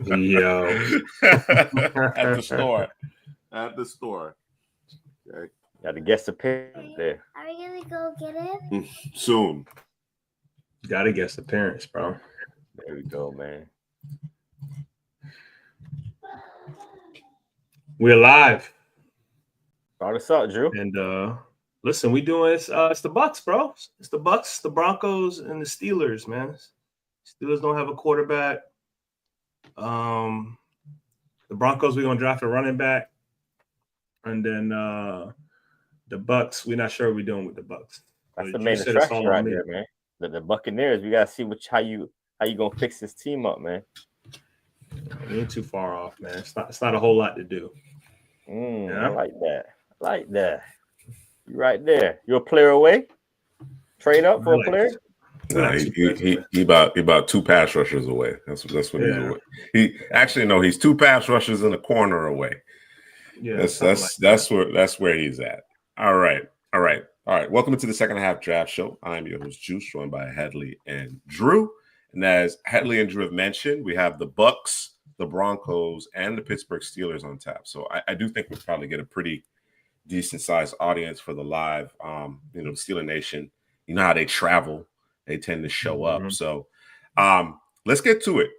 Yo. At the store. At the store. Okay. Got to guess the parents there. Are we gonna go get him? Soon. Gotta guess the parents, bro. There we go, man. We're live. Start us out, Drew. And listen, we doing it's the BUCS, bro. It's the BUCS, the Broncos, and the Steelers, man. Steelers don't have a quarterback. The Broncos, we're gonna draft a running back. And then the BUCS, we're not sure what we're doing with the BUCS. That's So the you main said it's attraction all right on me. there, man. The Buccaneers, we gotta see how you gonna fix this team up, man. We ain't too far off, man. It's not a whole lot to do. I like that. I like that. You right there. You're a player away. Trade up for a player. No, he about two pass rushers away. That's what he's away. He actually no, he's two pass rushers in a corner away. Yeah, that's where he's at. All right. Welcome to the second half draft show. I'm your host Juice, joined by Headley and Drew. And as Headley and Drew have mentioned, we have the BUCS, the Broncos, and the Pittsburgh Steelers on tap. So I do think we'll probably get a pretty decent sized audience for the live. The Steeler Nation. You know how they travel. They tend to show up. So let's get to it.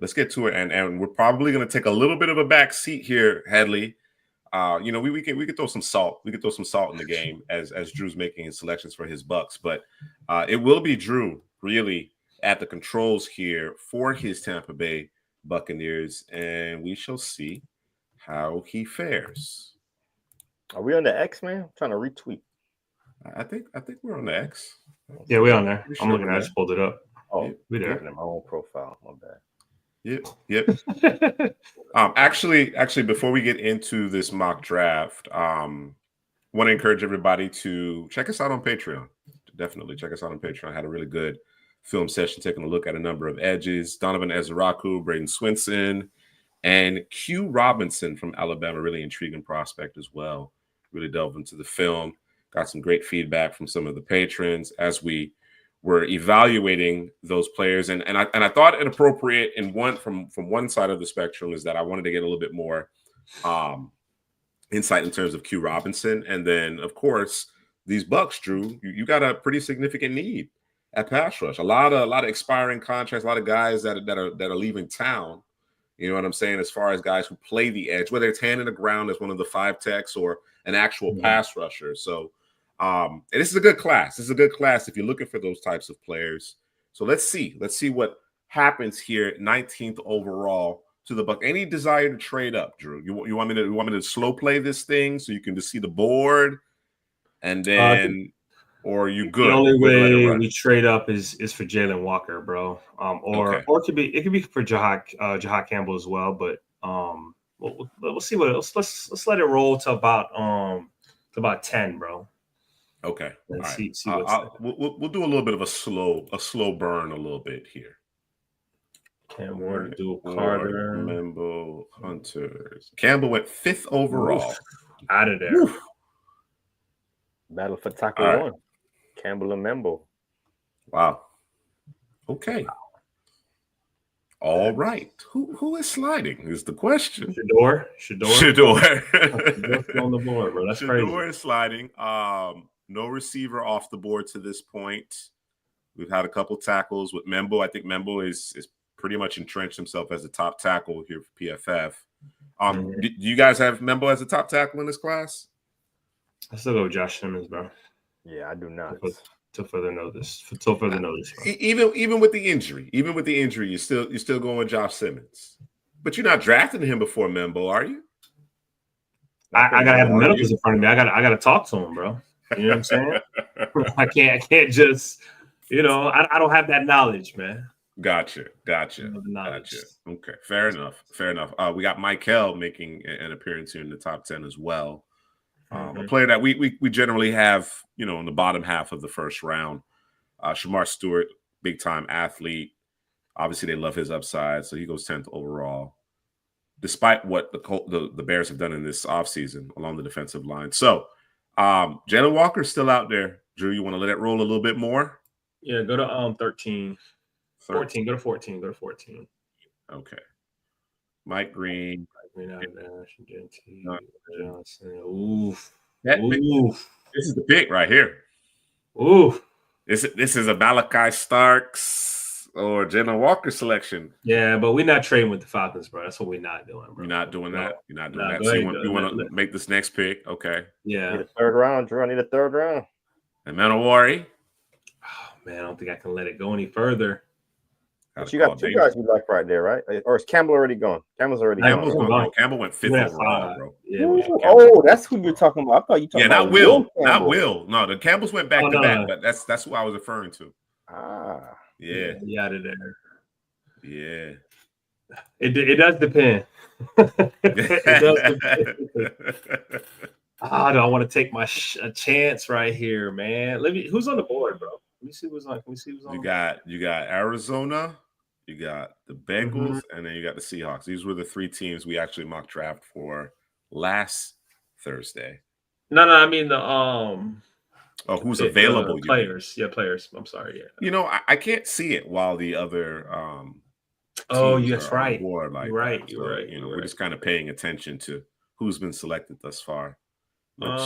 And we're probably going to take a little bit of a back seat here, Headley. We could throw some salt. We could throw some salt in the game as Drew's making his selections for his BUCS. But it will be Drew really at the controls here for his Tampa Bay Buccaneers, and we shall see how he fares. Are we on the X, man? I'm trying to retweet. I think we're on the X. Yeah, we're on there. Sure I'm looking. I just pulled it up. Oh, we there. My own profile. My bad. Yep. Actually, before we get into this mock draft, want to encourage everybody to check us out on Patreon. Definitely check us out on Patreon. I had a really good film session taking a look at a number of edges. Donovan Ezeraku, Braden Swinson, and Q Robinson from Alabama. Really intriguing prospect as well. Really delved into the film. Got some great feedback from some of the patrons as we were evaluating those players. And I thought it appropriate from one side of the spectrum is that I wanted to get a little bit more insight in terms of Q Robinson. And then, of course, these BUCS, Drew, you got a pretty significant need at pass rush. A lot of expiring contracts, a lot of guys that are leaving town. You know what I'm saying? As far as guys who play the edge, whether it's hand in the ground as one of the 5 techs or an actual pass rusher. So and this is a good class. This is a good class if you're looking for those types of players. So let's see what happens here. 19th overall to the Buck. Any desire to trade up, Drew? You want me to slow play this thing so you can just see the board, and then, or you good? The only way we trade up is for Jalen Walker, bro. Or it could be for Jahad Campbell as well. But we'll see what else. Let's let it roll to about 10, bro. Okay. All right. See we'll do a little bit of a slow burn a little bit here. Cam Ward, Dual Carter, Membo, Hunters. Campbell went 5th overall. Oof. Out of there. Oof. Battle for Taco 1. Campbell and Membo. Wow. Okay. All right. Who is sliding is the question. Shador. Shador on the board, bro. That's crazy. Shador is sliding. No receiver off the board to this point. We've had a couple tackles with Membo. I think Membo is pretty much entrenched himself as a top tackle here for PFF. Do you guys have Membo as a top tackle in this class? I still go with Josh Simmons, bro. Yeah, I do not. Till further notice. Even with the injury, you're still going with Josh Simmons. But you're not drafting him before Membo, are you? I gotta have the medicals in front of me. I gotta talk to him, bro. You know what I'm saying? I can't just, I don't have that knowledge, man. Gotcha. Okay, fair enough. We got Michael making an appearance here in the top 10 as well. A player that we generally have, in the bottom half of the first round. Shamar Stewart, big time athlete. Obviously, they love his upside, so he goes 10th overall. Despite what the Bears have done in this offseason along the defensive line. So, Jalen Walker's still out there. Drew, you want to let it roll a little bit more? Yeah, go to 13. 14. Go to 14. Go to 14. Okay. Mike Green. Johnson. Oof. Oof. This is the pick right here. Oof. This is a Malachi Starks or Jalen Walker selection. Yeah, but we're not trading with the Falcons, bro. That's what we're not doing, bro. You're not doing that. You're not doing that. Go So ahead, you want to make this next pick? Okay. Yeah. I need a third round, Drew. I need a third round. And Manowari. Oh man, I don't think I can let it go any further. But you got 2 guys you like right there, right? Or is Campbell already gone? Campbell's already gone. Campbell went 5th overall, bro. Yeah. Oh, that's who you're talking about. I thought you talking about not Will. Not Will. No, the Campbells went back to back, but that's who I was referring to. Ah. Yeah. Yeah, out of there. Yeah. It does depend. It does depend. Do I want to take a chance right here, man? Who's on the board, bro? Let me see who's on. Can we see who's on? You got Arizona, you got the Bengals, and then you got the Seahawks. These were the 3 teams we actually mock draft for last Thursday. No, I mean the who's available? Players. Yeah, players. I'm sorry. Yeah. You know, I can't see it while the other that's right. Board, like you're right. So, right. You know, we're just kind of paying attention to who's been selected thus far. Which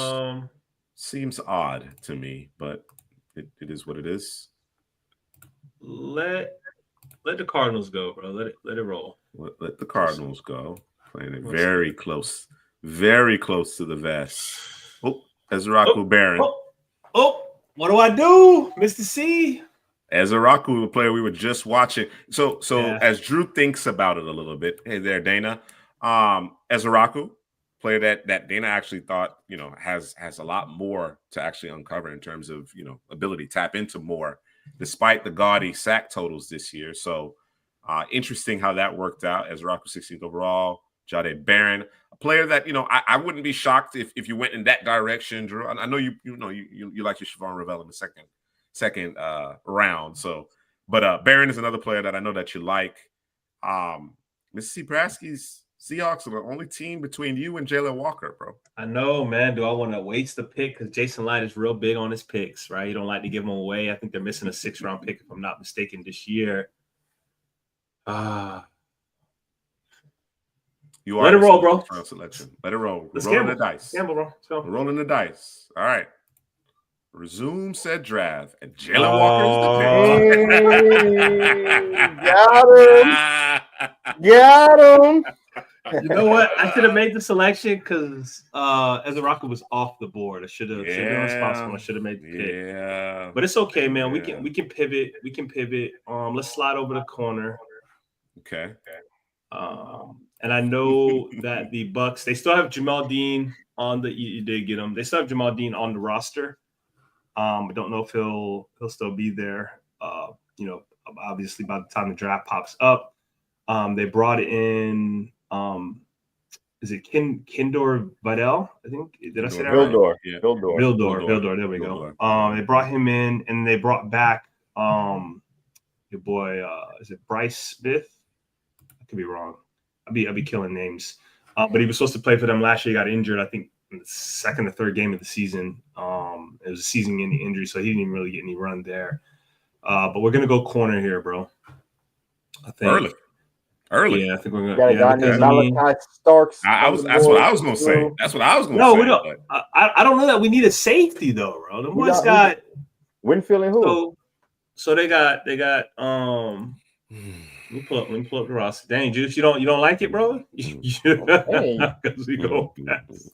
seems odd to me, but it is what it is. Let the Cardinals go, bro. Let it roll. Let the Cardinals go. Playing it very close to the vest. Oh, Ezraku Barron. What do I do, Mr. C? Ezraku, the player we were just watching. So as Drew thinks about it a little bit, hey there, Dana. Ezraku, player that Dana actually thought, you know, has a lot more to actually uncover in terms of, you know, ability, tap into more, despite the gaudy sack totals this year. So interesting how that worked out. Ezraku 16th overall, Jade Barron, a player that, you know, I wouldn't be shocked if you went in that direction, Drew. I know you like your Siobhan Ravel in the second round. So, but Barron is another player that I know that you like. Mississippi Braski's Seahawks are the only team between you and Jalen Walker, bro. I know, man. Do I want to waste the pick? Because Jason Light is real big on his picks, right? You don't like to give them away. I think they're missing a 6th-round pick, if I'm not mistaken, this year. You let it roll, bro. Selection. Let it roll. Let's rolling the dice. Gamble, bro. Let's go. We're rolling the dice. All right. Resume said draft, and Jalen Walker is the pick. Got him. You know what? I should have made the selection because Ezraku was off the board. I should have been responsible. I should have made the pick. Yeah. But it's okay, man. We can pivot. We can pivot. Let's slide over the corner. Okay. And I know that the BUCS, they still have Jamal Dean on the. You did get him. They still have Jamal Dean on the roster. I don't know if he'll still be there. You know, obviously by the time the draft pops up, they brought in. Is it Kindor Vidal? I think. Did I say that Vildor. right? Yeah. Vildor. There we go. They brought him in, and they brought back your boy. Is it Bryce Smith? I could be wrong. I'll be killing names. But he was supposed to play for them last year. He got injured, I think, in the 2nd or 3rd game of the season. It was a season-ending injury, so he didn't even really get any run there. But we're gonna go corner here, bro. I think early. Yeah, I think we're gonna. Malachi Starks. That's what I was gonna say. That's what I was gonna say. No, we don't. I don't know that we need a safety though, bro. The boys got Winfield and who? So they got. Let me pull up the roster. Dang, Juice, you don't like it, bro? Because we go past.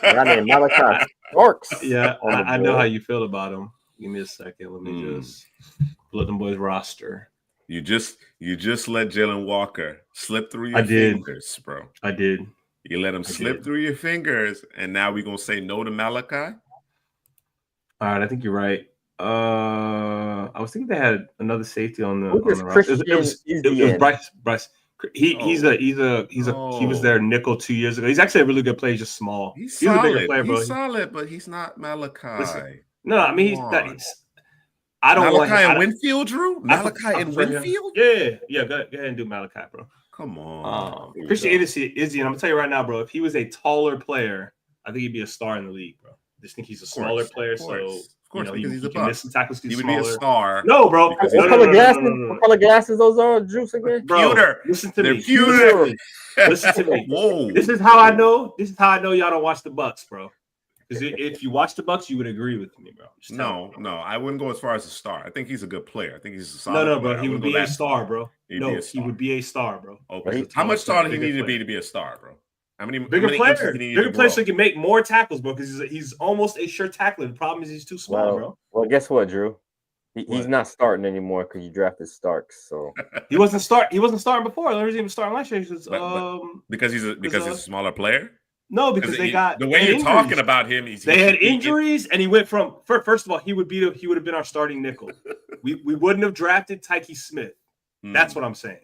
I mean, Malachi Starks. Yeah, I know how you feel about him. Give me a second. Let me just pull up them boys' roster. You just let Jalen Walker slip through your fingers, bro. I did. You let him slip through your fingers, and now we're gonna say no to Malachi. All right, I think you're right. I was thinking they had another safety on the roster. It was Bryce. He was their nickel 2 years ago. He's actually a really good player. He's just small. He's a bigger player, bro. He's solid, but he's not Malachi. Listen, no, I mean I don't Malachi want and Winfield, Drew. Malachi and Winfield. Yeah. Go ahead and do Malachi, bro. Come on, Christian Izzy, and I'm gonna tell you right now, bro. If he was a taller player, I think he'd be a star in the league, bro. I just think he's a smaller player, so. Of course, you know, because he's a can Buck. miss some tackles. He would smaller. be a star. No, bro. Because What color glasses those are, Juice again? Bro, Pewter. listen to They're me. pewter. Listen to me. Whoa. This is how I know. This is how I know y'all don't watch the Bucks, bro. Because if you watch the Bucks, you would agree with me, bro. No, I wouldn't go as far as a star. I think he's a good player. I think he's a solid No, player. bro. He would be a star, bro. No, he would be a star, bro. Okay. How much taller he need to be a star, bro? How many bigger player? Bigger player so grow? he can make more tackles, bro. Because he's almost a sure tackler. The problem is he's too small, bro. Well, guess what, Drew? He's not starting anymore because you drafted Starks. So he wasn't starting before. The reason he was starting last year is because he's a smaller player. No, because they got the way you're injuries. Talking about him. They had injuries, and he went from first of all, he would have been our starting nickel. we wouldn't have drafted Tyke Smith. That's what I'm saying.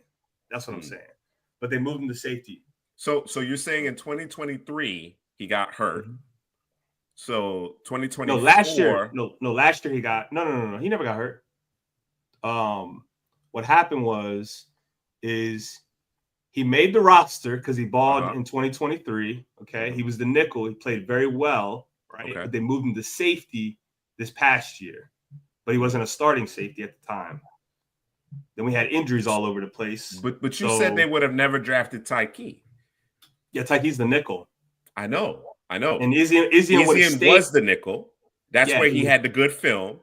But they moved him to safety. So you're saying in 2023 he got hurt. So 2024. No, last year. No, last year he got no. He never got hurt. What happened is he made the roster because he balled in 2023. Okay, he was the nickel. He played very well, right? Okay. But they moved him to safety this past year, but he wasn't a starting safety at the time. Then we had injuries all over the place. But you said they would have never drafted Tyke. Yeah, Tyke's the nickel. I know. And Izzy was the nickel. That's where he had the good film,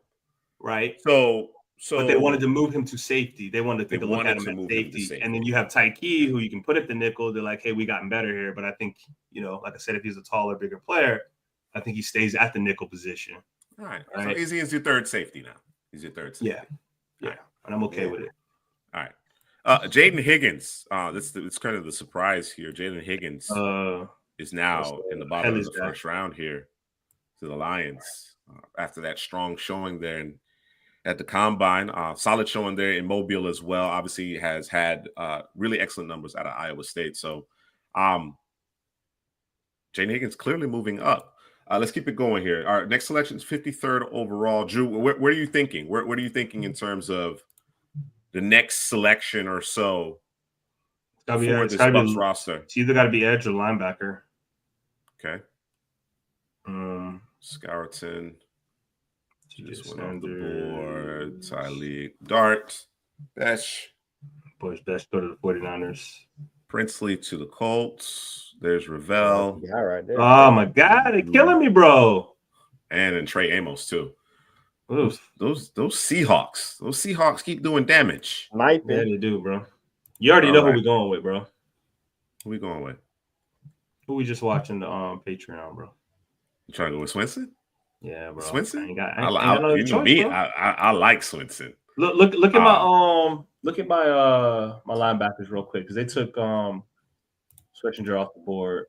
right? So, but they wanted to move him to safety. They wanted to take a look at him at safety. And then you have Tyke, who you can put at the nickel. They're like, hey, we gotten better here. But I think, like I said, if he's a taller, bigger player, I think he stays at the nickel position. All right. So Izzy is your third safety now. He's your third safety. Yeah. And I'm okay with it. All right. Jaden Higgins. It's kind of the surprise here. Jaden Higgins is now in the bottom of the first round here to the Lions after that strong showing there at the combine. Solid showing there in Mobile as well. Obviously has had really excellent numbers out of Iowa State. So Jaden Higgins clearly moving up. Let's keep it going here. Our next selection is 53rd overall. Drew, where are you thinking? What are you thinking in terms of the next selection or so for this Bucs roster? It's either got to be edge or linebacker. Okay. Scourton. Just went off the board. Tyleek. Dart. Besh. Boys, Besh go to the 49ers. Princely to the Colts. There's Ravel. Yeah, right there. Oh, my God. They're killing me, bro. And then Trey Amos, too. Oof. Those Seahawks. Those Seahawks keep doing damage. Yeah, they do, bro. You already know who we're going with, bro. Who we going with? Who we just watching the Patreon, bro? You trying to go with Swinson? Yeah, bro. Swinson? I like Swinson. Look at my my linebackers real quick because they took Switchinger off the board.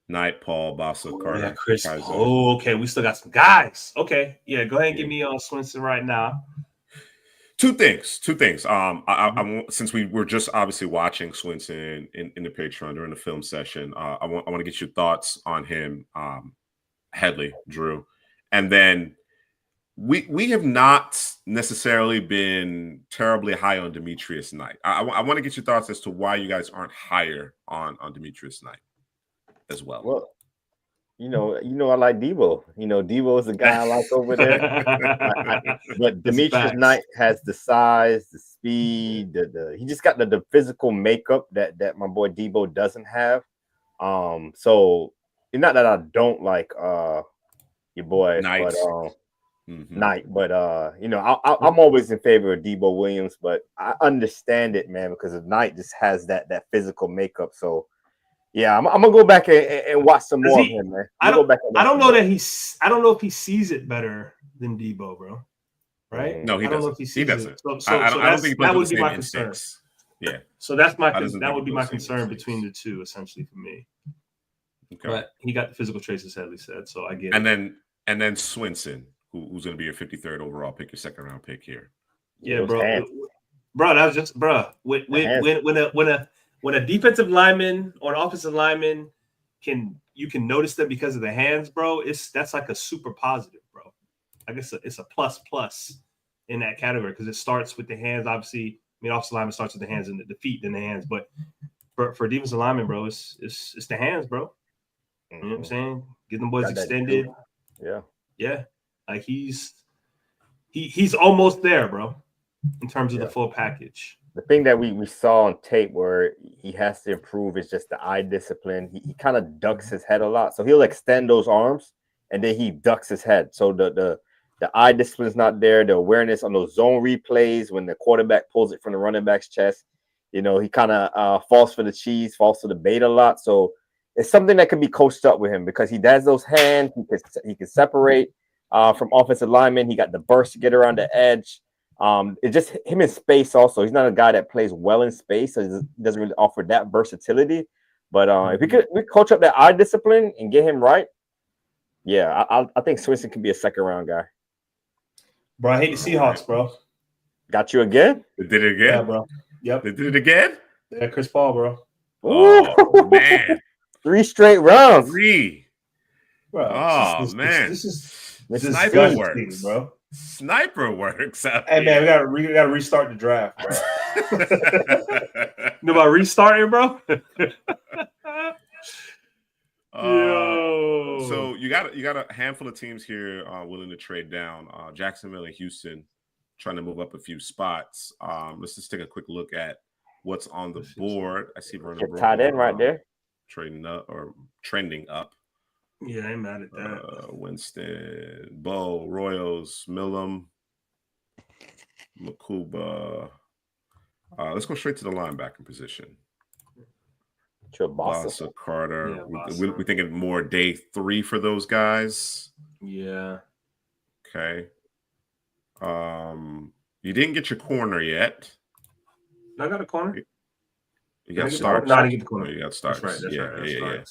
Knight, Paul, Bossa, Carter. Yeah, Chris. Oh, okay. We still got some guys. Okay. Yeah, go ahead and give me Swinson right now. Two things. I since we were just obviously watching Swinson in the Patreon during the film session, I want to get your thoughts on him, Headley, Drew. And then we have not necessarily been terribly high on Demetrius Knight. I want to get your thoughts as to why you guys aren't higher on Demetrius Knight as well. Well, I like Debo. Debo is the guy I like over there. But Demetrius Knight has the size, the speed, he just got the physical makeup that my boy Debo doesn't have. So it's not that I don't like your boy Knight. Knight, but I'm always in favor of Debo Williams, but I understand it, man, because Knight just has that physical makeup. So yeah, I'm gonna go back and watch some more of him, man. I don't know if he sees it better than Debo, bro. Right? No, he doesn't. I don't know if he sees it. So I don't think that would be my concern. Yeah. So that would be my concern between the two, essentially, for me. Okay. But he got the physical traits, as Headley said, so I get it. And then Swinson, who's going to be your 53rd overall pick, your second round pick here. Yeah, bro. That was just, bro. When a defensive lineman or an offensive lineman you can notice them because of the hands, bro. That's like a super positive, bro. I guess it's a plus in that category because it starts with the hands. Obviously, offensive lineman starts with the hands and the feet, then the hands. But for defensive lineman, bro, it's the hands, bro. You know what I'm saying? Get them boys extended. Yeah. Yeah, like he's almost there, bro, in terms of Yeah. the full package. The thing that we saw on tape where he has to improve is just the eye discipline. He kind of ducks his head a lot, so he'll extend those arms and then he ducks his head. So the eye discipline is not there. The awareness on those zone replays when the quarterback pulls it from the running back's chest, he kind of falls for the cheese, falls to the bait a lot. So it's something that can be coached up with him because he does those hands. He can separate from offensive linemen. He got the burst to get around the edge. It's just him in space also. He's not a guy that plays well in space, so he doesn't really offer that versatility. But if we coach up that eye discipline and get him right, yeah, I think Swinson can be a second round guy. Bro, I hate the Seahawks, bro. Got you again? They did it again? Yeah, bro. Yep. They did it again? Yeah, Chris Paul, bro. Oh, man. 3 straight rounds. 3. Bro, Oh, man. This is Sniper disgusting, works, bro. Sniper works out Hey, man, we gotta restart the draft, bro. You know about restarting, bro? Yo. So you got a handful of teams here willing to trade down. Jacksonville and Houston trying to move up a few spots. Let's just take a quick look at what's on the board. I see Vernon Tight end right there. trading up or trending up. Yeah, I ain't mad at that. Winston, Bo, Royals, Millum, Makuba. Let's go straight to the linebacker position. Bassa, Carter. Yeah, We're thinking more day 3 for those guys. Yeah. Okay. You didn't get your corner yet. I got a corner. You got Starks. No, I didn't get the corner. Oh, you got Starks. That's right.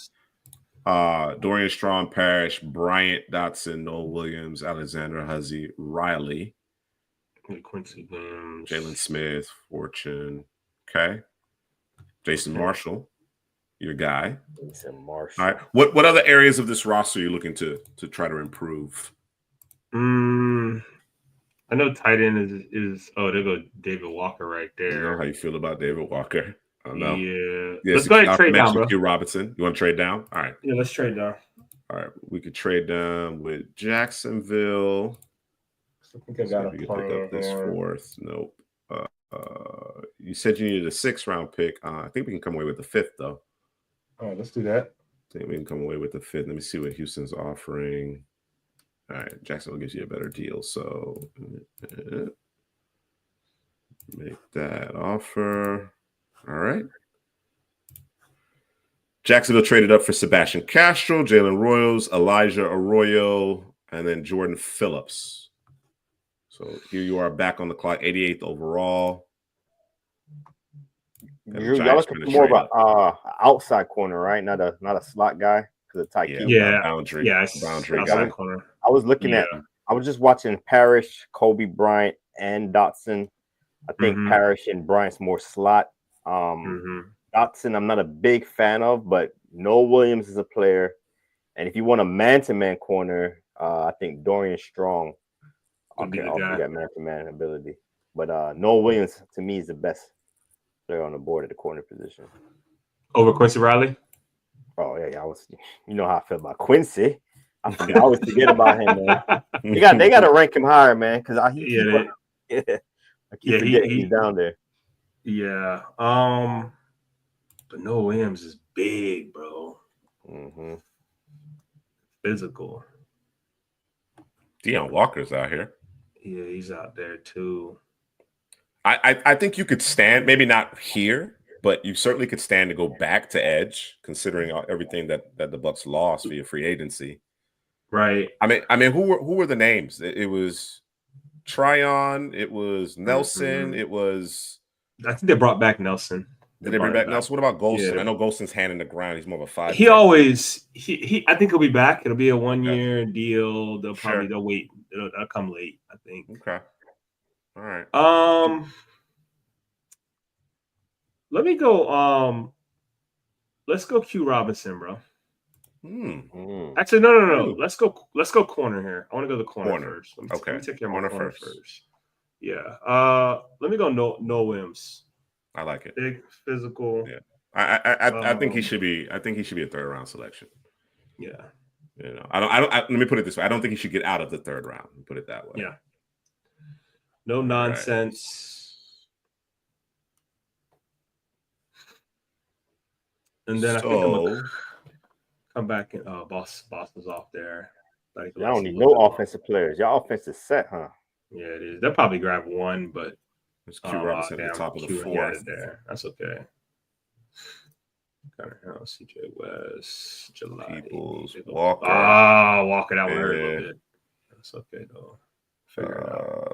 Yeah. Dorian Strong, Parrish, Bryant, Dotson, Noel Williams, Alexander Huzzy, Riley, Quincy Williams, Jalen Smith, Fortune. Okay. Jason Marshall, your guy. Jason Marshall. All right. What other areas of this roster are you looking to try to improve? I know tight end is there goes David Walker right there. You know how you feel about David Walker? I don't know. Yeah. Yes, Let's go ahead and trade down, bro. Q Robinson. You want to trade down? All right. Yeah, let's trade down. All right. We could trade down with Jacksonville. I think I got we could pick up this 4th. Nope. You said you needed a 6th-round pick. I think we can come away with the 5th, though. All right, let's do that. I think we can come away with the 5th. Let me see what Houston's offering. All right, Jacksonville gives you a better deal. So make that offer. All right. Jacksonville traded up for Sebastian Castro, Jalen Royals, Elijah Arroyo, and then Jordan Phillips. So here you are back on the clock, 88th overall. You're looking for more about outside corner, right? Not a slot guy because the tight end. Yeah, boundary. Yeah, boundary guy. Corner. I was looking at. I was just watching Parrish, Kobe Bryant, and Dotson. I think Parrish and Bryant's more slot. Dotson, I'm not a big fan of, but Noel Williams is a player. And if you want a man-to-man corner, I think Dorian Strong can offer that man-to-man ability. But Noel Williams, to me, is the best player on the board at the corner position. Over Quincy Riley? Oh, yeah. You know how I feel about Quincy. I always forget about him, man. They got to rank him higher, man, because I keep forgetting he's down there. Yeah. But Noah Williams is big, bro. Physical. Deion Walker's out here. Yeah, he's out there too. I think you could stand, maybe not here, but you certainly could stand to go back to edge, considering everything that the Bucs lost via free agency. Right. I mean, who were the names? It was Tryon. It was Nelson. It was. I think they brought back Nelson. Did they bring back Nelson? What about Golston? Yeah. I know Golston's hand in the ground. He's more of a 5. He always. I think he'll be back. It'll be a 1-year deal. They'll wait. They'll come late. I think. Okay. All right. Let me go. Let's go Q Robinson, bro. Actually, no. Let's go corner here. I want to go the corner first. Let me take care of my corner first. Yeah. Let me go Noel Williams. I like it. Big, physical. Yeah. I think he should be. I think he should be a 3rd-round selection. Yeah. You know, let me put it this way. I don't think he should get out of the third round. Put it that way. Yeah. No nonsense. Right. And then I think I'm gonna come back and Boston's off there. Y'all don't need no offensive players. Y'all offense is set, huh? Yeah, it is. They'll probably grab one, but it's Q Robinson at the top of the fourth. There. That's okay. CJ West, July. Peoples, Walker. Walker, that one hurt a little bit. That's okay though.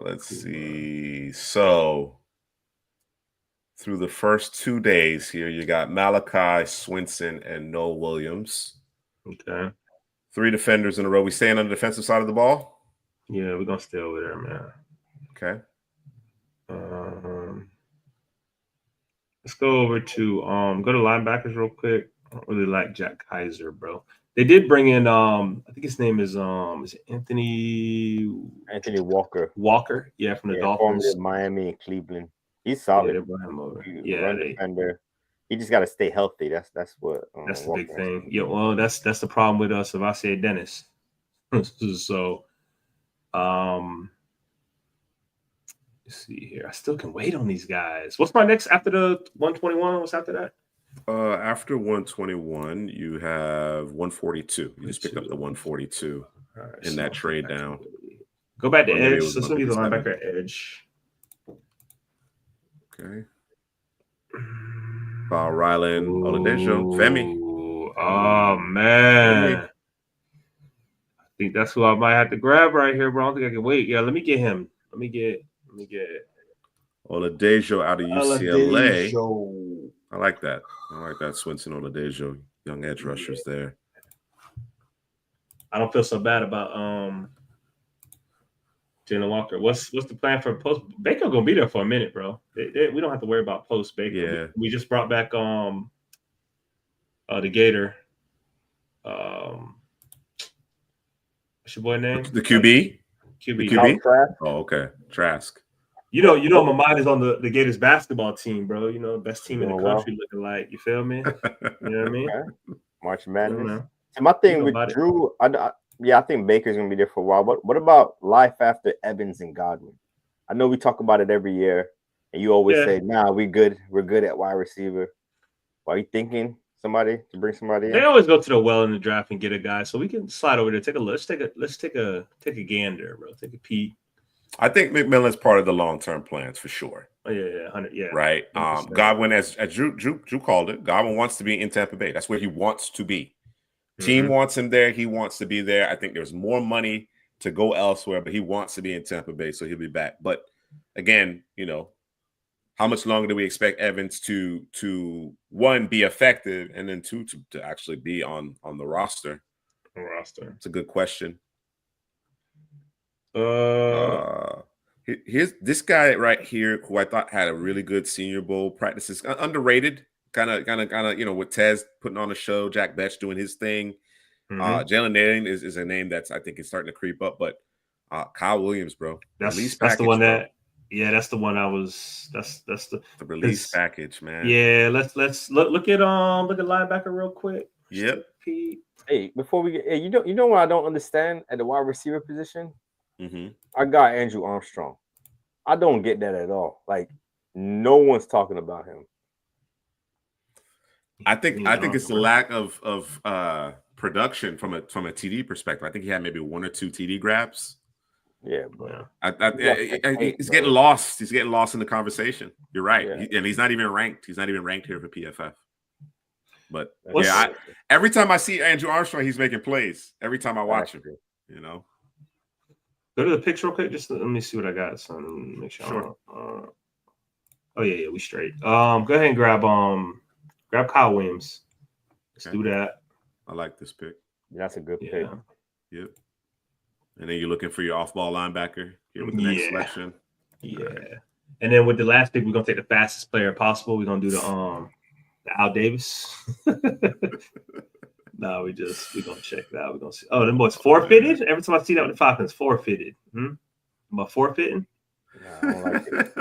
Let's see. So through the first 2 days here, you got Malachi, Swinson, and Noel Williams. Okay. 3 defenders in a row. We staying on the defensive side of the ball? Yeah, we're gonna stay over there, man. Okay. Let's go over to go to linebackers real quick. I don't really like Jack Kaiser, bro. They did bring in I think his name is Anthony Walker. Walker, yeah, from the Dolphins. Miami and Cleveland. He's solid. Yeah, they brought him over. Yeah, defender. He just got to stay healthy. That's what. That's the big thing. Yeah, well, that's the problem with Savassi Dennis. So, let's see here. I still can wait on these guys. What's my next after the 121? What's after that? After 121, you have 142. You just picked up the 142 in that trade down. Go back to edge. So it's going to be the linebacker edge. Okay. Rylan, Oladejo, Femi. Oh, man. I think that's who I might have to grab right here, bro. I don't think I can wait. Yeah, let me get him. Let me get Oladejo out of UCLA. I like that. Swinson, Oladejo, young edge rushers there. I don't feel so bad about Jalen Walker. What's the plan for post? Baker gonna be there for a minute, bro. We don't have to worry about post Baker. Yeah. We just brought back the Gator. What's your boy name? The QB. QB. Oh, okay. Trask. You know, my mind is on the Gators basketball team, bro. You know, best team in the country looking like. You feel me? You know what I mean? Okay. March Madness. And my thing with Drew, I think Baker's gonna be there for a while. What about life after Evans and Godwin? I know we talk about it every year, and you always say, "Nah, we good. We're good at wide receiver." Are you thinking to bring somebody in? They always go to the well in the draft and get a guy, so we can slide over there. Take a look. Let's take a gander, bro. Take a peek. I think McMillan's part of the long-term plans for sure. Oh, yeah, 100, yeah. Right. Godwin, as Drew called it, Godwin wants to be in Tampa Bay. That's where he wants to be. Team wants him there. He wants to be there. I think there's more money to go elsewhere, but he wants to be in Tampa Bay, so he'll be back. But again, you know, how much longer do we expect Evans to one, be effective, and then two, to actually be on the roster? It's a good question. Here's this guy right here who I thought had a really good Senior Bowl practices. Underrated, kind of, you know, with Tez putting on a show, Jack Betch doing his thing. Jalen Nairn is a name that's, I think, is starting to creep up. But Kyle Williams, bro, that's the one that. Yeah, that's the one I was. That's the release package, man. Yeah, let's look at linebacker real quick. Yep. Hey, before we get, you know what I don't understand at the wide receiver position. I got Andrew Armstrong. I don't get that at all. Like, no one's talking about him. I think it's the lack of production from a TD perspective. I think he had maybe 1 or 2 TD grabs. Yeah, bro. He's getting lost. He's getting lost in the conversation. You're right, and he's not even ranked. He's not even ranked here for PFF. But every time I see Andrew Armstrong, he's making plays. Every time I watch him, you know. Go to the picture real quick. Just let me see what I got, son. Make sure. Sure. Oh yeah, we straight. Go ahead and grab Kyle Williams. Let's do that. I like this pick. That's a good pick. Yep. And then you're looking for your off-ball linebacker here with the next selection. Yeah. Right. And then with the last pick, we're gonna take the fastest player possible. We're gonna do the Al Davis. No, we're gonna check that out. We're gonna see. Oh, them boys forfeited. Every time I see that with the Falcons, forfeited. Am I forfeiting? No, I don't like it.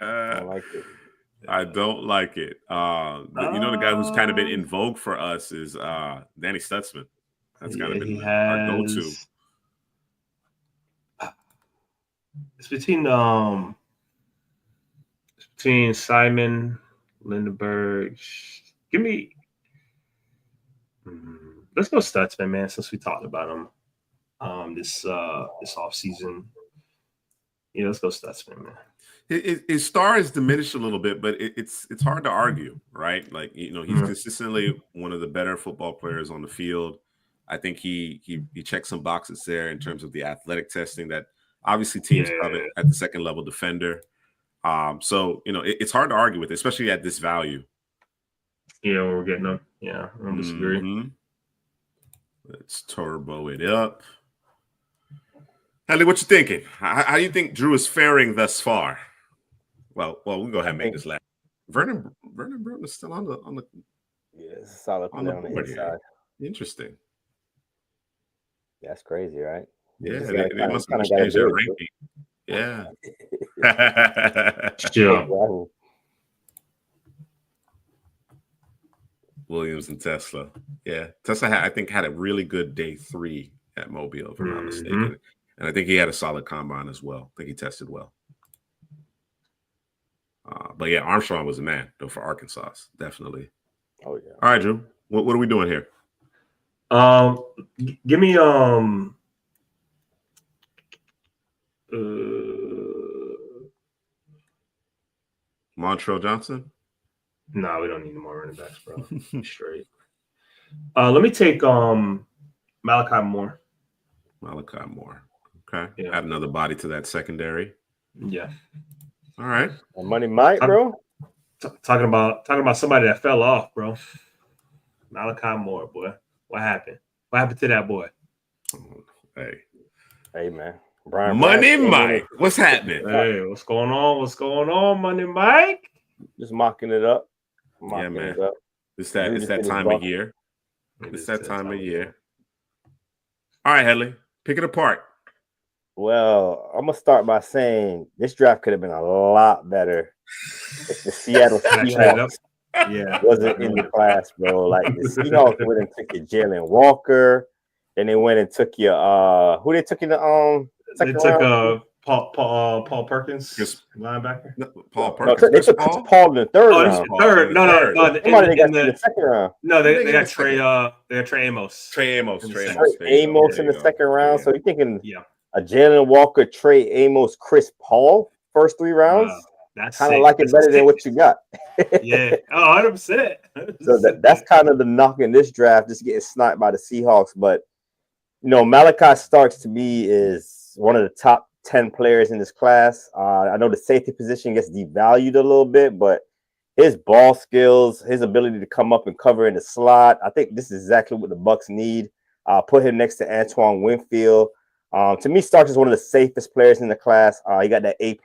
I don't like it. I don't like it. But you know, the guy who's kind of been in vogue for us is Danny Stutzman. That's kind of been our go-to. It's between Simon, Lindenberg. Give me. Let's go Stutzman, man. Since we talked about him this off season, let's go Stutzman, man. His star has diminished a little bit, but it's hard to argue, right? Like, he's consistently one of the better football players on the field. I think he checks some boxes there in terms of the athletic testing that obviously teams covet at the second level defender. So it's hard to argue with, especially at this value. Yeah, we're getting them. Yeah, I don't disagree. Mm-hmm. Let's turbo it up. Hadley, what you thinking? How do you think Drew is faring thus far? Well, we'll go ahead and make this last. Vernon Broughton is still on the it's a solid play on the inside. Interesting. That's crazy, right? Yeah, they must have changed their ranking. Yeah. Sure. Williams and Tesla. Yeah. Tesla had a really good day 3 at Mobile, if I'm not mistaken. And I think he had a solid combine as well. I think he tested well. But yeah, Armstrong was a man, though, for Arkansas. Definitely. Oh, yeah. All right, Drew. What are we doing here? Give me Montrell Johnson? No, we don't need more running backs, bro. Straight. Let me take Malachi Moore. Malachi Moore. Okay. Yeah. Add another body to that secondary. Yeah. All right. Money Mike, bro. Talking about somebody that fell off, bro. Malachi Moore, boy. What happened? What happened to that boy? Hey, man. Money Mike. What's happening? Hey, what's going on? What's going on, Money Mike? Just mocking it up. Yeah, man. It's that time of year. It's that time of year. All right, Headley. Pick it apart. Well, I'm going to start by saying this draft could have been a lot better if the Seattle Seahawks wasn't in the class, bro. Like, the Seahawks went and took your Jalen Walker. Then they went and took your who they took in the second round? Paul Perkins, linebacker. Paul Perkins. No, they took Paul in the third round. Third. No. Somebody they got in the second round. No, they got Trey. They got Trey Amos. Trey Amos in the second round. Yeah. So you're thinking, a Jalen Walker, Trey Amos, Chris Paul, first 3 rounds. That's kind of like it better than what you got. Yeah, 100%. So that's kind of the knock in this draft, just getting sniped by the Seahawks. But Malachi Starks to me is one of the top 10 players in this class. I know the safety position gets devalued a little bit, but his ball skills, his ability to come up and cover in the slot, I think this is exactly what the Bucs need. Put him next to Antoine Winfield. To me, Starks is one of the safest players in the class. He got that A+,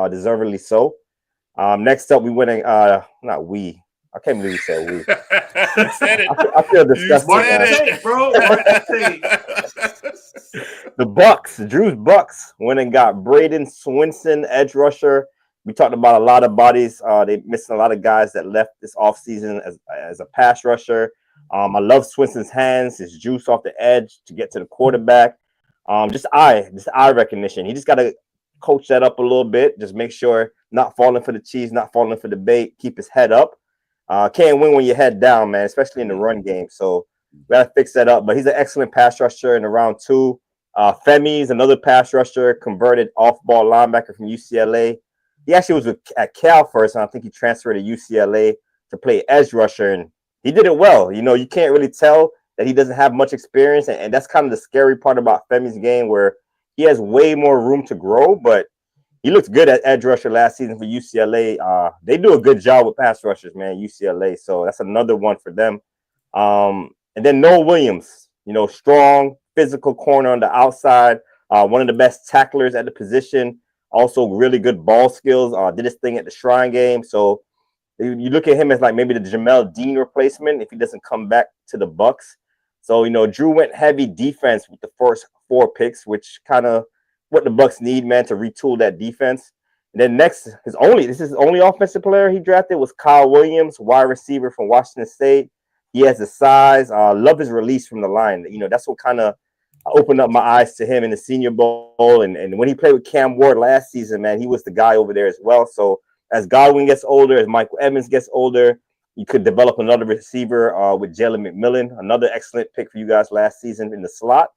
deservedly so. Next up, we went in, not we. I can't believe you said we. I feel disgusting. Bro. The Bucs, Drew's Bucs, went and got Braden Swinson, edge rusher. We talked about a lot of bodies. They missing a lot of guys that left this offseason as a pass rusher. I love Swinson's hands, his juice off the edge to get to the quarterback. Just eye recognition. He just got to coach that up a little bit. Just make sure not falling for the cheese, not falling for the bait. Keep his head up. Can't win when your head down, man, especially in the run game. So we got to fix that up. But he's an excellent pass rusher in the round 2. Femi's another pass rusher, converted off-ball linebacker from UCLA. He actually was at Cal first, and I think he transferred to UCLA to play edge rusher, and he did it well. You can't really tell that he doesn't have much experience, and that's kind of the scary part about Femi's game, where he has way more room to grow, but he looked good at edge rusher last season for UCLA. They do a good job with pass rushers, man, UCLA, so that's another one for them. And then Noah Williams, strong, physical corner on the outside, one of the best tacklers at the position, also really good ball skills, did his thing at the Shrine game. So you look at him as like maybe the Jamel Dean replacement if he doesn't come back to the Bucs. So, Drew went heavy defense with the first 4 picks, which kind of what the Bucs need, man, to retool that defense. And then next, this is his only offensive player he drafted was Kyle Williams, wide receiver from Washington State. He has the size. Love his release from the line. That's what kind of opened up my eyes to him in the Senior Bowl. And when he played with Cam Ward last season, man, he was the guy over there as well. So as Godwin gets older, as Michael Evans gets older, you could develop another receiver with Jalen McMillan, another excellent pick for you guys last season in the slot.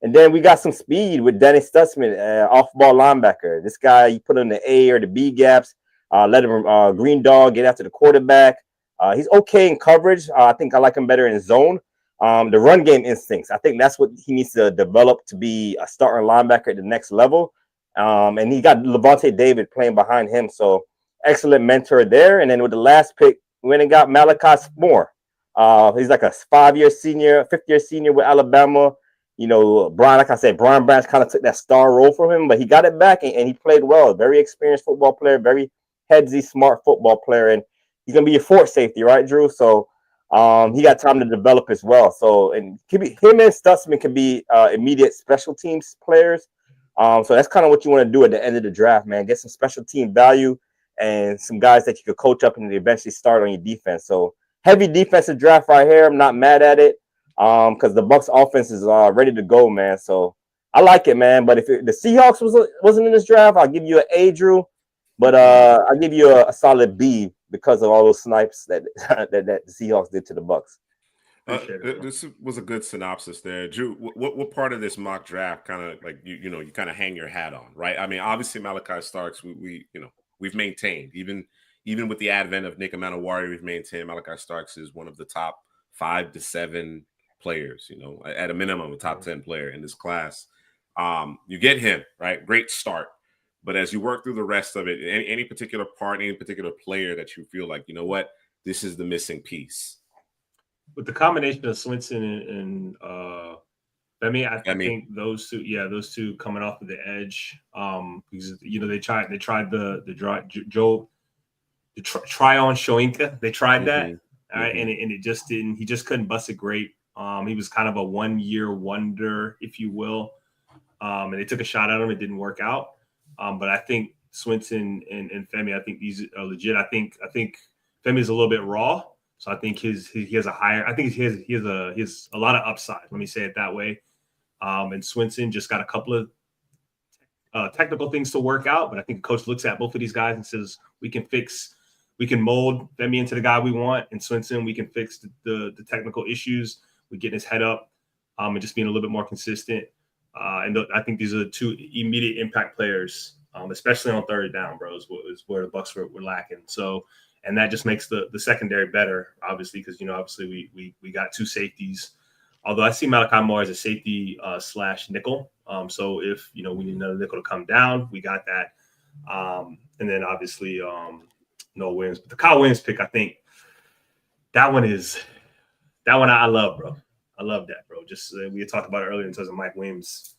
And then we got some speed with Dennis Stutzman, off-ball linebacker. This guy, you put in the A or the B gaps, let him green dog, get after the quarterback. He's okay in coverage. I think I like him better in zone. The run game instincts, I think that's what he needs to develop to be a starting linebacker at the next level. And he got Levante David playing behind him. So excellent mentor there. And then with the last pick, we went and got Malachi Moore. He's like a 5-year senior, 5th-year senior with Alabama. Brian, like I said, Brian Branch kind of took that star role from him, but he got it back and he played well. Very experienced football player, very headsy, smart football player. And he's going to be a fourth safety, right, Drew? So he got time to develop as well. So, and him and Stutzman can be immediate special teams players. So that's kind of what you want to do at the end of the draft, man. Get some special team value and some guys that you could coach up and eventually start on your defense. So heavy defensive draft right here. I'm not mad at it. Because the Bucs offense is ready to go, man. So I like it, man. But if the Seahawks wasn't in this draft, I'll give you an A, Drew. But I'll give you a solid B because of all those snipes that the Seahawks did to the Bucs. This was a good synopsis there, Drew. What part of this mock draft kind of like you kind of hang your hat on, right? I mean, obviously Malachi Starks, we've maintained even with the advent of Nick Manawari, we've maintained Malachi Starks is one of the top 5 to 7 players, at a minimum, a top 10 player in this class. You get him, right? Great start. But as you work through the rest of it, any particular part, any particular player that you feel like, this is the missing piece. With the combination of Swinson and Femi, I think those two coming off of the edge, because they tried the try on Shoinka. They tried that, right? And it just didn't. He just couldn't bust it great. He was kind of a 1-year wonder, if you will. And they took a shot at him. It didn't work out. But I think Swinson and Femi, I think these are legit. I think Femi's a little bit raw. So I think he has a higher. I think he has a lot of upside. Let me say it that way. And Swinson just got a couple of technical things to work out. But I think the coach looks at both of these guys and says, we can mold Femi into the guy we want. And Swinson, we can fix the technical issues. We getting his head up and just being a little bit more consistent. And I think these are the two immediate impact players, especially on third down, bro, is where the Bucs were lacking. So, and that just makes the secondary better, obviously, because, obviously we got 2 safeties. Although I see Malachi Moore as a safety / nickel. So if, we need another nickel to come down, we got that. And then obviously Noah Williams. But the Kyle Williams pick, I think that one I love, bro. I love that, bro. Just we had talked about it earlier in terms of Mike Williams.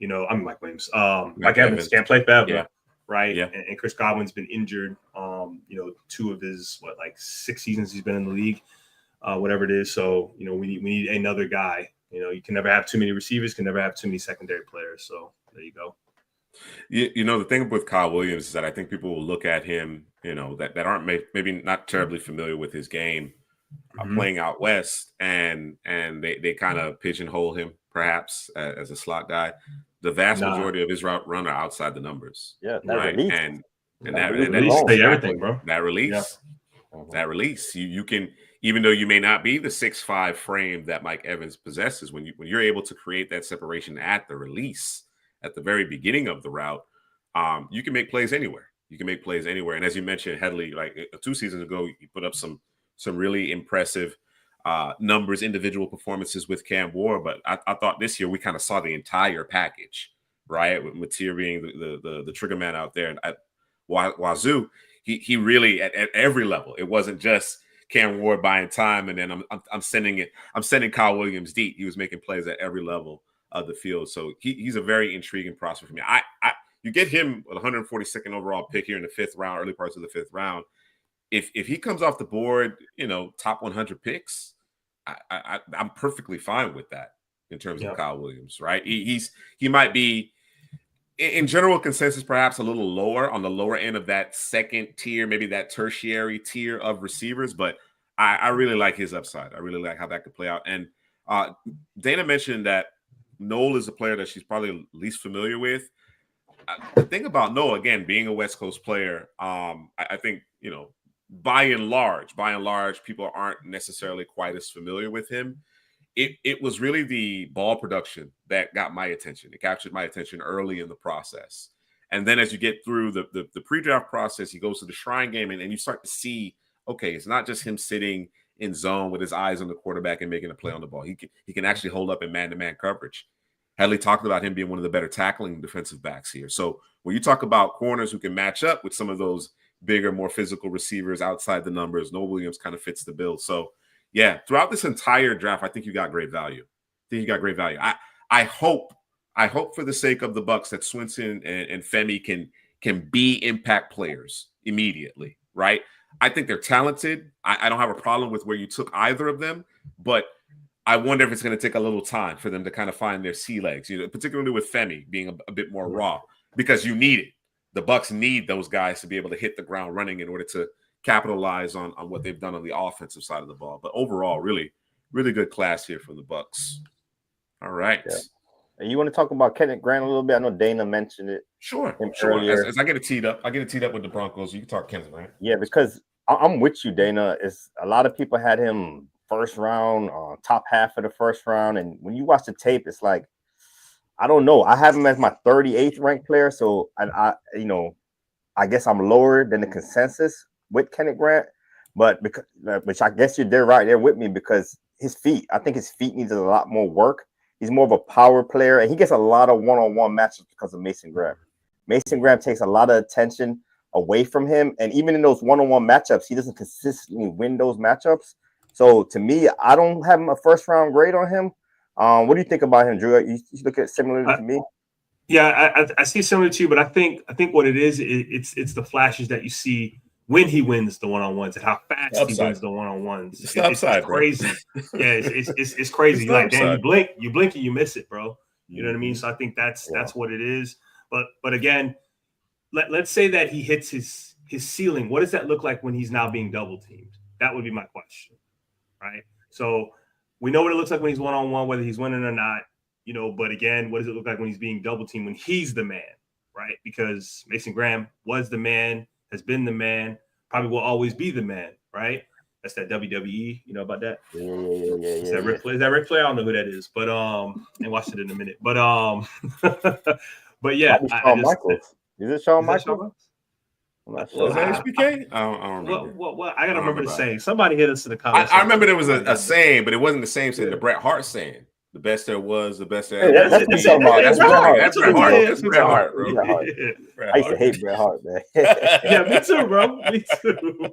Mike Williams. Mike Evans can't play forever, right? Yeah. And Chris Godwin's been injured. 2 of his 6 seasons he's been in the league, whatever it is. So we need another guy. You can never have too many receivers, can never have too many secondary players. So there you go. The thing with Kyle Williams is that I think people will look at him, that aren't maybe not terribly familiar with his game. Playing out west, and they kind of pigeonhole him perhaps as a slot guy. The vast majority of his route run are outside the numbers. Yeah, right. And that release, everything, bro. That release, that release. You can, even though you may not be the 6'5" frame that Mike Evans possesses, when you're able to create that separation at the release, at the very beginning of the route, you can make plays anywhere. And as you mentioned, Headley, 2 seasons ago, he put up some really impressive numbers, individual performances with Cam Ward. But I thought this year we kind of saw the entire package, right? With Mateer being the trigger man out there. And at Wazoo, he really at every level. It wasn't just Cam Ward buying time and then I'm sending Kyle Williams deep. He was making plays at every level of the field. So he's a very intriguing prospect for me. You get him with 142nd overall pick here in the 5th round, early parts of the 5th round. If he comes off the board, top 100 picks, I'm perfectly fine with that in terms of Kyle Williams, right? He might be in general consensus, perhaps a little lower on the lower end of that second tier, maybe that tertiary tier of receivers. But I really like his upside. I really like how that could play out. And Dana mentioned that Noel is a player that she's probably least familiar with. The thing about Noel, again, being a West Coast player, I think, by and large, people aren't necessarily quite as familiar with him. It was really the ball production that got my attention. It captured my attention early in the process. And then as you get through the pre-draft process, he goes to the Shrine game and you start to see, okay, it's not just him sitting in zone with his eyes on the quarterback and making a play on the ball. He can actually hold up in man-to-man coverage. Hadley talked about him being one of the better tackling defensive backs here. So when you talk about corners who can match up with some of those bigger, more physical receivers outside the numbers, Noel Williams kind of fits the bill. So yeah, throughout this entire draft, I think you got great value. I hope for the sake of the Bucs that Swinson and Femi can be impact players immediately, right? I think they're talented. I don't have a problem with where you took either of them, but I wonder if it's going to take a little time for them to kind of find their sea legs, particularly with Femi being a bit more raw, because you need it. The Bucs need those guys to be able to hit the ground running in order to capitalize on what they've done on the offensive side of the ball. But overall, really, really good class here from the Bucs. All right. Yeah. And you want to talk about Kenneth Grant a little bit? I know Dana mentioned it. Sure. Earlier. As I get it teed up, with the Broncos. You can talk Kenneth Grant. Yeah, because I'm with you, Dana. Is a lot of people had him first round, top half of the first round, and when you watch the tape, it's like, I don't know. I have him as my 38th ranked player, so I guess I'm lower than the consensus with Kenneth Grant, but because, which I guess you're right there with me, because I think his feet needs a lot more work. He's more of a power player, and he gets a lot of one-on-one matchups because of Mason Graham. Mason Graham takes a lot of attention away from him, and even in those one-on-one matchups, he doesn't consistently win those matchups. So to me, I don't have a first-round grade on him. What do you think about him, Drew? You look at it similarly to me? Yeah, I see similar to you, but I think what it is, it's the flashes that you see when he wins the one-on-ones and how fast he wins the one-on-ones. It's crazy. Yeah, it's crazy. Like, damn, you blink and you miss it, bro. You know what I mean? So I think that's what it is. But again, let's say that he hits his ceiling. What does that look like when he's now being double teamed? That would be my question, right? So we know what it looks like when he's one-on-one, whether he's winning or not. But again, what does it look like when he's being double teamed, when he's the man, right? Because Mason Graham was the man, has been the man, probably will always be the man, right? That's that WWE, you know about that? Yeah. Is that Ric Flair? Is that Ric Flair? I don't know who that is, but and watch it in a minute. But but yeah, Shawn Michaels. Is it Shawn Michaels? I'm not sure. Was that HBK? I don't remember. Well, I gotta remember the saying. Somebody hit us in the comments. I remember there was a saying, but it wasn't the same saying. The Bret Hart saying. The best there was, the best there ever. That's Bret Hart. That's Bret Hart. That's Bret Hart, bro. I used to hate Bret Hart, man. Yeah, me too, bro. Me too,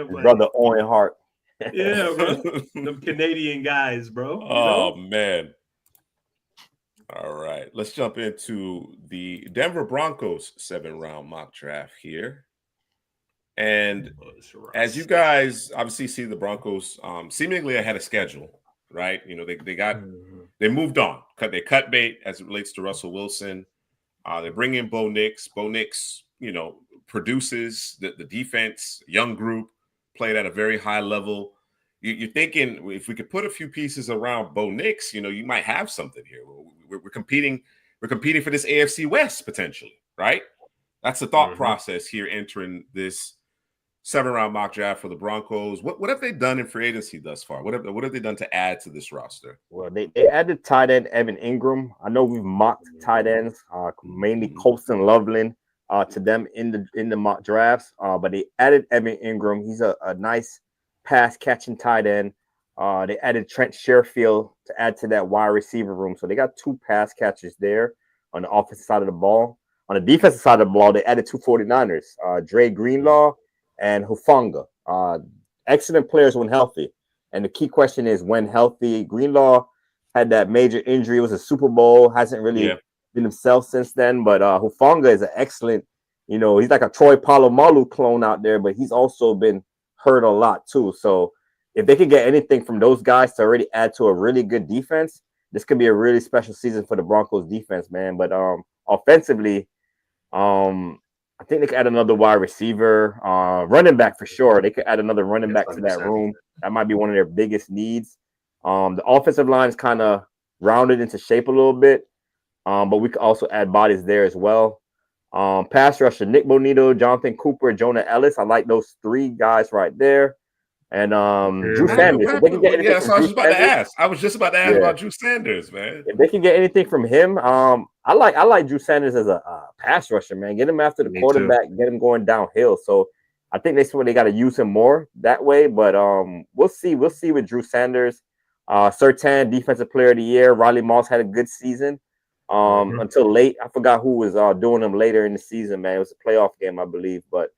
bro. Brother Owen Hart. Yeah, bro. Them Canadian guys, bro. Oh, man. All right. Let's jump into the Denver Broncos 7-round mock draft here. And as you guys obviously see, the Broncos seemingly ahead of schedule. Right, they moved on. They cut bait as it relates to Russell Wilson. They bring in Bo Nix. Bo Nix, produces the defense. Young group, played at a very high level. You're thinking if we could put a few pieces around Bo Nix, you might have something here. We're competing. We're competing for this AFC West potentially, right? That's the thought process here entering this 7-round mock draft for the Broncos. What have they done in free agency thus far? What have they done to add to this roster? Well, they added tight end Evan Ingram. I know we've mocked tight ends, mainly Colston Loveland, to them in the mock drafts. But they added Evan Ingram. He's a nice pass catching tight end. They added Trent Sherfield to add to that wide receiver room. So they got 2 pass catchers there on the offensive side of the ball. On the defensive side of the ball, they added 2 49ers, Dre Greenlaw and Hufanga. Excellent players when healthy. And the key question is when healthy. Greenlaw had that major injury. It was a Super Bowl. Hasn't really been himself since then. But Hufanga is an excellent, he's like a Troy Polamalu clone out there, but he's also been hurt a lot too. So if they can get anything from those guys to already add to a really good defense, this could be a really special season for the Broncos defense, man. But offensively, I think they could add another wide receiver, running back for sure. They could add another running back to that 100%. room. That might be one of their biggest needs. The offensive line is kind of rounded into shape a little bit, but we could also add bodies there as well. Pass rusher, Nick Bonito, Jonathan Cooper, Jonah Ellis. I like those 3 guys right there. And Drew Sanders. If they can get anything from I was Drew just about to Sanders, ask. I was just about to ask about Drew Sanders, man. if they can get anything from him, I like Drew Sanders as a pass rusher, man. Get him after the quarterback, get him going downhill. So I think they got to use him more that way. But we'll see. We'll see with Drew Sanders. Surtain, Defensive Player of the Year. Riley Moss had a good season until late. I forgot who was doing them later in the season, man. It was a playoff game, I believe. But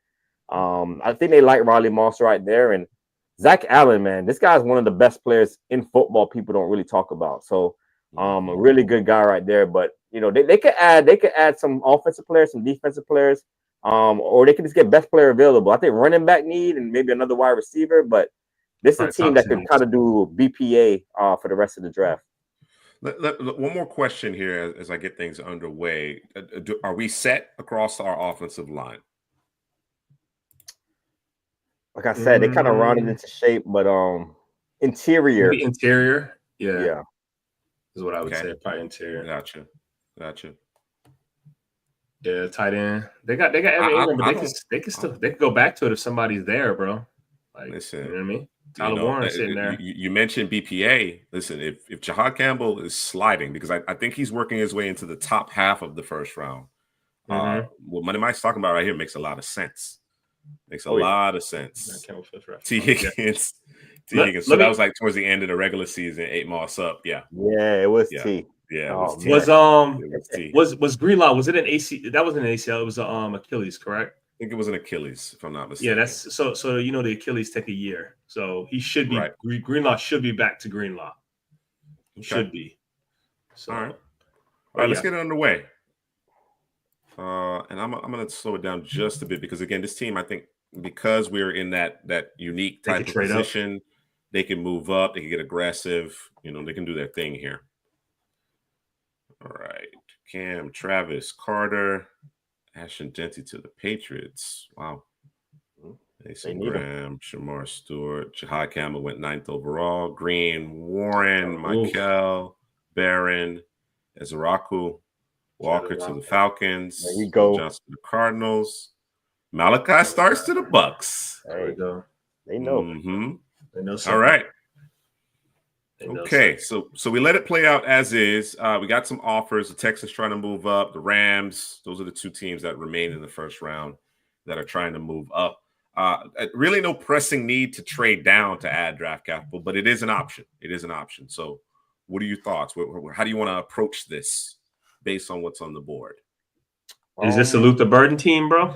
I think they like Riley Moss right there. And Zach Allen, man, this guy's one of the best players in football people don't really talk about. So a really good guy right there. But they could add some offensive players, some defensive players, or they could just get best player available. I think running back need and maybe another wide receiver, but this is a team that could kind of do BPA for the rest of the draft. One more question here as I get things underway. Are we set across our offensive line? Like I said, they kind of rounded into shape, but interior, yeah, is what I would say. Probably interior. Gotcha. Yeah, tight end. They got Evan Ingram, but they could go back to it if somebody's there, bro. Like, listen, you know what I mean? Tyler Warren sitting there. You mentioned BPA. Listen, if Jahad Campbell is sliding, because I think he's working his way into the top half of the first round. What Money Mike's talking about right here makes a lot of sense. Makes a lot of sense. T. Higgins. So that was like towards the end of the regular season, 8 Moss up. Yeah, it was T. Yeah, was Greenlaw? Was it an AC? That wasn't an ACL. It was Achilles, correct? I think it was an Achilles, if I'm not mistaken. Yeah, that's so. The Achilles take a year, so he should be Greenlaw should be back to Greenlaw. He should be. So, all right, let's get it underway. And I'm going to slow it down just a bit because, again, this team, I think, because we're in that unique type of position, they can move up, they can get aggressive, they can do their thing here. All right, Cam, Travis, Carter, Ashton Jeanty to the Patriots. Wow. Mason Graham, Shamar Stewart, Jahad Campbell went 9th overall. Green, Warren, Michael, Barron, Ezraku, Walker to the Falcons. There you go. Johnson to the Cardinals. Malachi starts to the Bucks. There we go. They know. They know something. All right. Okay, so we let it play out as is. We got some offers. The Texans trying to move up. The Rams. Those are the 2 teams that remain in the first round that are trying to move up. Really no pressing need to trade down to add draft capital, but it is an option. So what are your thoughts? How do you want to approach this based on what's on the board? Is this a Luther Burden team, bro?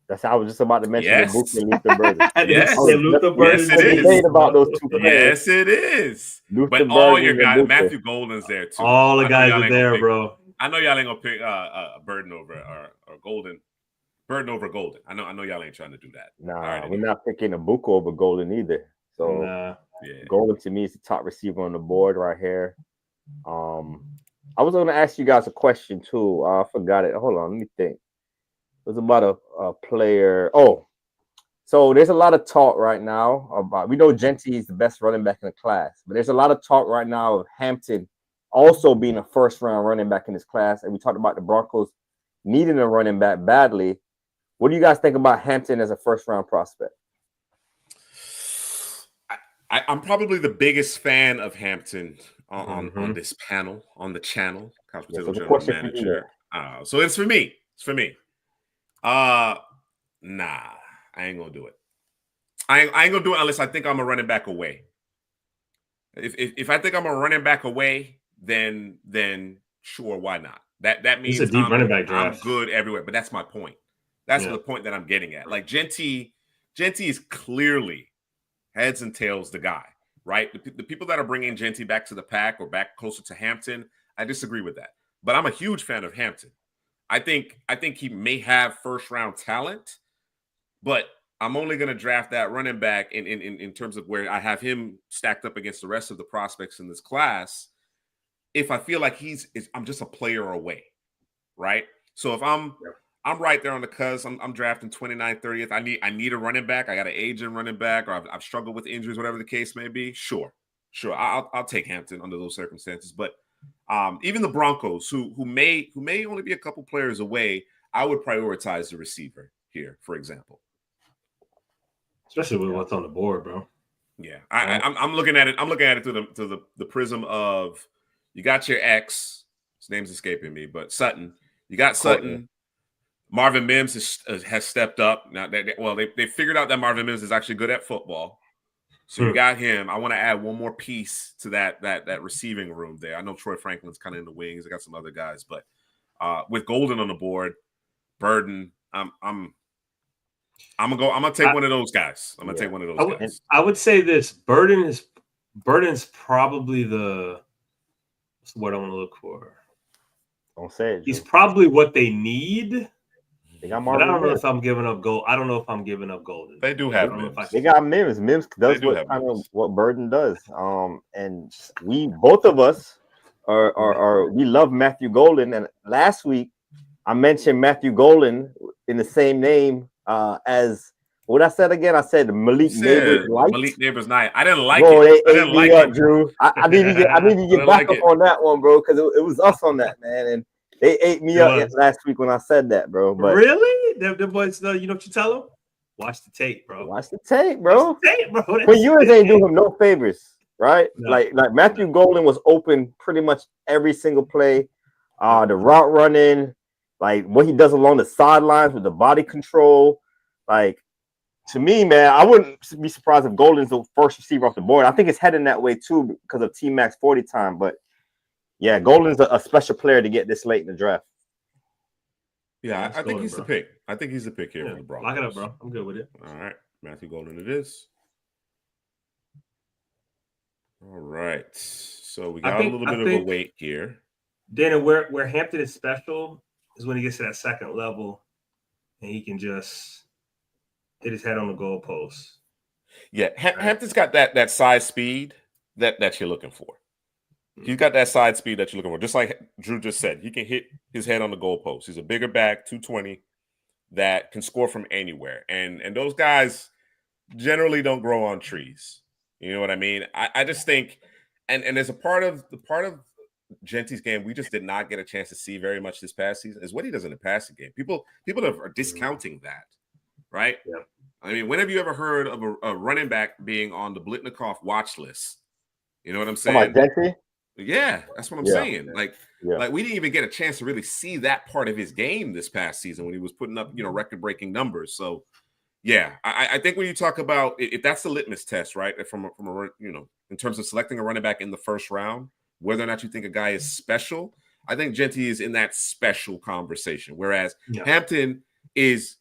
That's how I was just about to mention the Buki and Luther Burden. Yes, it is. About those 2 players. Yes, it is. Luther but Burden all your guys, Matthew Golden's there too. All the guys are there, bro. I know y'all ain't gonna pick Burden over or Golden. Burden over Golden. I know y'all ain't trying to do that. Nah, we're not picking Abuka over Golden either. So Golden to me is the top receiver on the board right here. I was going to ask you guys a question too. I forgot it. Hold on, let me think. It was about a player. Oh, so there's a lot of talk right now about. We know Jeanty is the best running back in the class, but there's a lot of talk right now of Hampton also being a first-round running back in this class. And we talked about the Broncos needing a running back badly. What do you guys think about Hampton as a first-round prospect? I'm probably the biggest fan of Hampton on this panel, on the channel. General Manager. So it's for me. Nah, I ain't gonna do it. I ain't gonna do it unless I think I'm a running back away. If I think I'm a running back away, then sure, why not? That means it's a deep running back draft. I'm good everywhere, but that's my point. That's the point that I'm getting at. Like Jeanty is clearly heads and tails the guy, right? The people that are bringing Jeanty back to the pack or back closer to Hampton, I disagree with that. But I'm a huge fan of Hampton. I think he may have first round talent, but I'm only going to draft that running back in terms of where I have him stacked up against the rest of the prospects in this class if I feel like I'm just a player away, right? So if I'm right there on the cusp, I'm drafting 29th, 30th. I need a running back. I got an aging running back, or I've struggled with injuries, whatever the case may be. Sure. I'll take Hampton under those circumstances. But even the Broncos, who may only be a couple players away, I would prioritize the receiver here, for example. Especially with what's on the board, bro. Yeah, I'm looking at it. I'm looking at it through the prism of you got your ex. His name's escaping me, but Sutton. You got Sutton. Marvin Mims has stepped up. Now, they figured out that Marvin Mims is actually good at football. So you got him. I want to add one more piece to that receiving room there. I know Troy Franklin's kind of in the wings. I got some other guys, but with Golden on the board, Burden, I'm gonna take one of those guys. I'm gonna take one of those guys. I would say this: Burden's probably what's the word I want to look for? Don't say it. He's probably what they need. They got but I don't know if I'm giving up gold. I don't know if I'm giving up Golden. They do have Mims. They got Mims. Mims does what Burden does. And both of us we love Matthew Golden. And last week I mentioned Matthew Golden in the same name as what I said again. I said Malik Neighbors Light. Malik Neighbors Night. I didn't like it. I didn't like it, Drew. I need to get back up on that one, bro, because it was us on that, man. And they ate me up last week when I said that, bro. But really? The boys, you know what you tell them? Watch the tape, bro. Watch the tape, bro. Watch the tape, bro. But you ain't do him no favors, right? No. Like Matthew Golden was open pretty much every single play. The route running, like what he does along the sidelines with the body control. Like, to me, man, I wouldn't be surprised if Golden's the first receiver off the board. I think it's heading that way too because of T-Mac's 40 time. But yeah, Golden's a special player to get this late in the draft. Yeah, I think he's the pick. I think he's the pick here for the Broncos. Lock it up, bro. I'm good with it. All right. Matthew Golden it is. All right. So we got a little bit of a wait here. Dana, where Hampton is special is when he gets to that second level and he can just hit his head on the goalpost. Yeah, Hampton's got that side speed that you're looking for. He's got that side speed that you're looking for. Just like Drew just said, he can hit his head on the goalpost. He's a bigger back, 220, that can score from anywhere. And those guys generally don't grow on trees. You know what I mean? I just think, and there's a part of Genty's game we just did not get a chance to see very much this past season is what he does in the passing game. People are discounting that, right? Yeah. I mean, when have you ever heard of a running back being on the Blitnikoff watch list? You know what I'm saying? Like Genty? Yeah, that's what I'm saying. Like we didn't even get a chance to really see that part of his game this past season when he was putting up, record-breaking numbers. So, yeah, I think when you talk about if that's the litmus test, right, from a in terms of selecting a running back in the first round, whether or not you think a guy is special, I think Genty is in that special conversation. Whereas Hampton is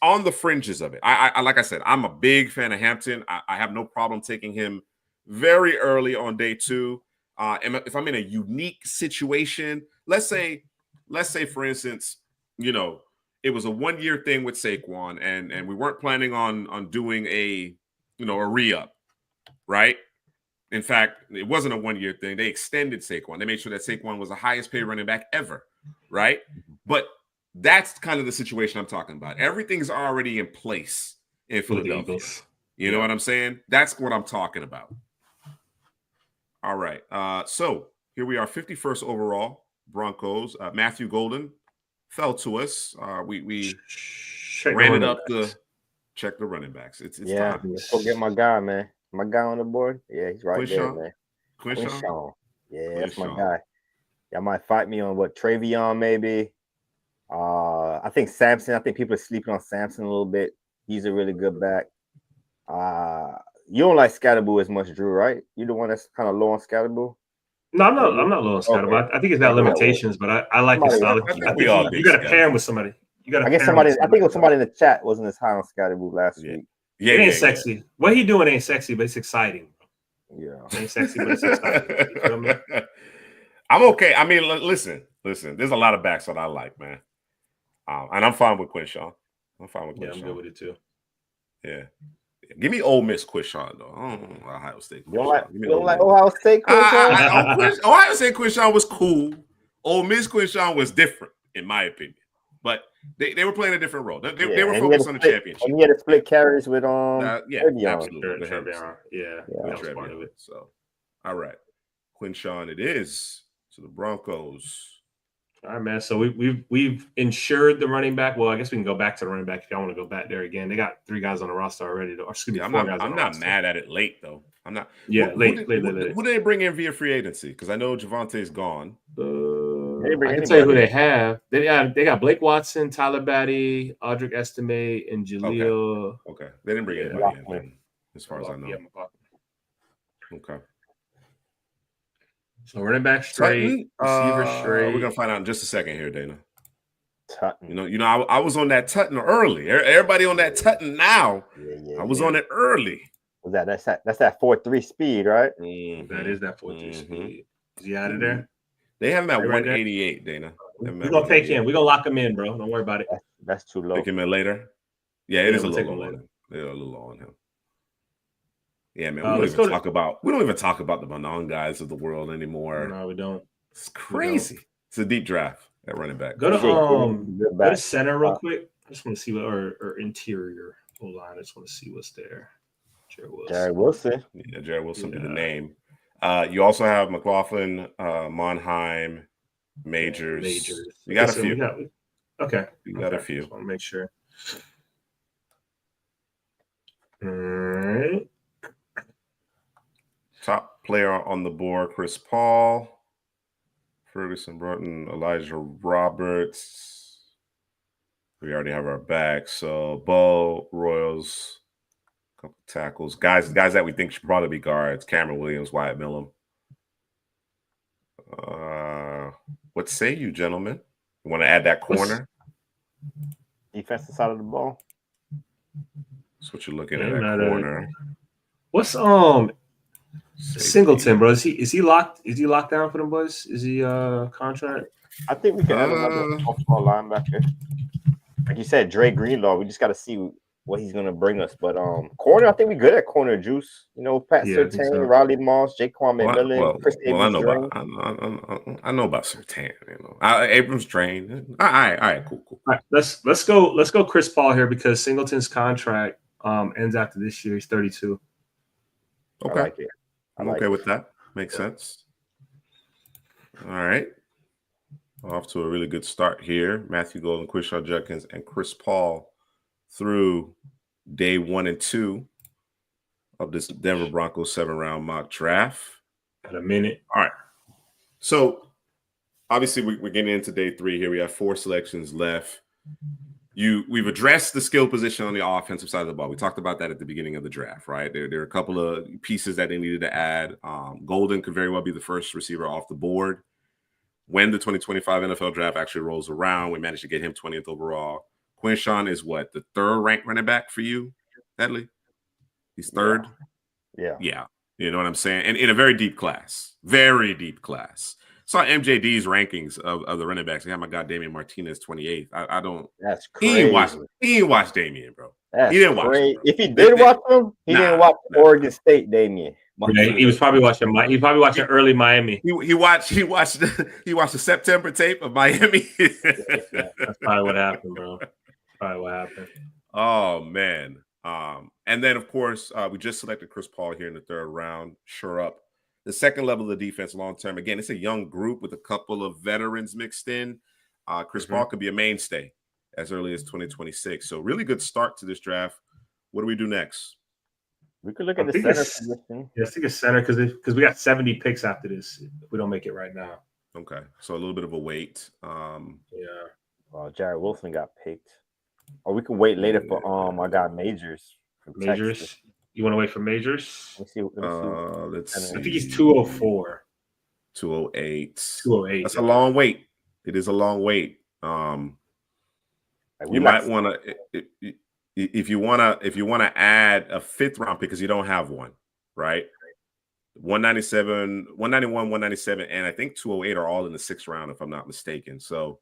on the fringes of it. I like I said, I'm a big fan of Hampton. I have no problem taking him very early on day 2. If I'm in a unique situation, let's say for instance, it was a 1-year thing with Saquon and we weren't planning on doing a re-up, right? In fact, it wasn't a 1-year thing. They extended Saquon. They made sure that Saquon was the highest paid running back ever, right? But that's kind of the situation I'm talking about. Everything's already in place in Philadelphia. You know what I'm saying? That's what I'm talking about. All right. So here we are, 51st overall, Broncos. Matthew Golden fell to us. We ran it up to check the running backs. It's time. Go get my guy, man. My guy on the board. Yeah, he's right there, man. Quinshawn. Yeah, that's my guy. Y'all might fight me on Travion, maybe. I think Sampson. I think people are sleeping on Sampson a little bit. He's a really good back. You don't like Scatterboo as much, Drew, right? You're the one that's kind of low on Scatterboo. No, I'm not low on Scatterboo. Okay. I think it's got limitations, but I like his style. I think you got to pair him with somebody. I think it was somebody in the chat wasn't as high on Scatterboo last week. Yeah, it ain't sexy. Yeah. What he doing ain't sexy, but it's exciting. Yeah, it ain't sexy, but it's exciting. You feel me? I'm okay. I mean, listen. There's a lot of backs that I like, man. And I'm fine with Quinshawn. I'm good with it too. Yeah. Give me Ole Miss Quishon though. I don't know Ohio State. You don't like Ohio State Quishon? Ohio State Quishon was cool. Ole Miss Quishon was different, in my opinion. But they were playing a different role. They were focused on the championship. And he had to split carries with absolutely. Yeah, that was part of it. So, all right, Quinshon, it is to the Broncos. All right, man. So we've insured the running back. Well, I guess we can go back to the running back if y'all want to go back there again. They got 3 guys on the roster already. Or excuse me, I'm 4 guys. I'm not mad at it late though. I'm not. Yeah, late. Who did they bring in via free agency? Because I know Javante's gone. I can tell you who they have. They got Blake Watson, Tyler Batty, Audric Estime, and Jaleel. Okay. They didn't bring anybody in, as far as I know. Okay. So running back straight, receiver straight. We're gonna find out in just a second here, Dana. Tutton. You know, I was on that Tutton early. Everybody on that Tutton now. I was on it early. That's that 4.3 speed, right? Mm-hmm. That is that 4.3 speed. Is he out of there? They have him at 188, Dana. We're gonna take him. We're gonna lock him in, bro. Don't worry about it. That's too low. Take him in later. Yeah, it is a little low on him. They're a little low on him. Yeah, man. We don't even talk about the Manon guys of the world anymore. No, we don't. It's crazy. It's a deep draft at running back. Go to center real quick. I just want to see what or interior line. I just want to see what's there. Jared Wilson. Yeah, Jared Wilson be the name. You also have McLaughlin, Monheim, Majors. You got a few. You got a few. I want to make sure. All right. Top player on the board: Chris Paul, Ferguson Broughton, Elijah Roberts. We already have our back. So Bo, Royals, couple tackles, guys that we think should probably be guards: Cameron Williams, Wyatt Millam. What say you, gentlemen? You want to add that corner? Defensive side of the ball. That's what you're looking at. That corner. What's Singleton, bro? Is he locked? Is he locked down for them boys? Is he contract? I think we can add another small linebacker. Like you said, Dre Greenlaw. We just got to see what he's gonna bring us. But corner, I think we good at corner, Juice. You know, Pat Surtain, Riley Moss, Jaquan McMillan, Chris Abrams. I know about Surtain. You know, Abrams trained. All right, cool. All right, let's go. Chris Paul here because Singleton's contract ends after this year. He's 32. Okay, I'm okay with that. Makes sense. All right. Off to a really good start here. Matthew Golden, Quishon Judkins, and Chris Paul through day 1 and 2 of this Denver Broncos 7-round mock draft. Got a minute. All right. So obviously we're getting into day 3 here. We have 4 selections left. We've addressed the skill position on the offensive side of the ball. We talked about that at the beginning of the draft, right? There are a couple of pieces that they needed to add. Golden could very well be the first receiver off the board. When the 2025 NFL draft actually rolls around, we managed to get him 20th overall. Quinshon is what, the 3rd ranked running back for you, Headley? He's 3rd? Yeah. You know what I'm saying? And in a very deep class. Very deep class. Saw MJD's rankings of the running backs. I got my guy Damian Martinez 28th. I don't. That's crazy. He didn't watch Damian, bro. He didn't watch him, bro. If he did watch him, he didn't watch Oregon State Damian. Yeah, he was probably watching. He probably watching early Miami. He watched the September tape of Miami. That's probably what happened, bro. Probably what happened. Oh man. And then of course we just selected Chris Paul here in the 3rd round. Sure up. The second level of the defense long term. Again, it's a young group with a couple of veterans mixed in. Chris Paul could be a mainstay as early as 2026. So really good start to this draft. What do we do next? We could look at the center position. Yeah, let's take a center because we got 70 picks after this if we don't make it right now. Okay. So a little bit of a wait. Well, Jared Wilson got picked. Or we can wait later for I got Majors. Majors? Texas. You want to wait for Majors? Let's see. I think he's 204. 208. 208. That's a long wait. It is a long wait. You might want to if you want to add a 5th round pick because you don't have one, right? 197, 191, 197, and I think 208 are all in the 6th round, if I'm not mistaken. So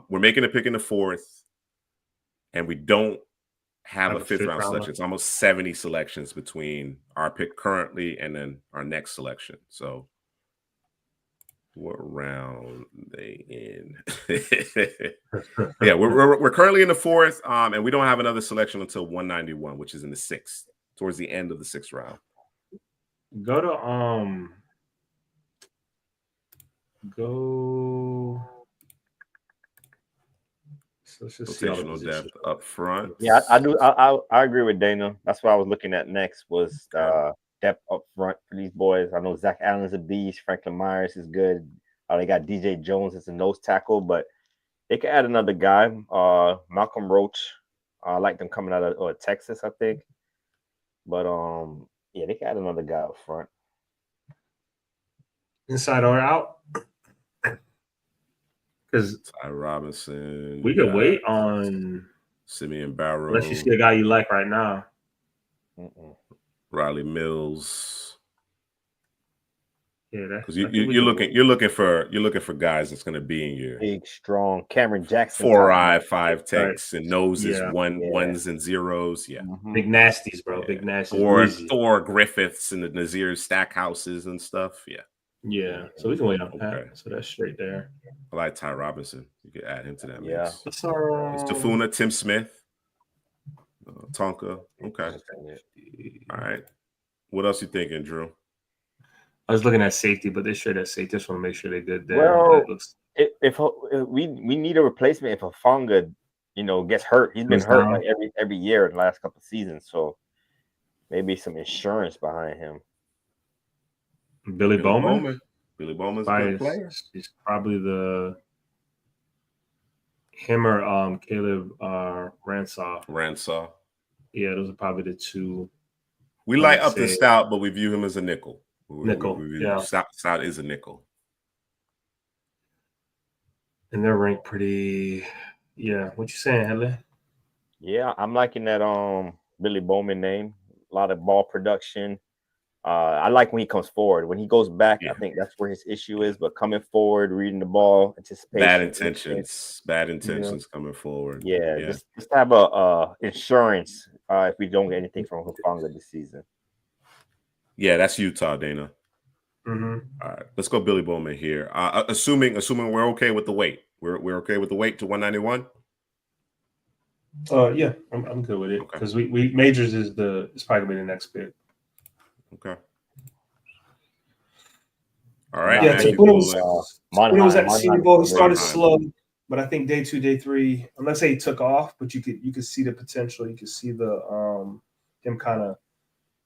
we're making a pick in the 4th, and we don't have a Have a fifth round fifth-rounder. selection. It's almost 70 selections between our pick currently and then our next selection. So what round they in? Yeah, we're currently in the 4th, and we don't have another selection until 191, which is in the 6th, towards the end of the 6th round. Go to So let's just see all the Rotational positions. depth up front. Yeah, I do. I agree with Dana. That's what I was looking at next was depth up front for these boys. I know Zach Allen's a beast. Franklin Myers is good. They got DJ Jones as a nose tackle, but they could add another guy. Malcolm Roach. I like them coming out of Texas, I think. But yeah, they could add another guy up front. Inside or out? Because Ty Robinson. we could wait on Simeon Barrow. Unless you see a guy you like right now. Riley Mills. Yeah, because you're looking for guys that's going to be in your big, strong Cameron Jackson 4-eye, 5 techs and noses, yeah. ones and zeros. Yeah, big nasties, bro. Yeah. Big nasties. Or Thor Griffiths and the Nazir Stackhouses and stuff. Yeah. Yeah, so we can wait on that. So that's straight there. I like Ty Robinson. You could add him to that mix. Yeah. It's Tafuna, Tim Smith, Tonka. Okay. All right. What else you thinking, Drew? I was looking at safety, but they're straight at safety. Just want to make sure they're good there. Well, if we need a replacement if Hufanga, gets hurt. He's been hurt like every year in the last couple of seasons. So maybe some insurance behind him. Billy Bowman. Billy Bowman's a good player. He's probably him or Caleb Ransaw. Yeah, those are probably the two. We like Upton Stout, but we view him as a nickel. Yeah. Stout is a nickel. And they're ranked pretty. Yeah. What you saying, Headley? Yeah, I'm liking that Billy Bowman name. A lot of ball production. I like when he comes forward. When he goes back, I think that's where his issue is. But coming forward, reading the ball, anticipation, bad intentions coming forward. Yeah. Just have a insurance if we don't get anything from Hufanga this season. Yeah, that's Utah, Dana. Mm-hmm. All right, let's go Billy Bowman here. Assuming we're okay with the weight. We're okay with the weight to 191. Yeah, I'm good with it because we Majors is probably gonna be the next pick. Okay. All right. Yeah, when it was at the Senior Bowl, he started slow, but I think day 2, day 3, I'm not saying he took off, but you could see the potential. You could see the him kind of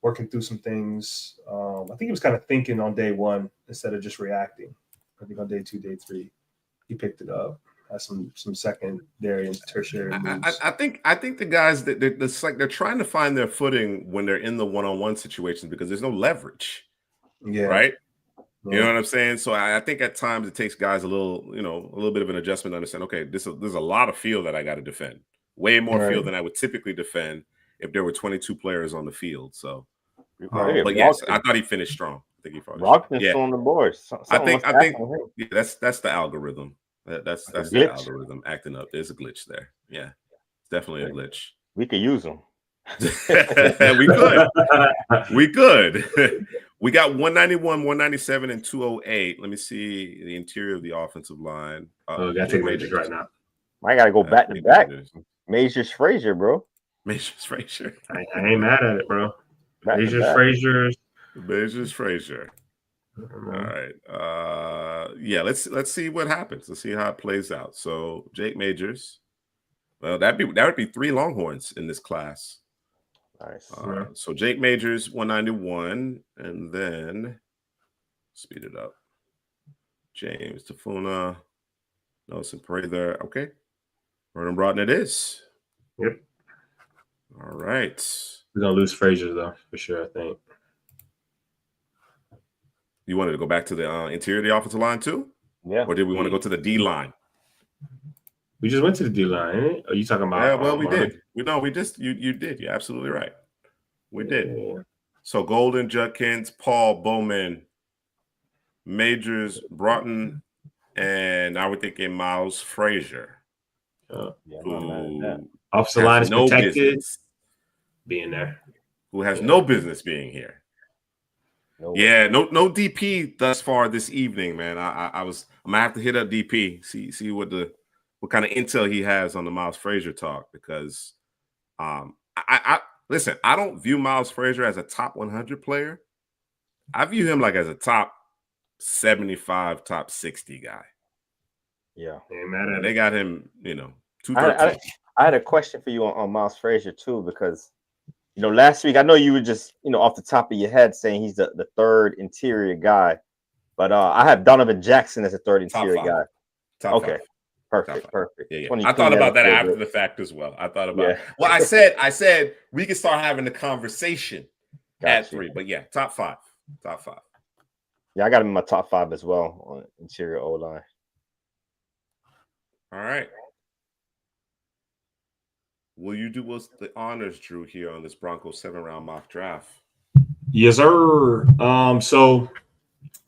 working through some things. I think he was kind of thinking on day 1 instead of just reacting. I think on day 2, day 3, he picked it up. Has some secondary and tertiary moves. I think the guys it's like they're trying to find their footing when they're in the one-on-one situations because there's no leverage. Yeah. Right. You know what I'm saying? So I think at times it takes guys a little bit of an adjustment to understand, okay, there's a lot of field that I got to defend. Way more field than I would typically defend if there were 22 players on the field. So but yes, I thought he finished strong. I think he probably Rockton's on the board. I think that's the algorithm. That's the algorithm acting up. There's a glitch there. Yeah, it's definitely a glitch. We could use them. We could. We got 191, 197, and 208. Let me see the interior of the offensive line. We got to take Majors right now. I got to go back to back. Majors Frazier, bro. Majors Frazier. I ain't mad at it, bro. Majors Frazier. All right. Yeah, let's see what happens. Let's see how it plays out. So Jake Majors. Well, that would be 3 Longhorns in this class. Nice. So Jake Majors 191, and then speed it up. James Tafuna, Nelson Prather. Okay, Vernon Broughton it is. Yep. All right. We're gonna lose Frazier though, for sure. I think. You wanted to go back to the interior of the offensive line too? Yeah. Or did we want to go to the D line? We just went to the D line. Ain't it? Are you talking about? Yeah, well, we did. You did. You're absolutely right. We did. Yeah. So Golden, Judkins, Paul, Bowman, Majors, Broughton, and I would think Miles Frazier. Offensive line is protected. being there. Who has no business being here. No DP thus far this evening, man. I'm gonna have to hit up DP, see what kind of intel he has on the Miles Frazier talk, because I listen, I don't view Miles Frazier as a top 100 player. I view him like as a top 75, top 60 guy. Yeah. And they got him, 213. I had a question for you on Miles Frazier too, because last week I know you were just off the top of your head saying he's the third interior guy, but I have Donovan Jackson as a third interior guy. Top okay, five. perfect. Yeah. I thought about that after the fact as well. I thought about well, I said we can start having the conversation at 3, but yeah, top five. Yeah, I got him in my top 5 as well on interior O-line. All right. Will you do us the honors, Drew, here on this Broncos 7-round mock draft? Yes, sir. So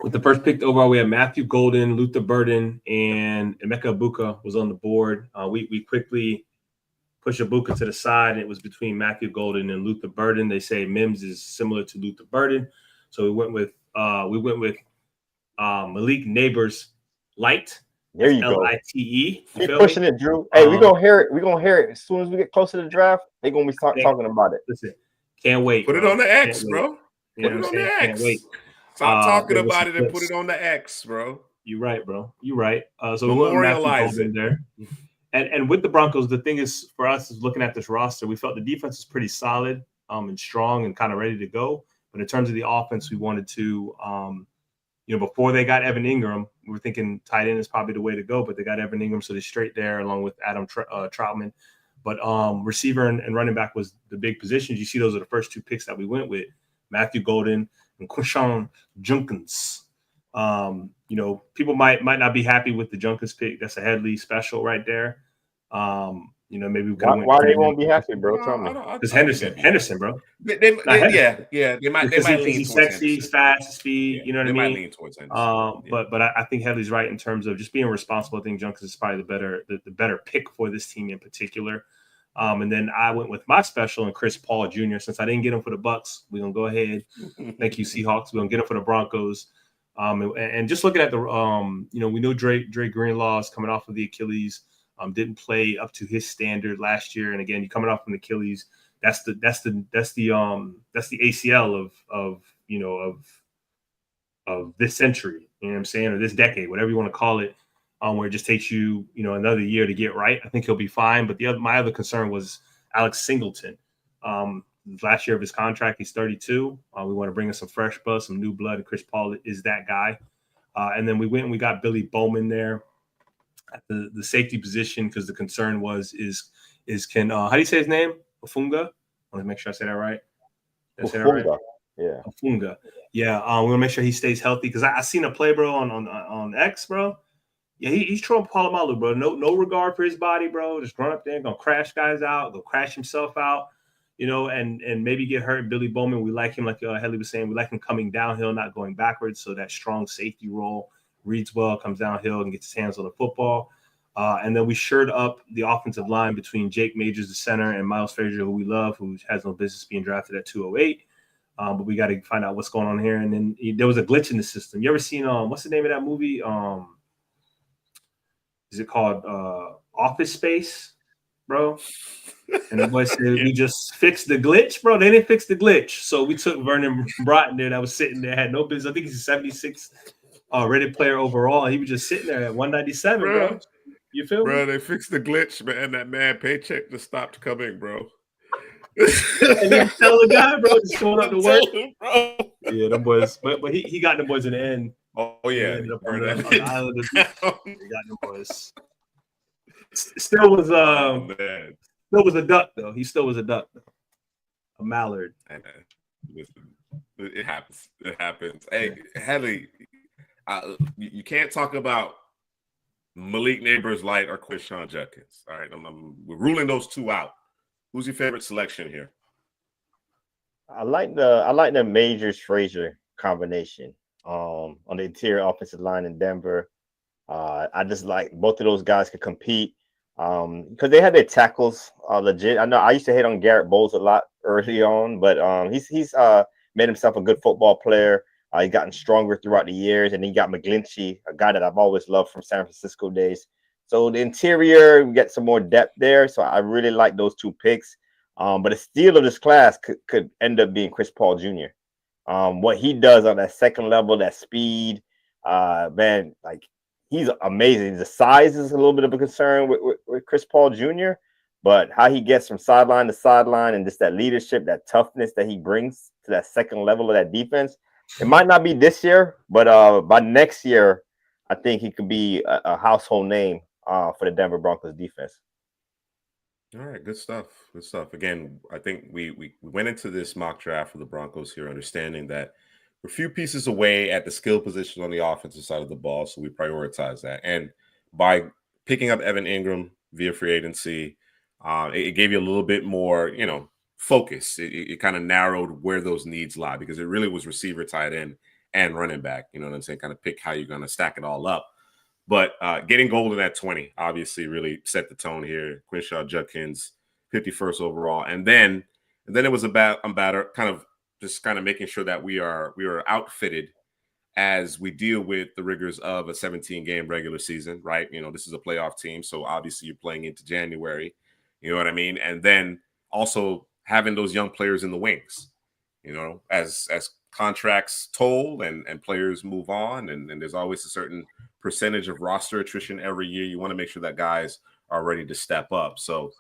with the first pick overall, we had Matthew Golden, Luther Burden, and Emeka Ibuka was on the board. We quickly pushed Ibuka to the side, and it was between Matthew Golden and Luther Burden. They say Mims is similar to Luther Burden, so we went with Malik Neighbors Light. There you go. Lite. Keep pushing it, Drew. Hey, we're gonna hear it. We're gonna hear it as soon as we get closer to the draft. They're gonna be talking about it. Listen, can't wait. Put it on the X, bro. Put it on the X. Can't wait. Stop talking about it and put it on the X, bro. You're right, bro. You're right. So memorialize it there. And with the Broncos, the thing is for us is looking at this roster, we felt the defense is pretty solid and strong and kind of ready to go. But in terms of the offense, we wanted to before they got Evan Ingram, we were thinking tight end is probably the way to go, but they got Evan Ingram, so they're straight there along with Adam Troutman. But receiver and running back was the big positions. You see those are the first 2 picks that we went with, Matthew Golden and Quinshon Judkins. People might not be happy with the Judkins pick. That's a Headley special right there. Maybe we could. Why they won't be happy, bro? Tell me. Because Henderson, bro. They might lean he's sexy, he's fast, speed. You know what I mean? They might lean towards Henderson. But I think Headley's right in terms of just being responsible. I think Judkins is probably the better pick for this team in particular. And then I went with my special and Chris Paul Jr. Since I didn't get him for the Bucks, we're gonna go ahead. Thank you, Seahawks. We're gonna get him for the Broncos. And just looking at the we know Dre Greenlaw is coming off of the Achilles. Didn't play up to his standard last year, and again, you're coming off from the Achilles. That's the ACL of this century. You know what I'm saying, or this decade, whatever you want to call it. Where it just takes you another year to get right. I think he'll be fine. But my other concern was Alex Singleton. Last year of his contract, he's 32. We want to bring in some fresh blood, some new blood, and Chris Paul is that guy. And then we went and we got Billy Bowman there at the safety position, because the concern is can how do you say his name? Ofunga? I want to make sure I say that right. Ofunga. Yeah. Ofunga. Yeah. We want to make sure he stays healthy, because I seen a play, bro, on X, bro. Yeah, he's throwing Polamalu, bro. No regard for his body, bro. Just run up there, gonna crash guys out, go crash himself out, and maybe get hurt. Billy Bowman, we like him, like Headley was saying, we like him coming downhill, not going backwards. So that strong safety role, reads well, comes downhill and gets his hands on the football. And then we shored up the offensive line between Jake Majors, the center, and Miles Frazier, who we love, who has no business being drafted at 208. But we got to find out what's going on here. And then there was a glitch in the system. You ever seen what's the name of that movie? Is it called Office Space, bro? And the boy said, we just fixed the glitch, bro. They didn't fix the glitch. So we took Vernon Broughton there that was sitting there, had no business. I think he's a 76 rated player overall. He was just sitting there at 197, bro. You feel me? Bro, they fixed the glitch, man. That man paycheck just stopped coming, bro. And you tell the guy, bro, just showing up to work. Bro. Yeah, them boys, but he got the boys in the end. Oh yeah, he got the boys. Still was a duck though. He still was a duck though. A mallard. Listen, it happens. It happens. Hey, Headley, you can't talk about Malik Neighbors Light or Quinshon Judkins. All right, we're ruling those 2 out. Who's your favorite selection here? I like the Majors Frazier combination on the interior offensive line in Denver. I just like both of those guys could compete because they had their tackles legit. I know I used to hate on Garrett Bowles a lot early on, but he's made himself a good football player. He's gotten stronger throughout the years, and he got McGlinchey, a guy that I've always loved from San Francisco days. So the interior, we get some more depth there. So I really like those two picks. But a steal of this class could end up being Chris Paul Jr. What he does on that second level, that speed, man, like he's amazing. The size is a little bit of a concern with Chris Paul Jr., but how he gets from sideline to sideline and just that leadership, that toughness that he brings to that second level of that defense, it might not be this year, but by next year, I think he could be a household name for the Denver Broncos defense. All right, good stuff. Good stuff. Again, I think we went into this mock draft for the Broncos here, understanding that we're a few pieces away at the skill position on the offensive side of the ball, so we prioritize that. And by picking up Evan Ingram via free agency, it gave you a little bit more, focus. It kind of narrowed where those needs lie, because it really was receiver, tight end, and running back. You know what I'm saying? Kind of pick how you're going to stack it all up. But getting Golden at 20 obviously really set the tone here. Quinshaw Judkins, 51st overall, and then it was about kind of making sure that we are outfitted as we deal with the rigors of a 17-game regular season, right? This is a playoff team, so obviously you're playing into January. You know what I mean? And then also having those young players in the wings. As contracts toll and players move on, and there's always a certain percentage of roster attrition every year. You want to make sure that guys are ready to step up. So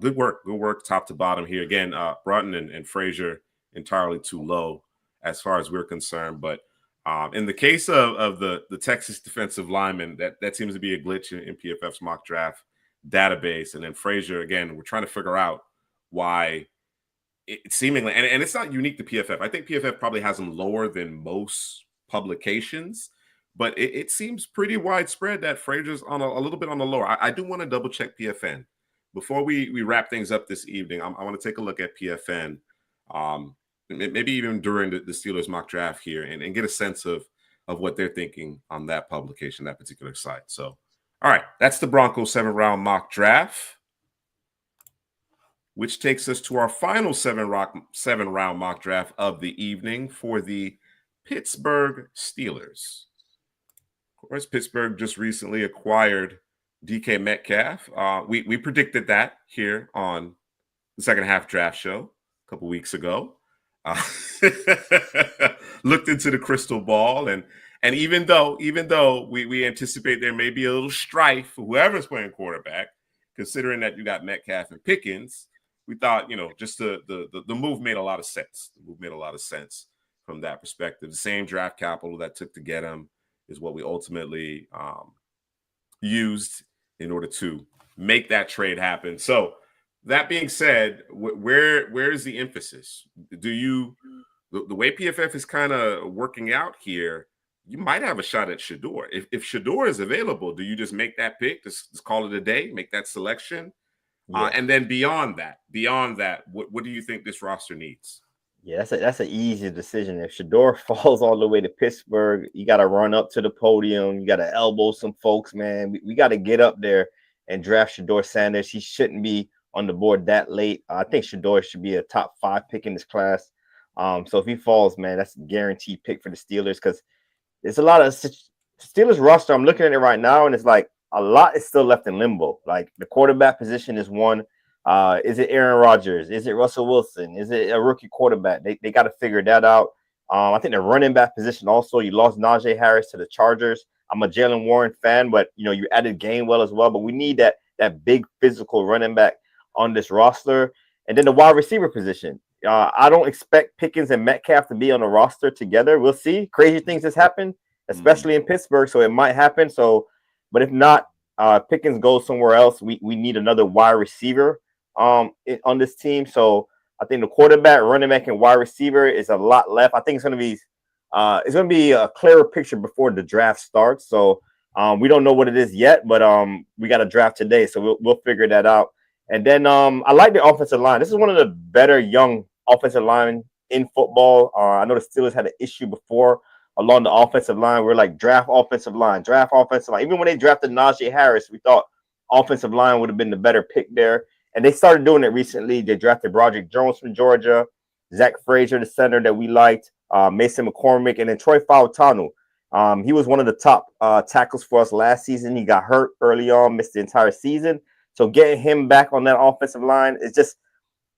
good work top to bottom here. Again, Broughton and Frazier entirely too low as far as we're concerned. But in the case of the Texas defensive lineman, that seems to be a glitch in PFF's mock draft database. And then Frazier, again, we're trying to figure out why it seemingly, and it's not unique to PFF. I think PFF probably has them lower than most publications, but it seems pretty widespread that Frazier's on a little bit on the lower. I do want to double check PFN before we wrap things up this evening. I want to take a look at PFN, maybe even during the Steelers mock draft here, and get a sense of what they're thinking on that publication, that particular site. So, all right, that's the Broncos 7-round mock draft, which takes us to our final 7-round mock draft of the evening for the Pittsburgh Steelers. Of course, Pittsburgh just recently acquired DK Metcalf. We predicted that here on the second half draft show a couple weeks ago. Looked into the crystal ball, and even though we anticipate there may be a little strife for whoever's playing quarterback, considering that you got Metcalf and Pickens, we thought, just the move made a lot of sense. The move made a lot of sense from that perspective. The same draft capital that took to get him is what we ultimately used in order to make that trade happen. So that being said, where is the emphasis? The way PFF is kind of working out here, you might have a shot at Shedeur. If Shedeur is available, do you just make that pick, just call it a day, make that selection? Yeah. And then beyond that, what do you think this roster needs? Yeah, that's an easy decision. If Shedeur falls all the way to Pittsburgh, you got to run up to the podium. You got to elbow some folks, man. We got to get up there and draft Shedeur Sanders. He shouldn't be on the board that late. I think Shedeur should be a top 5 pick in this class. So if he falls, man, that's a guaranteed pick for the Steelers, because there's a lot of Steelers roster. I'm looking at it right now, and it's like a lot is still left in limbo. Like the quarterback position is one. Is it Aaron Rodgers? Is it Russell Wilson? Is it a rookie quarterback? They got to figure that out. I think the running back position also, you lost Najee Harris to the Chargers. I'm a Jalen Warren fan, but you added Gainwell as well. But we need that big physical running back on this roster. And then the wide receiver position. I don't expect Pickens and Metcalf to be on the roster together. We'll see. Crazy things has happened, especially in Pittsburgh, so it might happen. So, but if not, Pickens goes somewhere else. We need another wide receiver on this team. So I think the quarterback, running back, and wide receiver is a lot left. I think it's going to be a clearer picture before the draft starts. So we don't know what it is yet, but we got a draft today, so we'll figure that out. And then I like the offensive line. This is one of the better young offensive line in football. I know the Steelers had an issue before along the offensive line. We're like draft offensive line. Even when they drafted Najee Harris, we thought offensive line would have been the better pick there. And they started doing it recently. They drafted Broderick Jones from Georgia, Zach Frazier, the center that we liked, Mason McCormick, and then Troy Fautanu. He was one of the top tackles for us last season. He got hurt early on, missed the entire season. So getting him back on that offensive line is just,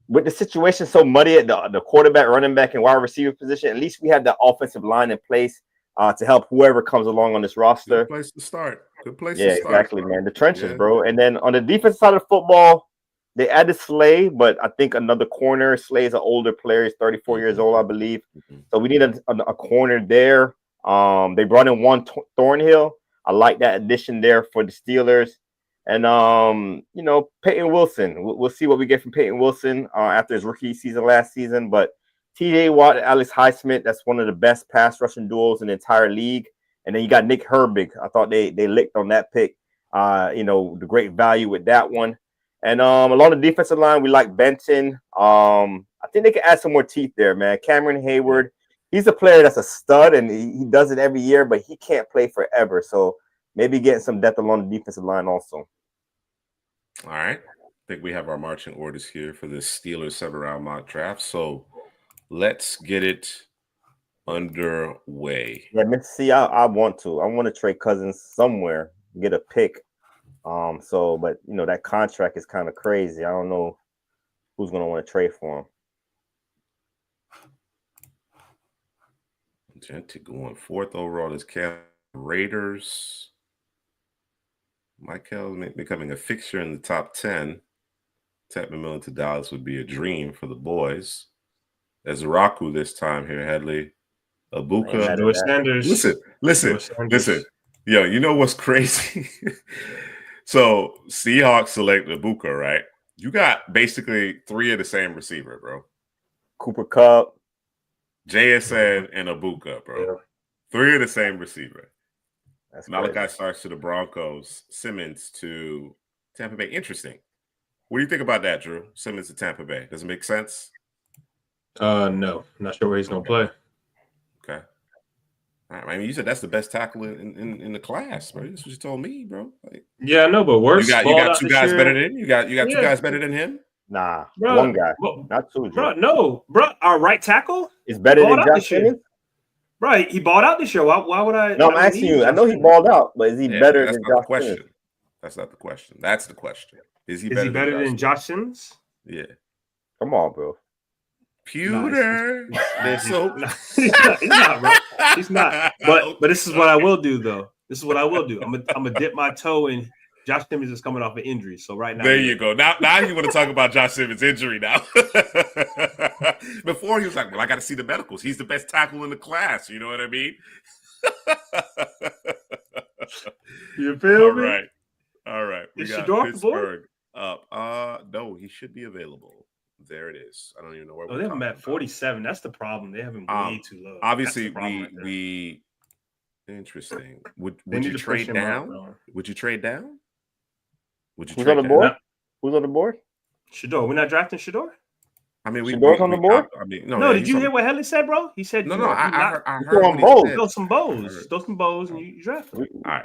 with the situation so muddy at the quarterback, running back, and wide receiver position, at least we have the offensive line in place to help whoever comes along on this roster. Good place to start. Good place Yeah, to start. exactly, man. The trenches, bro. And then on the defense side of football, they added Slay, but I think another corner. Slay's an older player. He's 34 years old, I believe. So we need a corner there. They brought in Juan Thornhill. I like that addition there for the Steelers. And, you know, Peyton Wilson. We'll see what we get from Peyton Wilson after his rookie season last season. But T.J. Watt and Alex Highsmith, that's one of the best pass rushing duos in the entire league. And then you got Nick Herbig. I thought they licked on that pick. You know, the great value with that one. And along the defensive line, we like Benton. I think they can add some more teeth there, man. Cameron Hayward, he's a player that's a stud, and he does it every year, but he can't play forever. So maybe getting some depth along the defensive line also. All right. I think we have our marching orders here for this Steelers 7-round mock draft. So let's get it underway. Yeah, see, I want to trade Cousins somewhere, get a pick. But you know, that contract is kind of crazy. I don't know who's gonna want to trade for him. Gentic going 4th overall is Cam Raiders. Michael becoming a fixture in the top 10. $10 million to Dallas would be a dream for the boys. There's Raku this time here, Headley. Abuka. Sanders. Listen. Yo, you know what's crazy? So Seahawks select Abuka, right? You got basically 3 of the same receiver, bro. Cooper Kupp, JSN, and Abuka, bro. Yeah. 3 of the same receiver. That's Malachi crazy. starts to the Broncos. Simmons to Tampa Bay. Interesting. What do you think about that, Drew? Simmons to Tampa Bay. Does it make sense? No, I'm not sure where he's gonna play. Okay. All right. I mean, you said that's the best tackle in the class, bro. That's what you told me, bro. Like, Yeah, I know, but worse. you got 2 guys better than him? You got 2 guys better than him? Nah, Bro, 1 guy, bro, not 2. Bro, no, bro. Our right tackle It's better balled than out Josh this year. Simmons. Right, he balled out this year. Why would I? No, I'm asking you. I know he balled out, but is he better that's than not the Josh question. Simmons? That's not the question. That's the question. Is he Is he better than Josh Simmons? Yeah. Come on, bro. Pewter. They're so. He's not, bro. He's not. But this is what I will do, though. This is what I will do. I'm gonna dip my toe in. Josh Simmons is coming off an injury, so right now. There you go. Now you want to talk about Josh Simmons' injury now. Before he was like, well, I got to see the medicals. He's the best tackle in the class. You know what I mean? You feel me? All right. We Is got Shador Pittsburgh up. No, he should be available. There it is. I don't even know where. Oh, they have him at 47. That's the problem. They have him way too low. Obviously, we. Interesting. Would you trade down? Would you trade down? Would you Who's trade on the board? down? Who's on the board? Shador. We're not drafting Shador? I mean, Shador's on the board? No, did you hear what Headley said, bro? He said, No, I heard on what he said. Throw some bows, and you draft him. All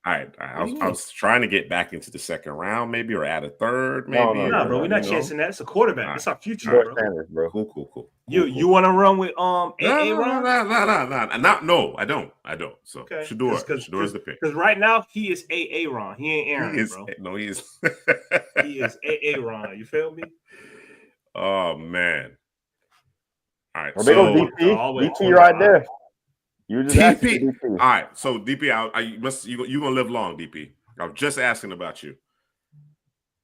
right. I was trying to get back into the second round, maybe, or add a third, maybe. No, bro, we're not chancing that. It's a quarterback. It's our future, George bro. Sanders, bro. Cool. You want to run with No, I don't. So Okay. Shador is the pick. Because right now he is AA Ron. He ain't Aaron, bro. No, he is. He is AA Ron. You feel me? Oh man. All right. Well, they go DP right there. You just DP. All right. So DP, you gonna live long, DP. I was just asking about you.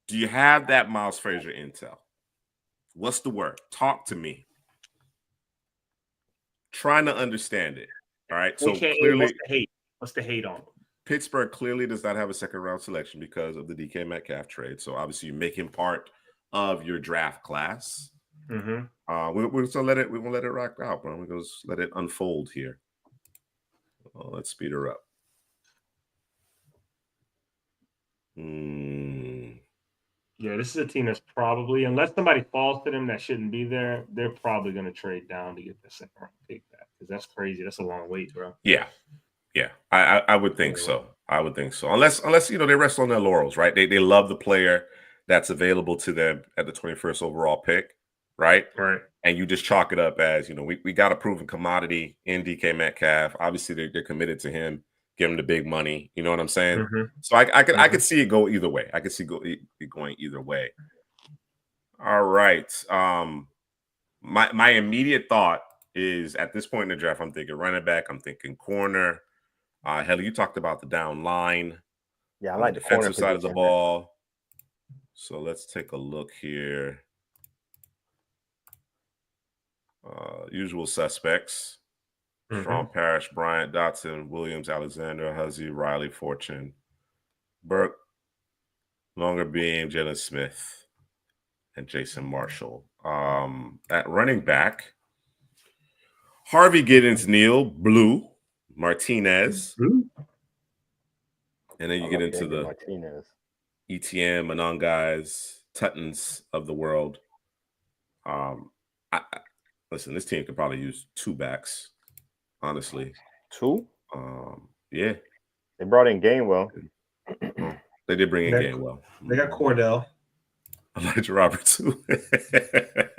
Do you have that Miles Frazier intel? What's the word? Talk to me. Trying to understand it. All right. So clearly, what's the hate on him? Pittsburgh clearly does not have a second round selection because of the DK Metcalf trade. So obviously, you make him part of your draft class. Mm-hmm. We're gonna let it rock out, bro. We're gonna let it unfold here. Let's speed her up. Yeah, this is a team that's probably, unless somebody falls to them that shouldn't be there, they're probably going to trade down to get the second round pick back. Because that's crazy. That's a long wait, bro. Yeah. I would think so. Unless they rest on their laurels, right? They love the player. that's available to them at the 21st overall pick, right? Right. And you just chalk it up as, we got a proven commodity in DK Metcalf. Obviously, they're committed to him, give him the big money. You know what I'm saying? Mm-hmm. So I could see it go either way. I could see it going either way. All right. My immediate thought is at this point in the draft, I'm thinking running back, I'm thinking corner. Helly, you talked about the down line. Yeah, I on like the the corner defensive side of the position, ball. So let's take a look here. Usual suspects. Strong Parrish, Bryant, Dotson, Williams, Alexander, Huzzy, Riley, Fortune, Burke, Longer Beam, Jalen Smith, and Jason Marshall. At running back, Harvey Giddens, Neal, Blue, Martinez. Blue? And then you get into the Martinez, ETN, Manon guys, Tuttons of the world. Listen, this team could probably use 2 backs, honestly. 2? Yeah. They brought in Gainwell. They did bring in Gainwell. They got Cordell. Elijah Roberts too.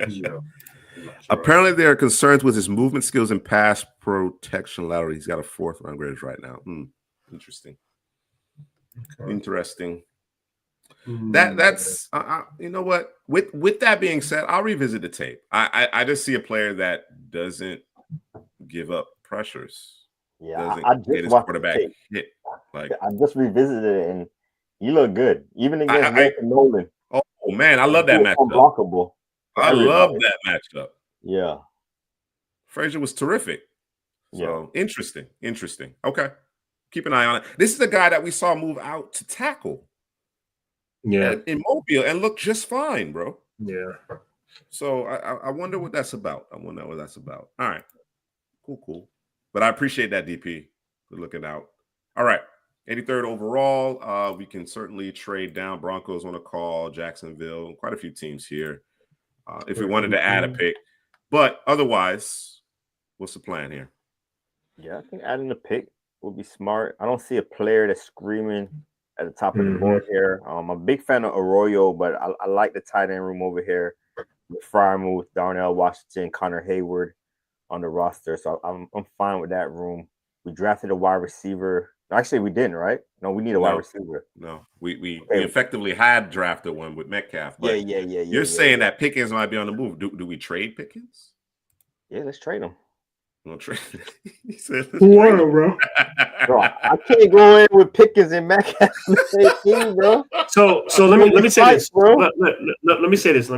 Yeah. Apparently, there are concerns with his movement skills and pass protection lateral. He's got a 4th round grade right now. Interesting. Okay. Interesting. That's you know what? With that being said, I'll revisit the tape. I just see a player that doesn't give up pressures. Yeah, I just watched the tape. Hit. Like I just revisited it, and you look good, even against Nathan Nolan. Oh man, I love that matchup. Unblockable. I love that matchup. Yeah, Frazier was terrific. So yeah. Interesting. Okay, keep an eye on it. This is the guy that we saw move out to tackle. Yeah, in Mobile and look just fine, bro. Yeah. So I wonder what that's about. All right, cool. But I appreciate that, DP. Good looking out. All right, 83rd overall. We can certainly trade down. Broncos want to call Jacksonville. Quite a few teams here. If we wanted to add a pick, but otherwise, what's the plan here? Yeah, I think adding a pick would be smart. I don't see a player that's screaming at the top of the board here. I'm a big fan of Arroyo, but I like the tight end room over here with Freiermuth, Darnell Washington, Connor Hayward on the roster. So I'm fine with that room. We drafted a wide receiver. Actually, we didn't, right? No, we need a wide receiver. No, we effectively had drafted one with Metcalf. But yeah. You're saying that Pickens might be on the move. Do we trade Pickens? Yeah, let's trade him. We'll trade. He said, bro. Bro, I can't go in with Pickens and Metcalf the same team, bro. So let me say this, bro. Let me say this.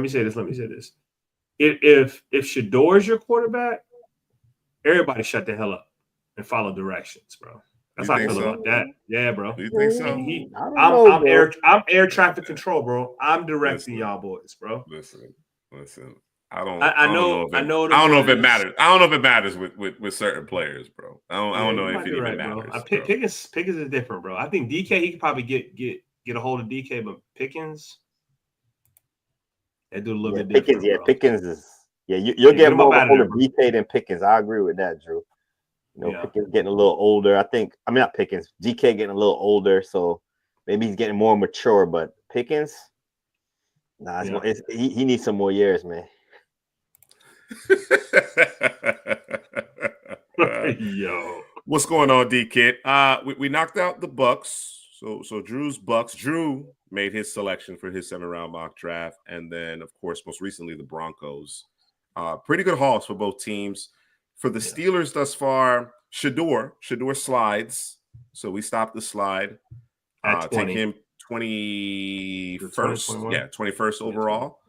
If Shador's your quarterback, everybody shut the hell up and follow directions, bro. That's how I feel about that. Yeah, bro. You think so? I'm air traffic control, bro. I'm directing y'all boys, bro. Listen. I don't know if it matters. I don't know if it matters with certain players, bro. I don't know if it even matters. Pickens is different, bro. I think DK, he could probably get a hold of DK, but Pickens, they do a little bit different. Pickens, Pickens is you'll get more of a hold of DK than Pickens. I agree with that, Drew. Pickens getting a little older. Not Pickens. DK getting a little older, so maybe he's getting more mature. But Pickens, he needs some more years, man. Yo, what's going on, D Kid? We knocked out the Bucks. So Drew's Bucks. Drew made his selection for his 7th-round mock draft, and then of course, most recently the Broncos. Pretty good hauls for both teams. For the Steelers thus far, Shador slides. So we stopped the slide. Take him 21st. 21st overall.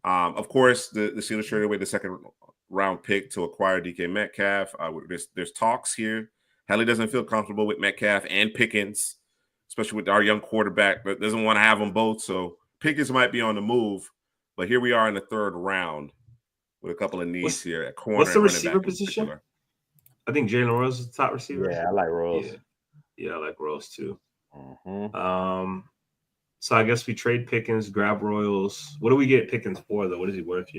Of course, the Steelers traded away the 2nd-round pick to acquire DK Metcalf. There's talks here. Hallie doesn't feel comfortable with Metcalf and Pickens, especially with our young quarterback, but doesn't want to have them both. So Pickens might be on the move. But here we are in the 3rd round with a couple of needs here at corner. What's the receiver position? I think Jalen Rose is the top receiver. Yeah, I like Rose. Yeah, I like Rose too. Mm-hmm. So I guess we trade Pickens, grab Royals. What do we get Pickens for, though? What is he worth,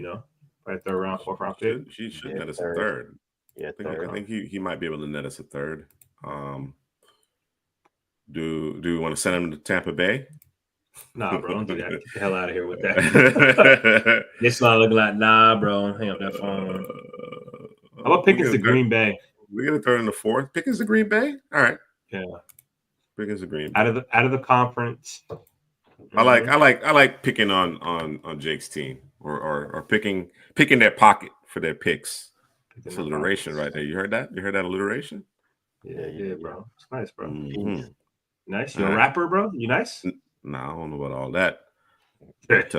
By 3rd round, 4th round pick? He should net us a 3rd. Yeah, I think he might be able to net us a 3rd. Do we want to send him to Tampa Bay? Nah, bro, don't do that. Get the hell out of here with that. This not looking like bro. Hang up that phone. How about Pickens to Green Bay? We're gonna throw it in the fourth. Pickens to Green Bay. All right. Yeah. Pickens to Green Bay. Out of the conference. I like picking on Jake's team or picking their pocket for their picks. It's alliteration right there. You heard that? You heard that alliteration? Yeah, bro. It's nice, bro. Mm-hmm. Nice. You a rapper, bro? You nice? Nah, I don't know about all that. But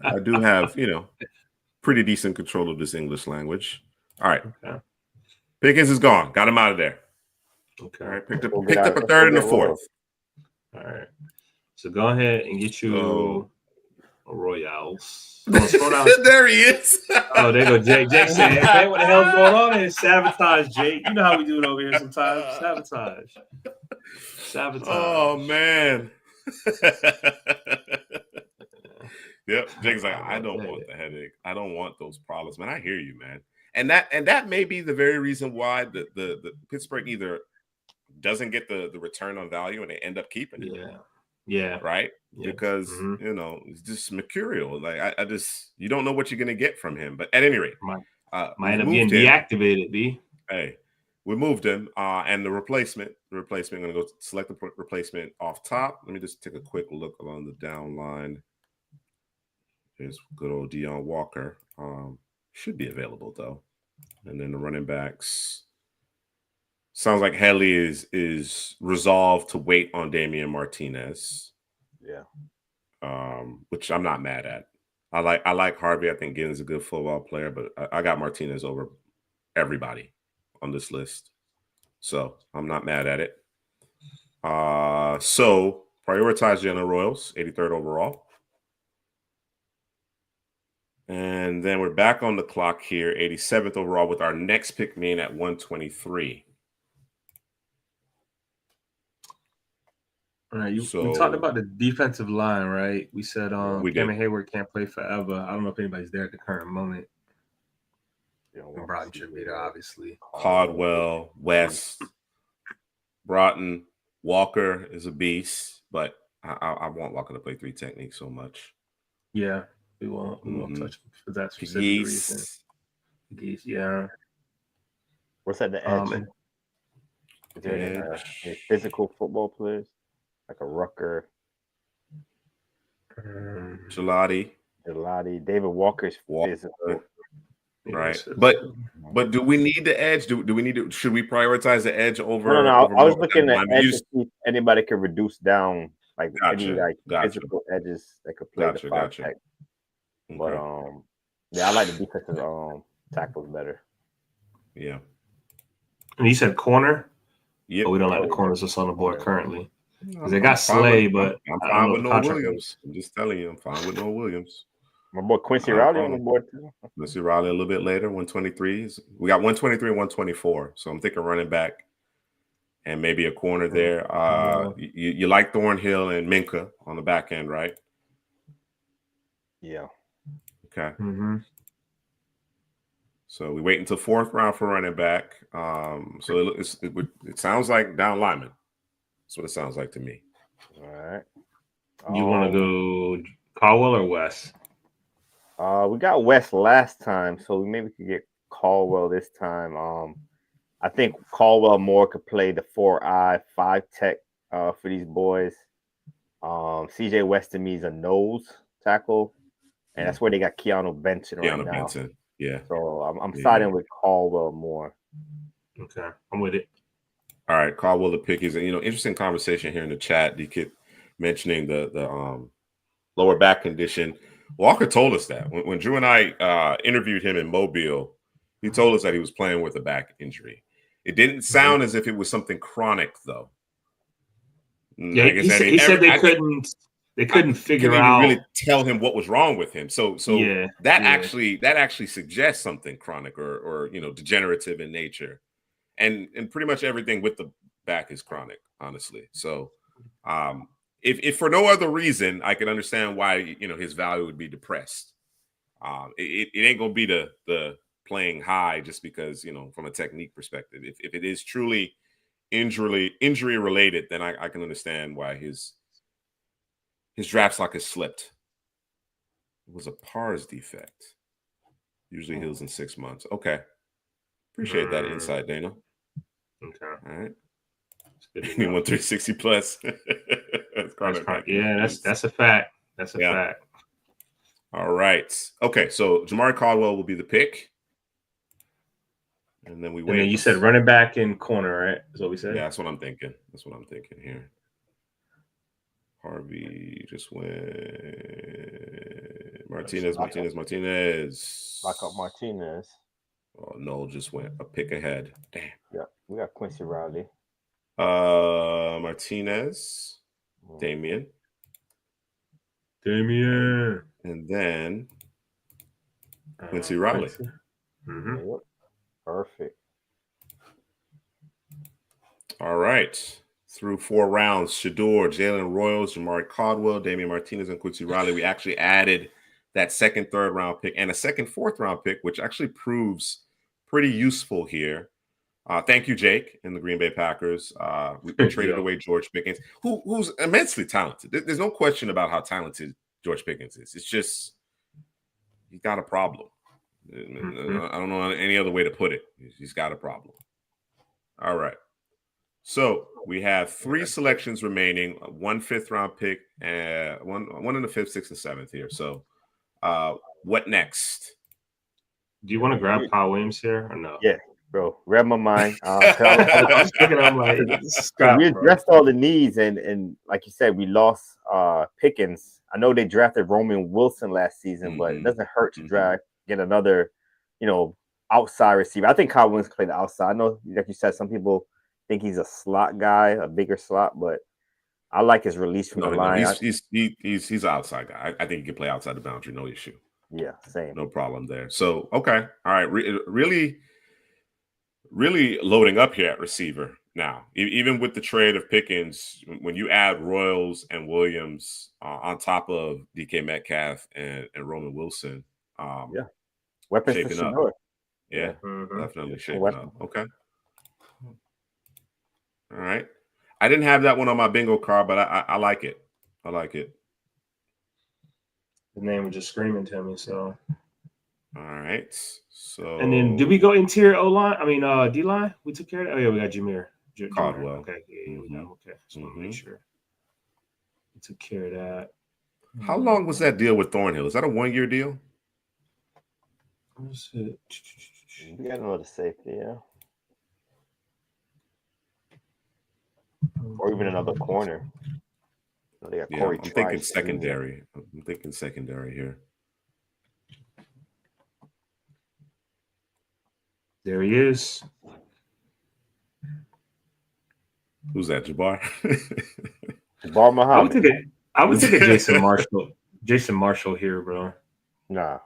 I do have, pretty decent control of this English language. All right. Okay. Pickens is gone. Got him out of there. Okay. All right. Picked up a third and a fourth. All right. So go ahead and get you a Royals. There he is. Oh, there go Jake. Jake said, hey, what the hell's going on here? Sabotage, Jake. You know how we do it over here sometimes. Sabotage. Oh, man. Yep. Jake's like, I don't want the headache. I don't want those problems, man. I hear you, man. And that may be the very reason why the Pittsburgh either doesn't get the return on value and they end up keeping it. Yeah. Right? Yeah. Because, it's just mercurial. Like I just, you don't know what you're going to get from him. But at any rate, might end up getting deactivated, B. Hey, we moved him. And the replacement, I'm going to go select the replacement off top. Let me just take a quick look along the down line. There's good old Deion Walker. Should be available, though. And then the running backs. Sounds like Headley is resolved to wait on Damian Martinez. Yeah. Which I'm not mad at. I like Harvey. I think Giddens is a good football player, but I got Martinez over everybody on this list. So I'm not mad at it. So prioritize Jalen Royals, 83rd overall. And then we're back on the clock here, 87th overall, with our next pick being at 123. All right, we talked about the defensive line, right? We said Cameron Hayward can't play forever. I don't know if anybody's there at the current moment. Broughton should be there, obviously. Caldwell, West, Broughton, Walker is a beast, but I want Walker to play three techniques so much. Yeah, we won't touch him for that specific reason. Geese, yeah. What's at the edge? Is there any physical football players? Like a Rucker, Gelati, David Walker's physical, right? But do we need the edge? Do we need to? Should we prioritize the edge over? No. I was looking at edge to see if anybody could reduce down any physical edges that could play the five tech. But I like the defensive tackles better. Yeah. And you said corner. Yeah, but we don't like the corners that's on the board currently. Because they got Slay, but I'm fine with no Williams. I'm just telling you, I'm fine with no Williams. My boy Quincy Riley on the board too. Quincy Riley a little bit later, 123s. We got 123 and 124. So I'm thinking running back and maybe a corner there. You like Thornhill and Minka on the back end, right? Yeah. Okay. Mm-hmm. So we wait until fourth round for running back. So it sounds like down lineman. That's what it sounds like to me. All right. You want to go Caldwell or West? We got West last time, so maybe we could get Caldwell this time. I think Caldwell more could play the 4-eye 5 tech for these boys. CJ West to me is a nose tackle, and that's where they got Keanu Benson right now. Benson. Yeah. So I'm siding with Caldwell more. Okay, I'm with it. All right, Caldwell the pick is interesting conversation here in the chat. You keep mentioning the lower back condition. Walker told us that when Drew and I interviewed him in Mobile, he told us that he was playing with a back injury. It didn't sound as if it was something chronic though. Yeah, he said they couldn't figure out, really tell him what was wrong with him. So that actually suggests something chronic or degenerative in nature. And pretty much everything with the back is chronic, honestly. So if for no other reason, I can understand why his value would be depressed. It ain't gonna be the playing high just because from a technique perspective. If it is truly injury related, then I can understand why his His draft stock has slipped. It was a PARS defect. Usually heals in 6 months. Okay. Appreciate that insight, Dana. Okay. All right. He won 360 plus. that's a fact. That's a fact. All right. Okay, so Jamari Caldwell will be the pick. And then we wait. And then you said running back in corner, right? That's what we said? Yeah, that's what I'm thinking. That's what I'm thinking here. Harvey just went. Martinez. Lock up Martinez. Oh, no, just went a pick ahead. Damn. Yeah, we got Quincy Riley. Martinez. Damian. And then Quincy Riley. Mm-hmm. Yep. Perfect. All right. Through 4 rounds, Shador, Jalen Royals, Jamari Caldwell, Damian Martinez, and Quincy Riley. We actually added that second, third round pick and a second, fourth round pick, which actually proves pretty useful here. Thank you, Jake, and the Green Bay Packers. We traded away George Pickens, who's immensely talented. There's no question about how talented George Pickens is. It's just he's got a problem. I don't know any other way to put it. He's got a problem. All right. So we have 3 selections remaining, 1 5th-round pick, and one in the 5th, 6th, and 7th here. So what next? Do you want to grab Kyle Williams here or no? Yeah, bro. Read my mind. I was thinking, I'm like, we addressed all the needs, and like you said, we lost Pickens. I know they drafted Roman Wilson last season, but it doesn't hurt to get another, outside receiver. I think Kyle Williams can play the outside. I know, like you said, some people think he's a slot guy, a bigger slot, but I like his release from the line. He's an outside guy. I think he can play outside the boundary, no issue. Yeah, same. No problem there. So, okay. All right. Really loading up here at receiver now. Even with the trade of Pickens, when you add Royals and Williams on top of DK Metcalf and Roman Wilson, weapons shaping up. Yeah, definitely shaping up. Okay. All right. I didn't have that one on my bingo card, but I like it. I like it. The name was just screaming to me, so. All right. So. And then did we go interior O-line? I mean, D-line? We took care of that? Oh, yeah, we got Jameer. Caldwell. Okay. Yeah, we got him. Okay. Just want to make sure. We took care of that. How long was that deal with Thornhill? Is that a 1-year deal? What's it? We got another safety, yeah. Or even another corner. I'm thinking secondary. I'm thinking secondary here. There he is. Who's that, Jabbar? Jabbar Muhammad. I would take a Jason Marshall. Jason Marshall here, bro. Nah.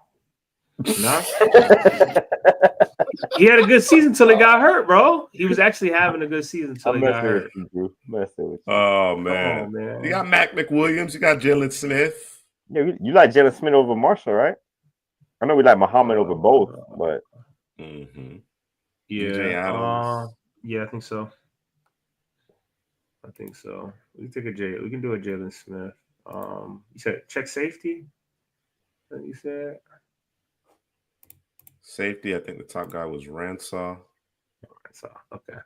He had a good season until he got hurt, bro. He was actually having a good season until he got hurt. Oh, man. You got Mac McWilliams. You got Jalen Smith. Yeah, you like Jalen Smith over Marshall, right? I know we like Muhammad over both, but. Yeah. Yeah, I think so. We can do a Jalen Smith. You said check safety? What you said? Safety, I think the top guy was Ransaw. Okay.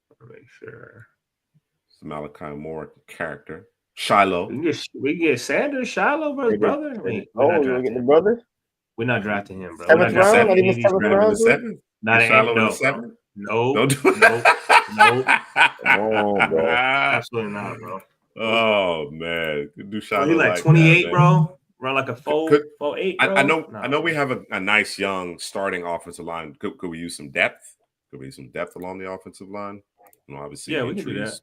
I'll make sure. It's Malachi Moore character. Shiloh. We can get Sanders, Shiloh, brother. We're getting the brother? We're not drafting him, bro. 7th round? Not even 7th round? Shiloh in the 7th? No. Oh, bro. Absolutely not, bro. Oh, man. Could do Shiloh he's like 28, bro. Run like a 4.8. I know we have a nice young starting offensive line. Could we use some depth? Could we use some depth along the offensive line? Obviously, we can do that.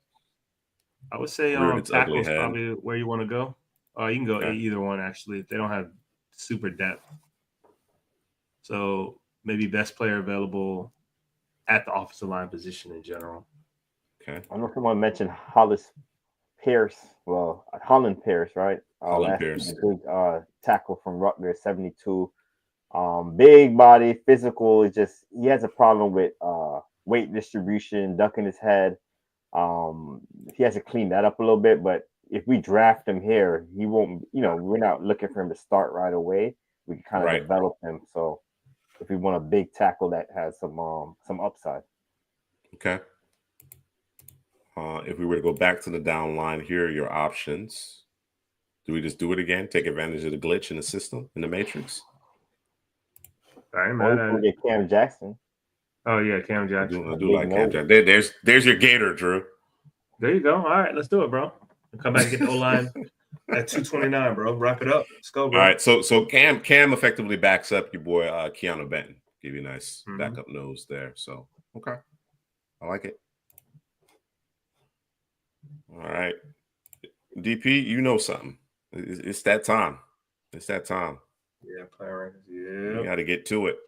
I would say tackle is probably where you want to go. You can go either one, actually, if they don't have super depth. So maybe best player available at the offensive line position in general. Okay. I know someone mentioned Holland Pierce, right? Holland Pierce. Big tackle from Rutgers, 72. Big body, physical. It's just he has a problem with weight distribution, ducking his head. He has to clean that up a little bit, but if we draft him here, he won't. We're not looking for him to start right away. We can kind of develop him. So if we want a big tackle that has some upside. Okay. If we were to go back to the down line, here are your options. Do we just do it again? Take advantage of the glitch in the system, in the matrix? I ain't mad at it. Get Cam Jackson. Oh yeah, Cam Jackson. I do like Cam Jackson. There's your gator, Drew. There you go. All right, let's do it, bro. Come back and get the O-line at 229, bro. Wrap it up. Let's go, bro. All right, so Cam effectively backs up your boy Keanu Benton. Give you a nice backup nose there. So okay, I like it. All right, DP, you know something. It's that time. It's that time. Yeah, player rankings. Yeah, you got to get to it.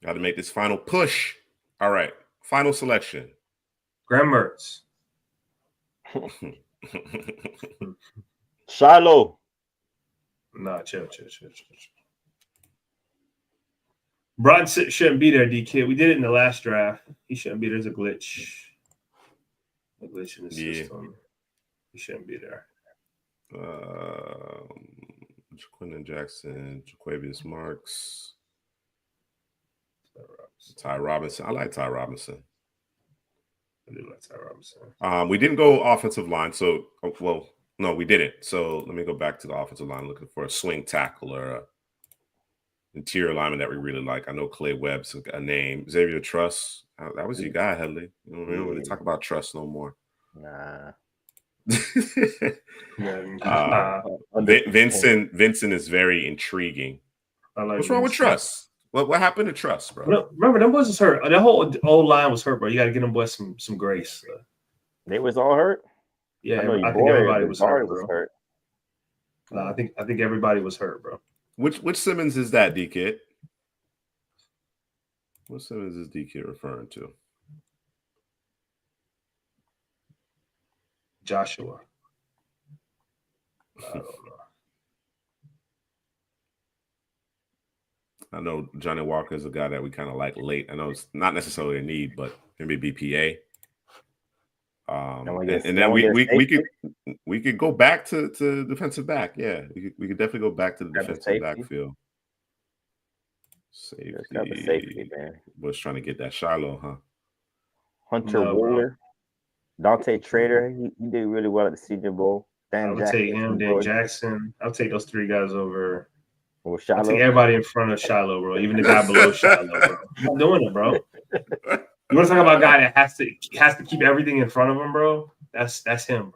Got to make this final push. All right, final selection. Graham Mertz. Shiloh. Nah, chill. Bronson shouldn't be there, DK. We did it in the last draft. He shouldn't be there. There's a glitch. A glitch in the system. He shouldn't be there. Quinton Jackson, Jaquavius Marks, Ty Robinson. I like Ty Robinson. I do like Ty Robinson. We didn't go offensive line, so no, we didn't. So let me go back to the offensive line, looking for a swing tackle or a interior lineman that we really like. I know Clay Webb's a name. Xavier Truss. That was your guy, Headley. We don't really talk about Truss no more. Nah. Vincent is very intriguing. What's wrong with Truss? What happened to Truss, bro? Remember, them boys was hurt. That whole old line was hurt, bro. You got to get them boys some grace. They was all hurt. Yeah, I think everybody was hurt, bro. I think everybody was hurt, bro. Which Simmons is that, D-Kid? What Simmons is D-Kid referring to? Joshua. I don't know. I know Johnny Walker is a guy that we kind of like late. I know it's not necessarily a need, but maybe BPA. And then we could go back to defensive back. Yeah, we could definitely go back to the defensive backfield. Safety, man. Was trying to get that Shiloh, huh? Hunter Wooler, Dante Trader. He did really well at the Senior Bowl. I would take him, Dan Jackson. I'll take those three guys over. I'll take everybody in front of Shiloh, bro. Even the guy below Shiloh, bro. I'm not doing it, bro. You want to talk about a guy that has to keep everything in front of him, bro? That's him, bro.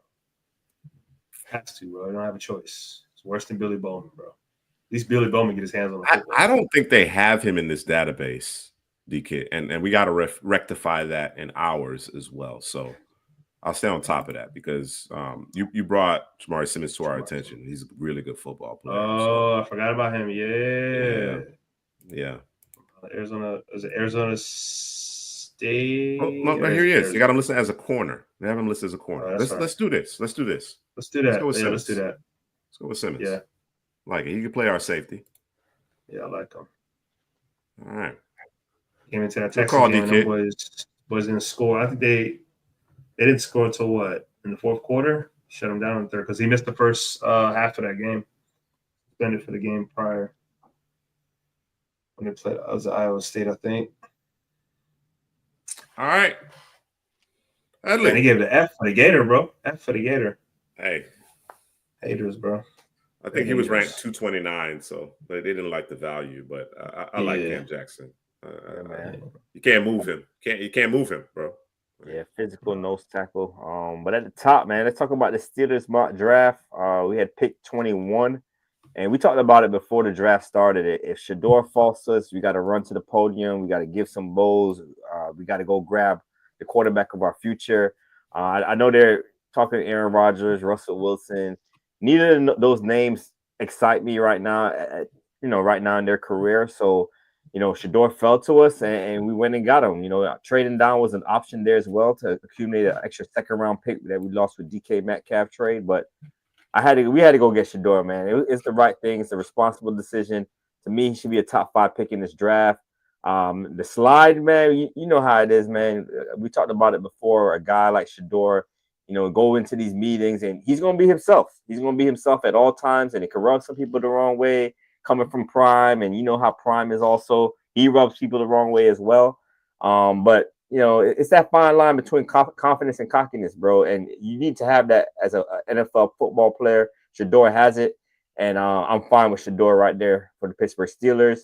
Has to, bro. I don't have a choice. It's worse than Billy Bowman, bro. At least Billy Bowman get his hands on the football. I don't think they have him in this database, DK, and we got to rectify that in ours as well. So I'll stay on top of that because you brought Jamari Simmons to our attention. He's a really good football player. Oh, I forgot about him. Yeah. Arizona State. No, here he is. They got him listed as a corner. They have him listed as a corner. Let's do this. Let's do that. Let's do that. Let's go with Simmons. Yeah. Like it. He can play our safety. Yeah, I like him. All right. Came into that Texas game. Was in score. I think they didn't score until what? In the fourth quarter? Shut him down in the third because he missed the first half of that game. Suspended for the game prior. When they played, it was Iowa State, I think. All right. And they gave the F for the Gator, bro. F for the Gator. Hey. Haters, bro. I think he was ranked 229, so they didn't like the value, but I like Cam Jackson. You can't move him. You can't move him, bro. Yeah, physical nose tackle. But at the top, man, let's talk about the Steelers mock draft. We had pick 21. And we talked about it before the draft started. If Shador falls to us, we got to run to the podium. We got to give some bowls. We got to go grab the quarterback of our future. I know they're talking Aaron Rodgers, Russell Wilson. Neither of those names excite me right now, right now in their career. So, Shador fell to us and we went and got him. Trading down was an option there as well to accumulate an extra second-round pick that we lost with DK Metcalf trade. But we had to go get Shador, man. It's the right thing. It's a responsible decision. To me, he should be a top 5 pick in this draft. The slide, man, you know how it is, man. We talked about it before. A guy like Shador, go into these meetings, and he's going to be himself. He's going to be himself at all times, and it can rub some people the wrong way coming from Prime, and you know how Prime is also. He rubs people the wrong way as well. But it's that fine line between confidence and cockiness, bro. And you need to have that as a NFL football player. Shador has it, and I'm fine with Shador right there for the Pittsburgh Steelers.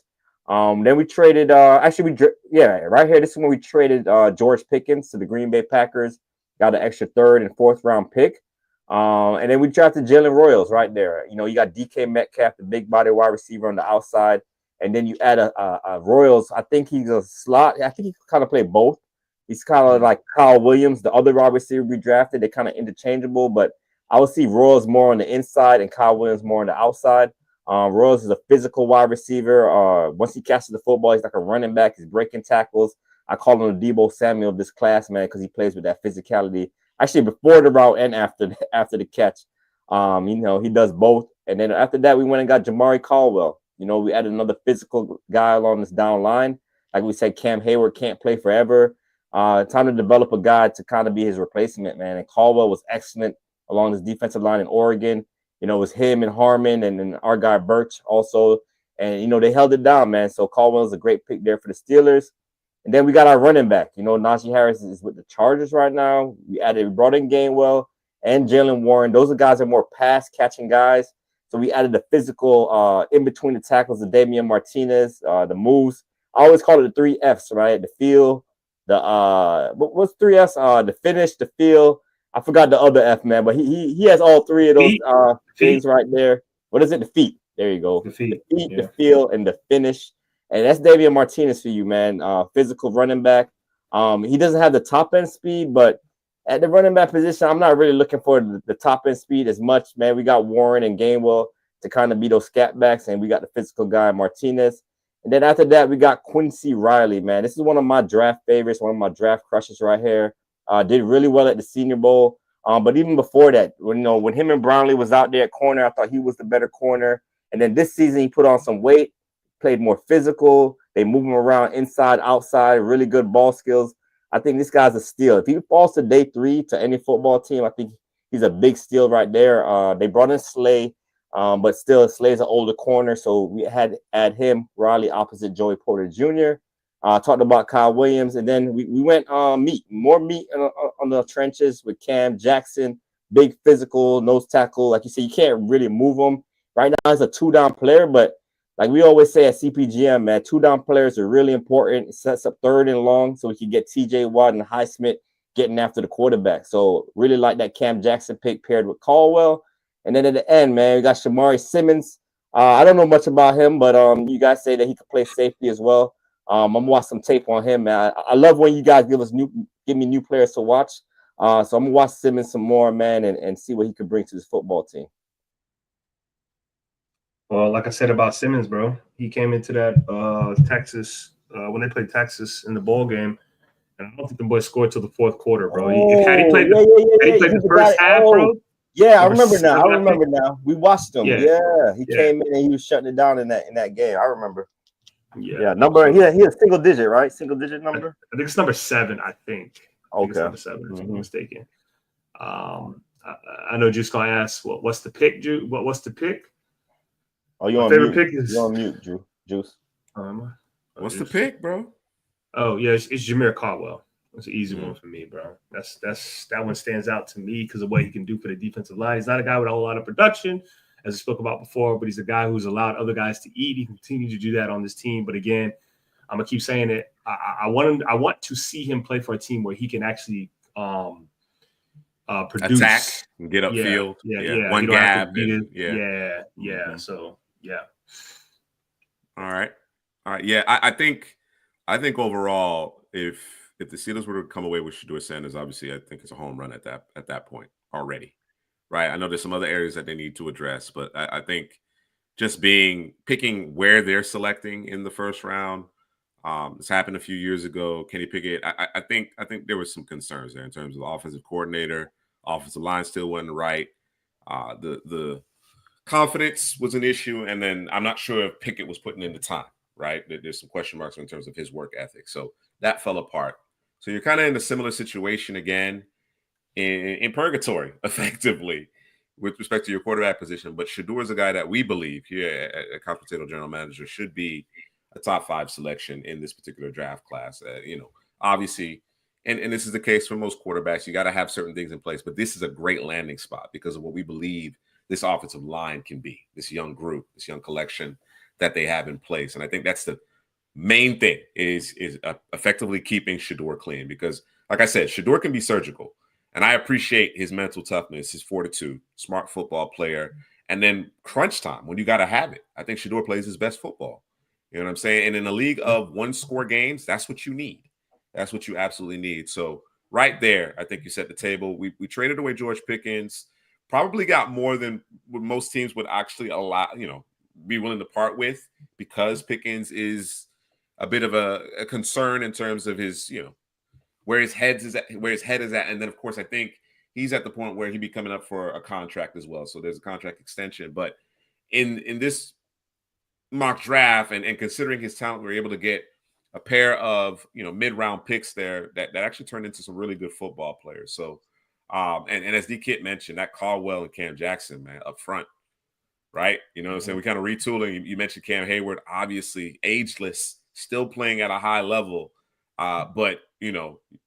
Then we traded. Right here. This is when we traded George Pickens to the Green Bay Packers. Got an extra 3rd and 4th round pick. And then we drafted Jalen Royals right there. You got DK Metcalf, the big body wide receiver on the outside. And then you add a Royals. I think he's a slot. I think he can kind of play both. He's kind of like Kyle Williams, the other wide receiver we drafted. They're kind of interchangeable, but I would see Royals more on the inside and Kyle Williams more on the outside. Royals is a physical wide receiver. Once he catches the football, he's like a running back. He's breaking tackles. I call him the Debo Samuel of this class, man, because he plays with that physicality. Actually, before the route and after the catch, he does both. And then after that, we went and got Jamari Caldwell. We added another physical guy along this down line. Like we said, Cam Hayward can't play forever. Time to develop a guy to kind of be his replacement, man. And Caldwell was excellent along this defensive line in Oregon. It was him and Harmon and our guy Birch also. And, they held it down, man. So Caldwell is a great pick there for the Steelers. And then we got our running back. Najee Harris is with the Chargers right now. We brought in Gainwell and Jalen Warren. Those are guys that are more pass-catching guys. So we added the physical in between the tackles, the Damian Martinez, the moves. I always call it the 3 Fs, right? The feel, what's 3 Fs? The finish, the feel. I forgot the other F, man, but he has all 3 of those things right there. What is it? The feet. There you go. The feet, the feel, and the finish. And that's Damian Martinez for you, man. Physical running back. He doesn't have the top end speed, but at the running back position, I'm not really looking for the top end speed as much, man. We got Warren and Gainwell to kind of be those scat backs, and we got the physical guy, Martinez. And then after that, we got Quincy Riley, man. This is one of my draft favorites, one of my draft crushes right here. Did really well at the Senior Bowl. But even before that, when him and Brownlee was out there at corner, I thought he was the better corner. And then this season, he put on some weight, played more physical. They move him around inside, outside, really good ball skills. I think this guy's a steal. If he falls to day 3 to any football team, I think he's a big steal right there. They brought in Slay, but still Slay's an older corner, so we had to add him, Riley, opposite Joey Porter Jr. Talked about Kyle Williams, and then we went more meat on the trenches with Cam Jackson, big physical nose tackle. Like you said, you can't really move him. Right now, he's a 2-down player, but like we always say at CPGM, man, 2-down players are really important. It sets up 3rd and long so we can get TJ Watt and Highsmith getting after the quarterback. So really like that Cam Jackson pick paired with Caldwell. And then at the end, man, we got Shamari Simmons. I don't know much about him, but you guys say that he could play safety as well. I'm gonna watch some tape on him, man. I love when you guys give me new players to watch. So I'm gonna watch Simmons some more, man, and see what he could bring to this football team. Well, like I said about Simmons, bro, he came into that Texas when they played Texas in the bowl game, and I don't think the boys scored till the 4th quarter, bro. Had he played the first half, bro. Yeah, I remember now. We watched him. Yeah, he came in and he was shutting it down in that game. I remember. Yeah. Number. He had a single digit, right? Single digit number. I think it's number 7. I think it's number 7. If I'm not mistaken. I know Juice gonna ask, what's the pick, Juice? What's the pick? Oh, you on mute? You're on mute, Juice. What's the pick, bro? Oh yeah, it's Jameer Caldwell. It's an easy one for me, bro. That one stands out to me because of what he can do for the defensive line. He's not a guy with a whole lot of production, as I spoke about before, but he's a guy who's allowed other guys to eat. He continues to do that on this team. But again, I'm gonna keep saying it. I want to see him play for a team where he can actually produce, attack, and get upfield. Yeah. One gap. So yeah. All right. Yeah, I think overall, if the Steelers were to come away with Shedeur Sanders, obviously I think it's a home run at that point already. Right. I know there's some other areas that they need to address, but I think just picking where they're selecting in the first round. This happened a few years ago. Kenny Pickett. I think there was some concerns there in terms of the offensive coordinator. Offensive line still wasn't right. The confidence was an issue, and then I'm not sure if Pickett was putting in the time. Right. There's some question marks in terms of his work ethic. So that fell apart. So you're kind of in a similar situation again. in purgatory, effectively, with respect to your quarterback position. But Shedeur is a guy that we believe here at Couch Potato General Manager should be a top 5 selection in this particular draft class. Obviously, and this is the case for most quarterbacks. You got to have certain things in place, but this is a great landing spot because of what we believe this offensive line can be, this young group, this young collection that they have in place. And I think that's the main thing is effectively keeping Shedeur clean because, like I said, Shedeur can be surgical. And I appreciate his mental toughness, his fortitude, smart football player. And then crunch time, when you got to have it. I think Shedeur plays his best football. You know what I'm saying? And in a league of 1-score games, that's what you need. That's what you absolutely need. So right there, I think you set the table. We traded away George Pickens, probably got more than what most teams would actually allow, be willing to part with because Pickens is a bit of a concern in terms of his, where his head is at. And then, of course, I think he's at the point where he'd be coming up for a contract as well. So there's a contract extension. But in this mock draft and considering his talent, we were able to get a pair of mid-round picks there that actually turned into some really good football players. So and as D Kit mentioned, that Caldwell and Cam Jackson, man, up front, right? You know what I'm saying? We kind of retooling. You mentioned Cam Hayward, obviously ageless, still playing at a high level. But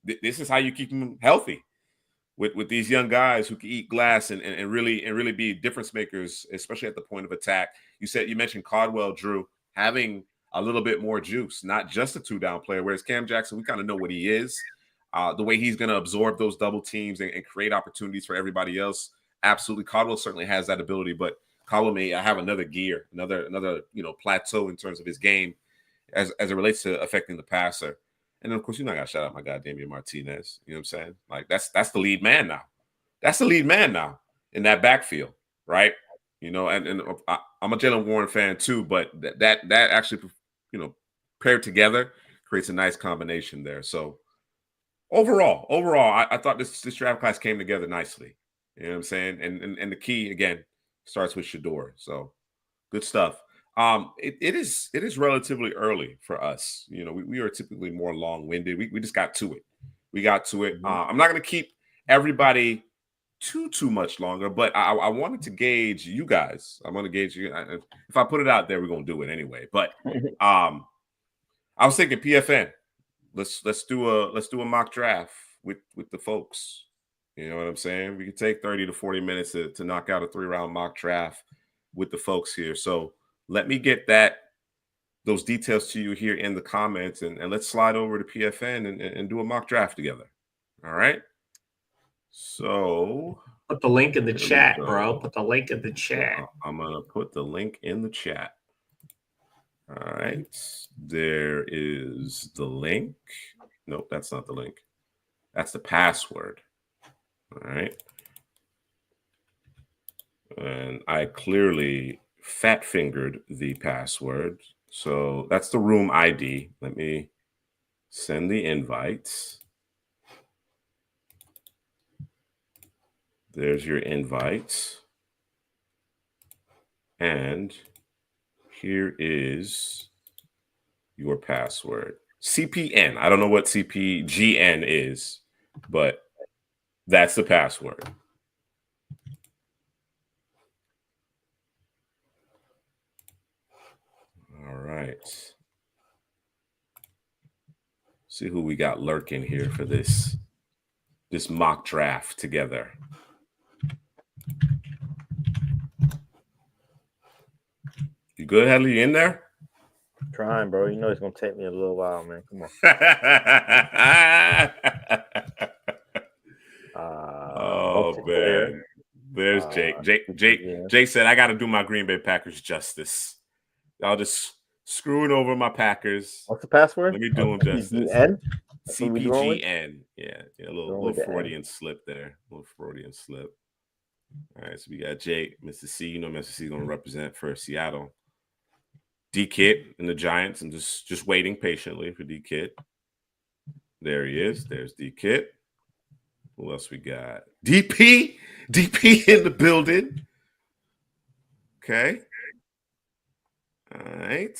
this is how you keep them healthy with these young guys who can eat glass and really be difference makers, especially at the point of attack. You mentioned Caldwell, Drew, having a little bit more juice, not just a 2-down player. Whereas Cam Jackson, we kind of know what he is, the way he's going to absorb those double teams and create opportunities for everybody else. Absolutely, Caldwell certainly has that ability, but Caldwell may have another gear, another plateau in terms of his game as it relates to affecting the passer. And then, of course, I got to shout out my guy, Damian Martinez. You know what I'm saying? Like, that's the lead man now. That's the lead man now in that backfield, right? And I'm a Jalen Warren fan too, but that actually, paired together creates a nice combination there. So overall, I thought this draft class came together nicely. You know what I'm saying? And the key, again, starts with Shedeur. So good stuff. It is relatively early for us. We are typically more long-winded. We just got to it. We got to it. I'm not going to keep everybody too much longer, but I wanted to gauge you guys. I'm going to gauge you. If I put it out there, we're going to do it anyway. But I was thinking PFN. Let's do a mock draft with the folks. You know what I'm saying? We could take 30 to 40 minutes to knock out a 3-round mock draft with the folks here. So let me get those details to you here in the comments, and let's slide over to PFN and do a mock draft together. All right. So put the link in the chat, bro. Put the link in the chat. I'm gonna put the link in the chat. All right. There is the link. Nope, that's not the link. That's the password. All right. And I clearly fat-fingered the password. So that's the room ID. Let me send the invites. There's your invites. And here is your password. CPN. I don't know what CPGN is, but that's the password. All right. See who we got lurking here for this mock draft together. You good, Hadley? You in there? Trying, bro. It's gonna take me a little while, man. Come on. Oh man, there's Jake. Jake said, "I got to do my Green Bay Packers justice. Y'all just screwing over my Packers." What's the password? Let me do them justice. CPGN. Yeah, a little Freudian slip there. A little Freudian slip. All right, so we got Jake, Mr. C. Mr. C is going to represent for Seattle. D-Kit and the Giants. I'm just waiting patiently for D-Kit. There he is. There's D-Kit. Who else we got? DP in the building. Okay. All right.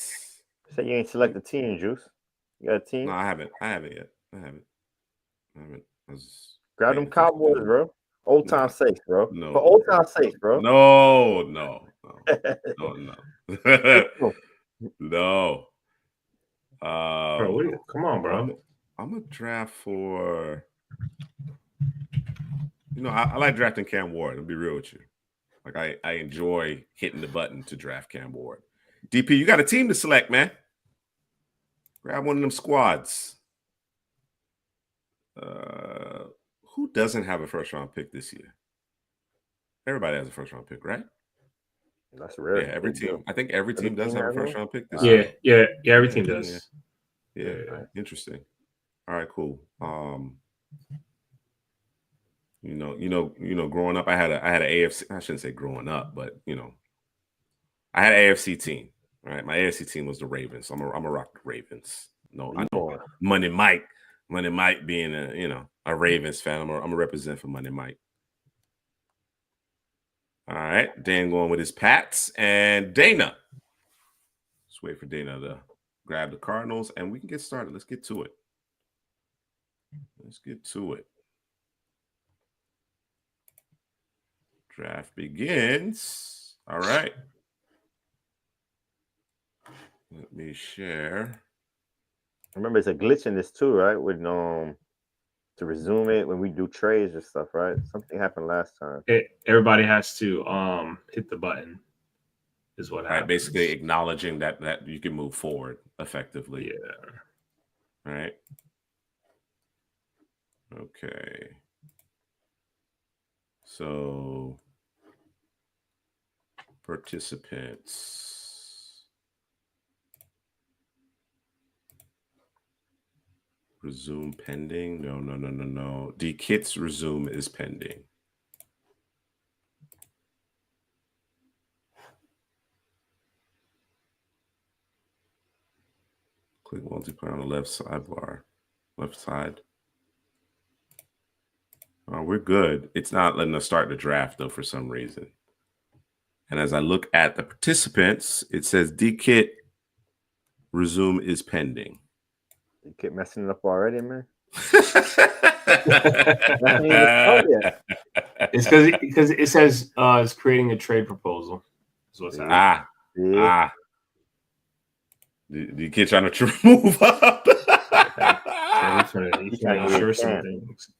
So you ain't select the team, Juice. You got a team? No, I haven't yet. I haven't. Grab them Cowboys, bro. Old time sakes, bro. No. For old time sakes, bro. No. No. Bro, come on, bro. I'm a draft for. I like drafting Cam Ward. I'll be real with you. Like I enjoy hitting the button to draft Cam Ward. DP, you got a team to select, man. Grab one of them squads. Who doesn't have a first round pick this year? Everybody has a first round pick, right? That's rare. Yeah, every team. I think every team does have a first round pick this year. year. Yeah, every team does. Yeah. Interesting. All right, cool. Growing up, I had an AFC. I shouldn't say growing up, but I had an AFC team. Right, my AFC team was the Ravens. I'm a rock the Ravens. No, I know Money Mike being a Ravens fan. I'm a represent for Money Mike. All right, Dan going with his Pats and Dana. Let's wait for Dana to grab the Cardinals and we can get started. Let's get to it. Draft begins. All right. Let me share. Remember, it's a glitch in this too, right? With to resume it when we do trades or stuff, right? Something happened last time. Everybody has to hit the button. Is what happens. Right, basically acknowledging that you can move forward effectively. Yeah. All right. Okay. So participants. Resume pending. No. D-Kit's resume is pending. Click multiplayer on the left sidebar. Left side. Oh, we're good. It's not letting us start the draft, though, for some reason. And as I look at the participants, it says D-Kit resume is pending. You keep messing it up already, man. It's because it says it's creating a trade proposal. Is what's happening. The kid trying to move up. He's trying to ensure some things.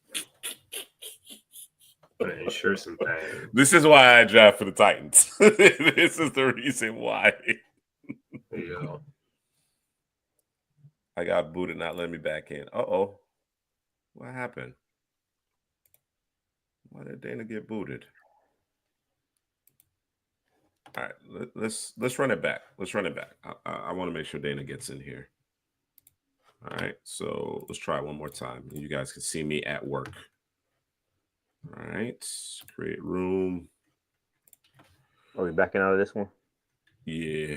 Ensure some things. This is why I draft for the Titans. This is the reason why. Yeah. I got booted, not letting me back in. Uh-oh. What happened? Why did Dana get booted? All right, let's run it back. I want to make sure Dana gets in here. All right, so let's try it one more time. You guys can see me at work. All right, create room. Are we backing out of this one? Yeah.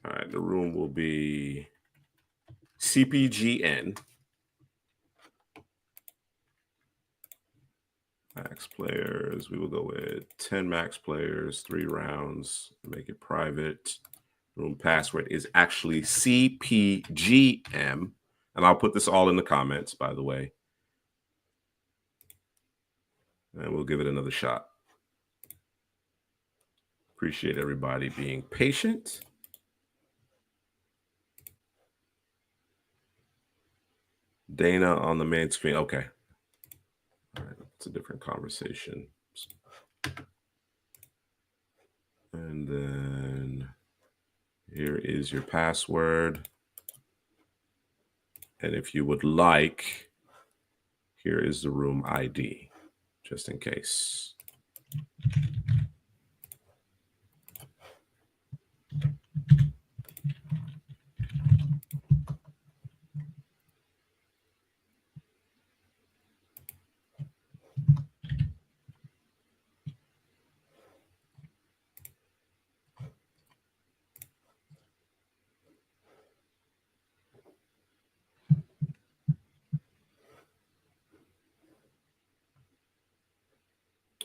All right, the room will be CPGN. Max players, we will go with 10 max players, 3 rounds, make it private. Room password is actually CPGM. And I'll put this all in the comments, by the way. And we'll give it another shot. Appreciate everybody being patient. Dana on the main screen. Okay. All right, it's a different conversation. And then here is your password. And if you would like, here is the room ID, just in case.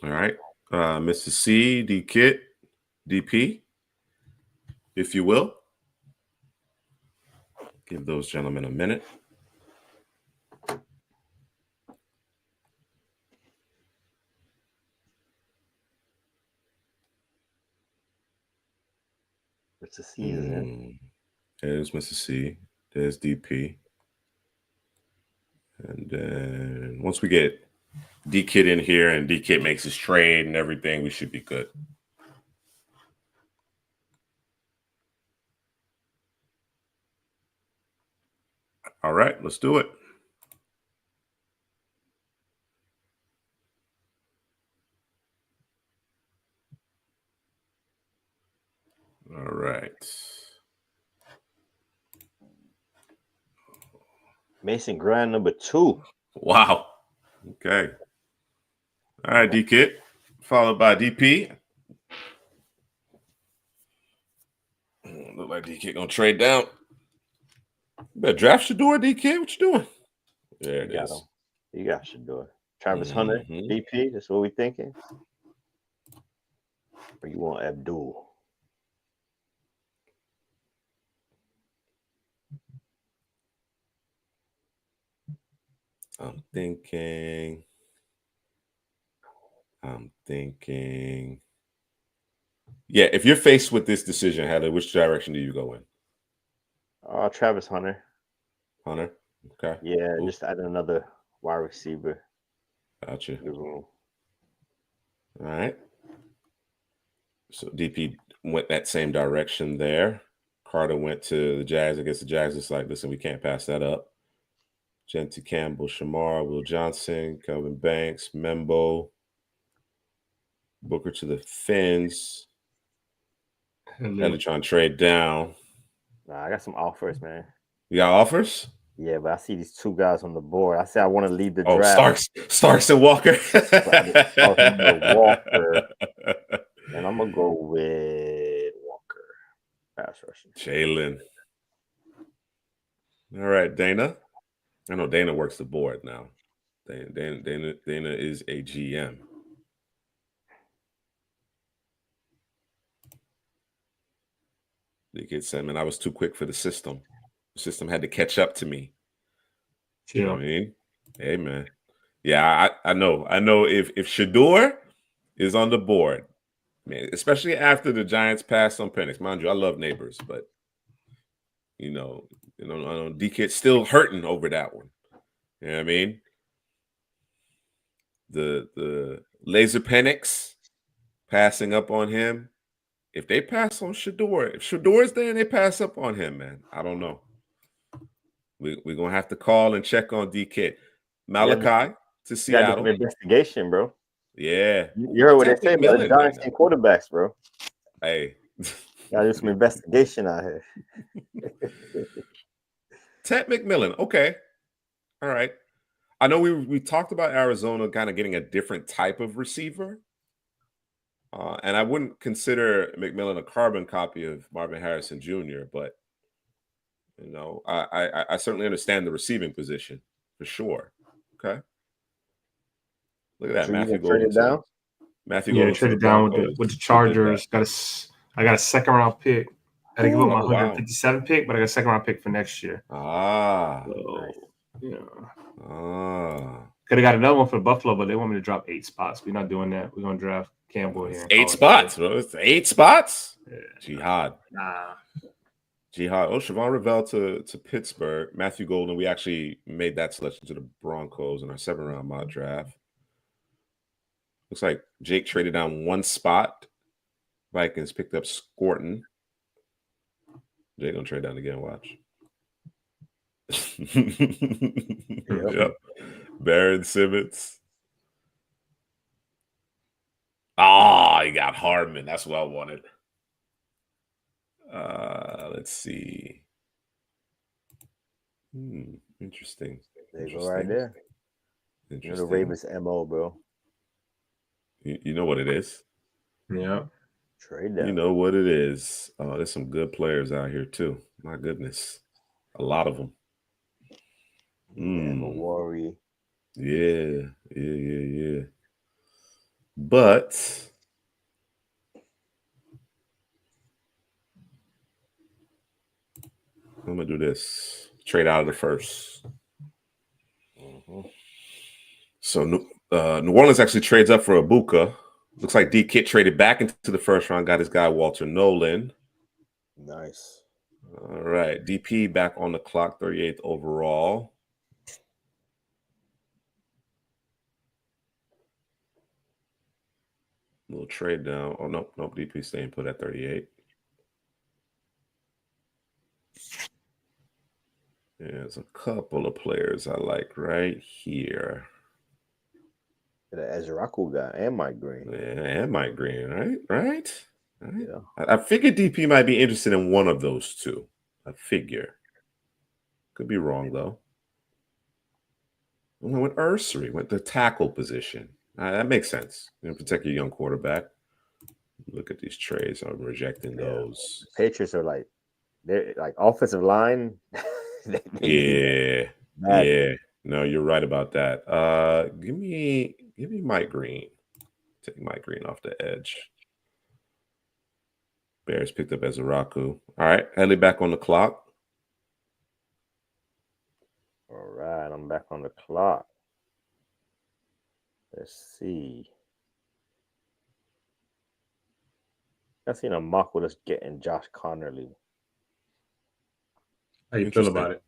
All right, Mr. C, D-Kit, DP, if you will. Give those gentlemen a minute. Mr. C is in. There's Mr. C. There's DP. And then once we get D-Kid in here and D-Kid makes his trade and everything, we should be good. All right, let's do it. All right. Mason Graham, number 2. Wow. Okay. All right, D-Kid. Followed by DP. Look like D-Kid gonna trade down. You better draft Shador, D-Kid. What you doing? There it is. You got Shador. Travis Hunter, DP. That's what we thinking. Or you want Abdul? I'm thinking. Yeah, if you're faced with this decision, Heather, which direction do you go in? Travis Hunter. Hunter? Okay. Yeah, Cool. just add another wide receiver. Gotcha. All right. So DP went that same direction there. Carter went to the Jags. I guess the Jags is like, listen, we can't pass that up. Genty Campbell, Shamar, Will Johnson, Kelvin Banks, Membo, Booker to the Fins. Ellie trying to trade down. Nah, I got some offers, man. You got offers? Yeah, but I see these 2 guys on the board. I say I want to lead the draft. Starks and Walker. Walker. And I'm going to go with Walker. Pass rushing. Jalen. All right, Dana. I know Dana works the board now. Dana is a GM. The kid said, man, I was too quick for the system. The system had to catch up to me. Yeah. You know what I mean? Hey, man. Yeah, I know. I know if Shador is on the board, man, especially after the Giants passed on Penix. Mind you, I love neighbors, but I know D-Kid's still hurting over that one. You know what I mean? The laser Penix passing up on him. If they pass on Shador, if Shador's there and they pass up on him, man, I don't know. We're going to have to call and check on D-Kid. Malachi to Seattle. Got investigation, bro. Yeah. You heard what they say about the Giants and quarterbacks, bro. Hey. Got to do some investigation out here. Ted McMillan. Okay. All right. I know we talked about Arizona kind of getting a different type of receiver. And I wouldn't consider McMillan a carbon copy of Marvin Harrison Jr., but I certainly understand the receiving position for sure. Okay. Look at that. Matthew Golden. Traded down with the Chargers. I got a second round pick. I had to give up my 157 pick, but I got a second round pick for next year. Nice. Could have got another one for Buffalo, but they want me to drop 8 spots. We're not doing that. We're gonna draft Campbell here. 8 spots, bro. It's 8 spots. Yeah. Jihad. Nah. Jihad. Oh, Siobhan Revell to Pittsburgh. Matthew Golden. We actually made that selection to the Broncos in our 7th-round mock draft. Looks like Jake traded down 1 spot. Vikings picked up Scorton. Jake gonna trade down again. Watch. Yep. Barron Simmons. He got Hardman. That's what I wanted. Let's see. Interesting. There you go, right there. You know the Ravens MO, bro. You know what it is? Yeah. Trade down. You know what it is. There's some good players out here too. My goodness. A lot of them. Worry. Yeah. But I'm gonna do this. Trade out of the first. So New Orleans actually trades up for Ibuka. Looks like D-Kit traded back into the first round, got his guy Walter Nolan. Nice. All right. DP back on the clock, 38th overall. Little trade down. Oh, nope. DP staying put at 38. There's a couple of players I like right here. The Ezraku guy and Mike Green. Yeah, and Mike Green, right? Yeah. I figured DP might be interested in one of those two. I figure. Could be wrong, though. I went with Ursary, went the tackle position. That makes sense. Protect your young quarterback. Look at these trades. I'm rejecting those. Patriots are they're like offensive line. Yeah. No, you're right about that. Give me Mike Green. Take Mike Green off the edge. Bears picked up Ezraku. All right, Headley back on the clock. All right, I'm back on the clock. Let's see. I've seen a mock with us getting Josh Connerly. How you feel about it?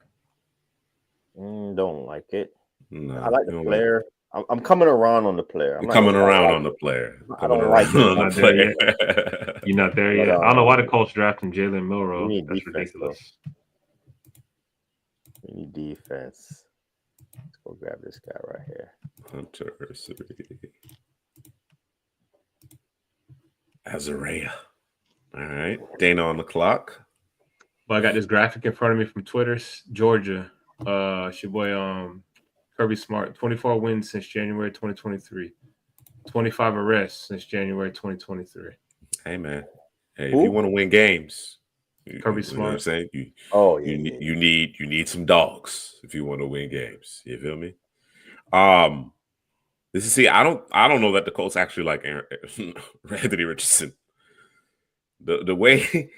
Don't like it. No, I like the player. I'm coming around on the player. You're coming around on the player. I don't like it. Not there yet. You're not there yet. I don't know why the Colts drafting Jalen Milroe. That's ridiculous. We need defense. Let's go grab this guy right here. Hunter Azarea. All right. Dana on the clock. Well, I got this graphic in front of me from Twitter's Georgia. It's your boy Kirby Smart. 24 wins since January 2023. 25 arrests since January 2023. Hey man. Hey, if you want to win games, Kirby Smart. You know what I'm saying? You need some dogs if you want to win games. You feel me? I don't know that the Colts actually like Anthony Richardson. The way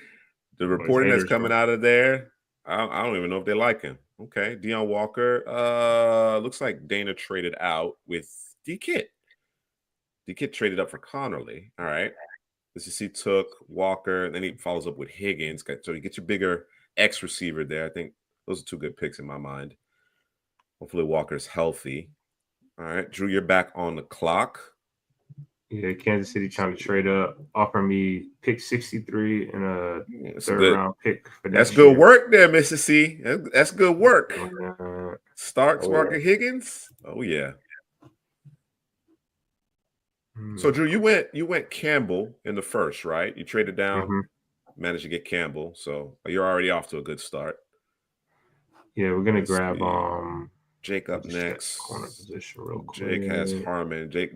the reporting that's coming out of there, I don't even know if they like him. Okay, Deion Walker. Looks like Dana traded out with D-Kit. D-Kit traded up for Connerly. All right. This is he took Walker, and then he follows up with Higgins. So you get your bigger X receiver there. I think those are two good picks in my mind. Hopefully Walker's healthy. All right, Drew, you're back on the clock. Yeah, Kansas City trying to trade up, offer me pick 63 and a third-round pick. For that's good work there, Mr. C. That's good work. Starks, Walker, Higgins. Oh yeah. So Drew, you went Campbell in the first, right? You traded down, managed to get Campbell, so you're already off to a good start. Yeah, we're gonna grab Jake up next. Corner position real quick. Jake has Harmon. Jake,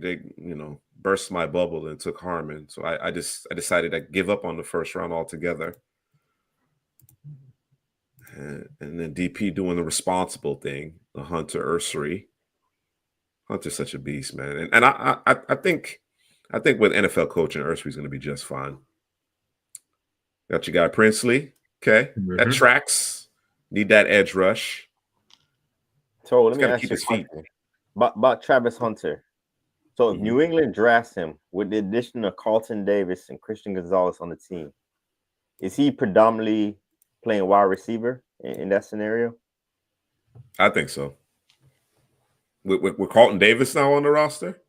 burst my bubble and took Harmon. So I decided to give up on the first round altogether. And then DP doing the responsible thing, the Hunter Ursary. Hunter's such a beast, man. And I think with NFL coaching, Ursary's going to be just fine. Got your guy Princely. Okay. That tracks. Need that edge rush. So let me ask you about Travis Hunter. So if New England drafts him with the addition of Carlton Davis and Christian Gonzalez on the team, is he predominantly playing wide receiver in that scenario? I think so. With Carlton Davis now on the roster?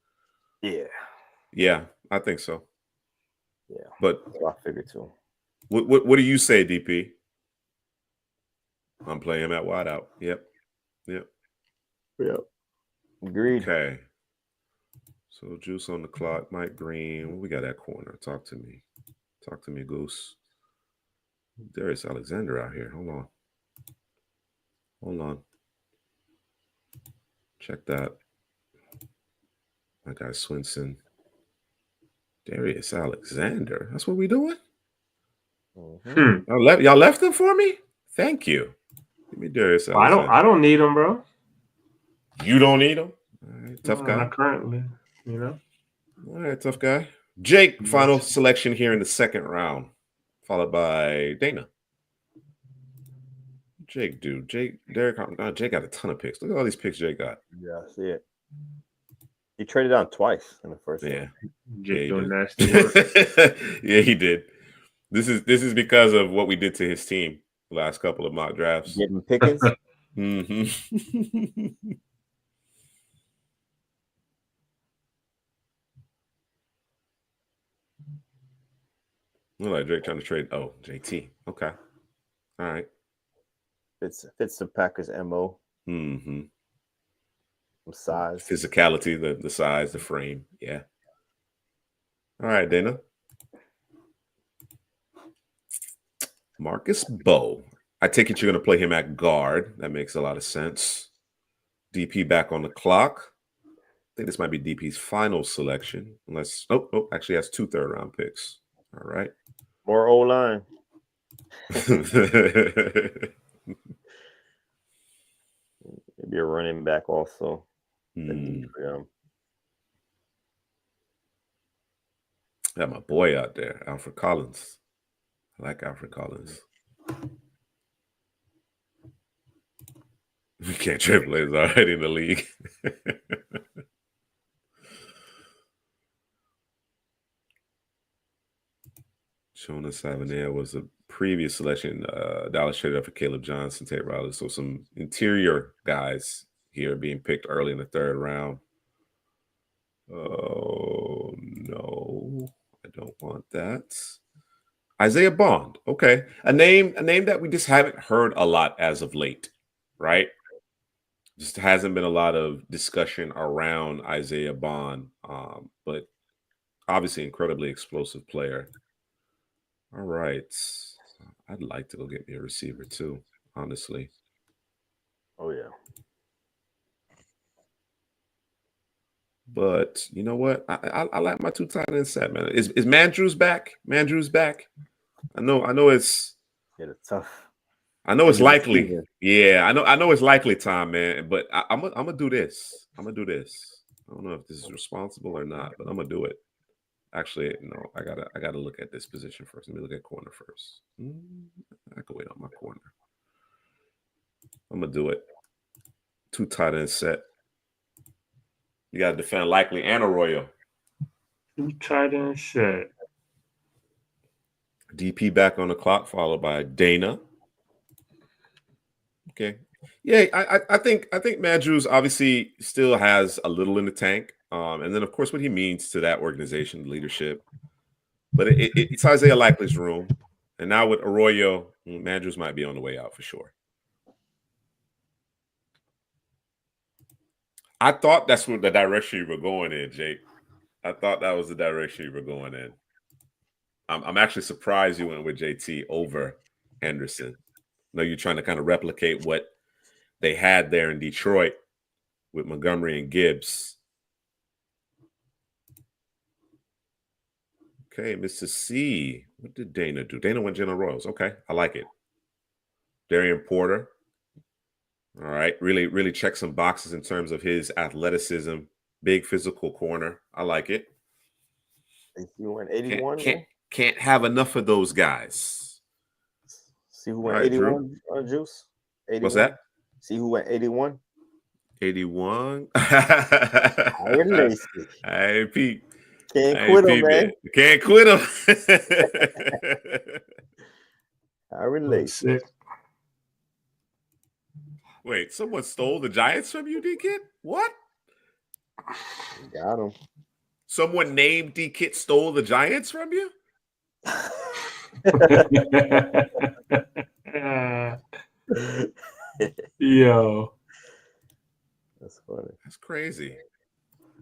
Yeah, I think so. Yeah, but I figured too. What do you say, DP? I'm playing him at wideout. Yep. Agreed. Okay. So Juice on the clock. Mike Green. What we got at corner? Talk to me. Talk to me, Goose. Darius Alexander out here. Hold on. Check that. My guy Swinson. Darius Alexander. That's what we doing? Y'all left him for me? Thank you. Give me Darius Alexander. I don't need him, bro. You don't need him? All right, tough guy. Not currently, All right, tough guy. Jake, final selection here in the second round, followed by Dana. Jake got a ton of picks. Look at all these picks Jake got. Yeah, I see it. He traded down twice in the first round. Jake doing nasty work. Yeah, he did. This is because of what we did to his team the last couple of mock drafts. Getting Pickens. Mm-hmm. Look like Drake trying to trade. Oh, JT. Okay. All right. Fits the Packers MO. Mm-hmm. Size. Physicality, the size, the frame. Yeah. All right, Dana. Marcus Bowe. I take it you're going to play him at guard. That makes a lot of sense. DP back on the clock. I think this might be DP's final selection. Unless, actually has 2 third-round picks. All right. More O-line. Maybe a running back also. Got my boy out there, Alfred Collins. I like Alfred Collins. We can't triple is already in the league. Shona Savanier was a previous selection. Dallas traded up for Caleb Johnson, Tate Riley. So some interior guys here being picked early in the 3rd round. Oh, no. I don't want that. Isaiah Bond. Okay. A name that we just haven't heard a lot as of late, right? Just hasn't been a lot of discussion around Isaiah Bond, but obviously incredibly explosive player. All right. I'd like to go get me a receiver too, honestly. Oh, yeah. But you know what? I like my 2 tight end set, man. Is Mandrews back? Mandrews back? I know it's tough. I know it's likely. Yeah, I know it's likely time, man. But I'm gonna do this. I'm gonna do this. I don't know if this is responsible or not, but I'm gonna do it. Actually, no, I gotta look at this position first. Let me look at corner first. I can wait on my corner. I'm gonna do it. 2 tight end set. You gotta defend Likely and Arroyo. 2 tight end set. DP back on the clock, followed by Dana. Okay. Yeah, I think Mandrews obviously still has a little in the tank. And then of course what he means to that organization, leadership. But it's Isaiah Likely's room. And now with Arroyo, Mandrews might be on the way out for sure. I thought that's what the direction you were going in, Jake. I thought that was the direction you were going in. I'm actually surprised you went with JT over Henderson. I know you're trying to kind of replicate what they had there in Detroit with Montgomery and Gibbs. Okay, Mr. C. What did Dana do? Dana went General Royals. Okay, I like it. Darian Porter. All right, really check some boxes in terms of his athleticism. Big physical corner. I like it. You went 81. Can't have enough of those guys. See who went 81, Juice? 81? What's that? See who went 81? 81. Hey, Pete. Can't quit him, man. Can't quit him. I relate. Wait, someone stole the Giants from you, D-Kid? What? Got him. Someone named D-Kid stole the Giants from you? Yo. That's funny. That's crazy.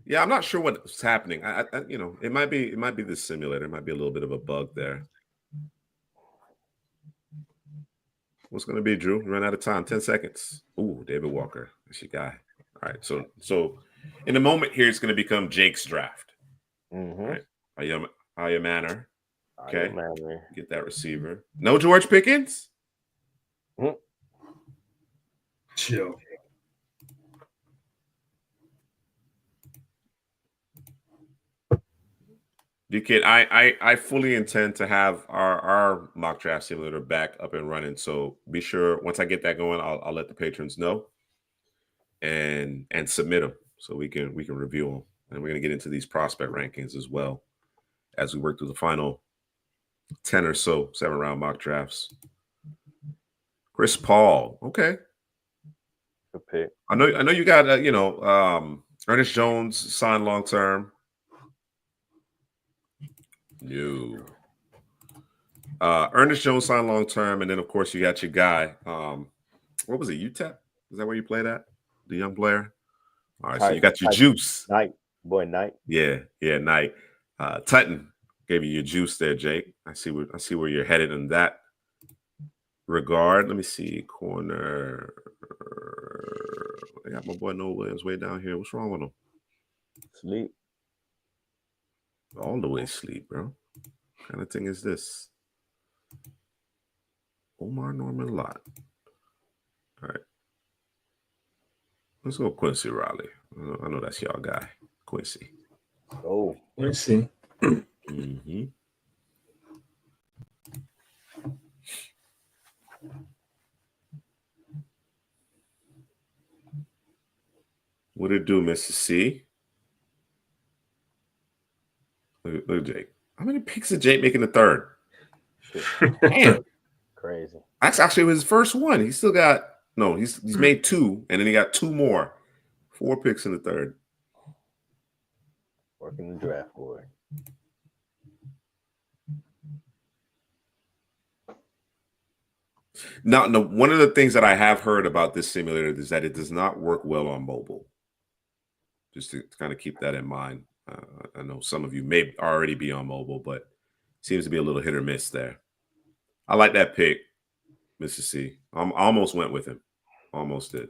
Yeah, I'm not sure what's happening. I it might be the simulator. It might be a little bit of a bug there. What's going to be, Drew? Run out of time. 10 seconds. Ooh, David Walker. That's your guy. All right. So in a moment here, it's going to become Jake's draft. Mm-hmm. All right. Aya Manor. Okay. Manor. Get that receiver. No George Pickens? Mm-hmm. Chill. D-Kid, I fully intend to have our mock draft simulator back up and running. So be sure once I get that going, I'll let the patrons know and submit them so we can review them. And we're gonna get into these prospect rankings as well as we work through the final 10 or so 7-round mock drafts. Chris Paul. Okay. Good pick. I know you got Ernest Jones signed long term. No. Ernest Jones signed long term, and then of course you got your guy. What was it? UTEP? Is that where you played at? The young player. All right, so you got your juice. Knight. Yeah, Knight. Tutton gave you your juice there, Jake. I see where you're headed in that regard. Let me see. Corner. I got my boy Noah Williams way down here. What's wrong with him? Sleep. All the way sleep, bro. What kind of thing is this? Omar Norman Lott. All right. Let's go Quincy Riley. I know that's y'all guy, Quincy. Oh, Quincy. Mm-hmm. What it do, Mr. C? Look at Jake. How many picks did Jake make in the third? Damn. crazy. That's actually his first one. He still got he's made 2, and then he got 2 more. 4 picks in the third. Working the draft board. Now, one of the things that I have heard about this simulator is that it does not work well on mobile. Just to kind of keep that in mind. I know some of you may already be on mobile, but it seems to be a little hit or miss there. I like that pick, Mr. C. I almost went with him. Almost did.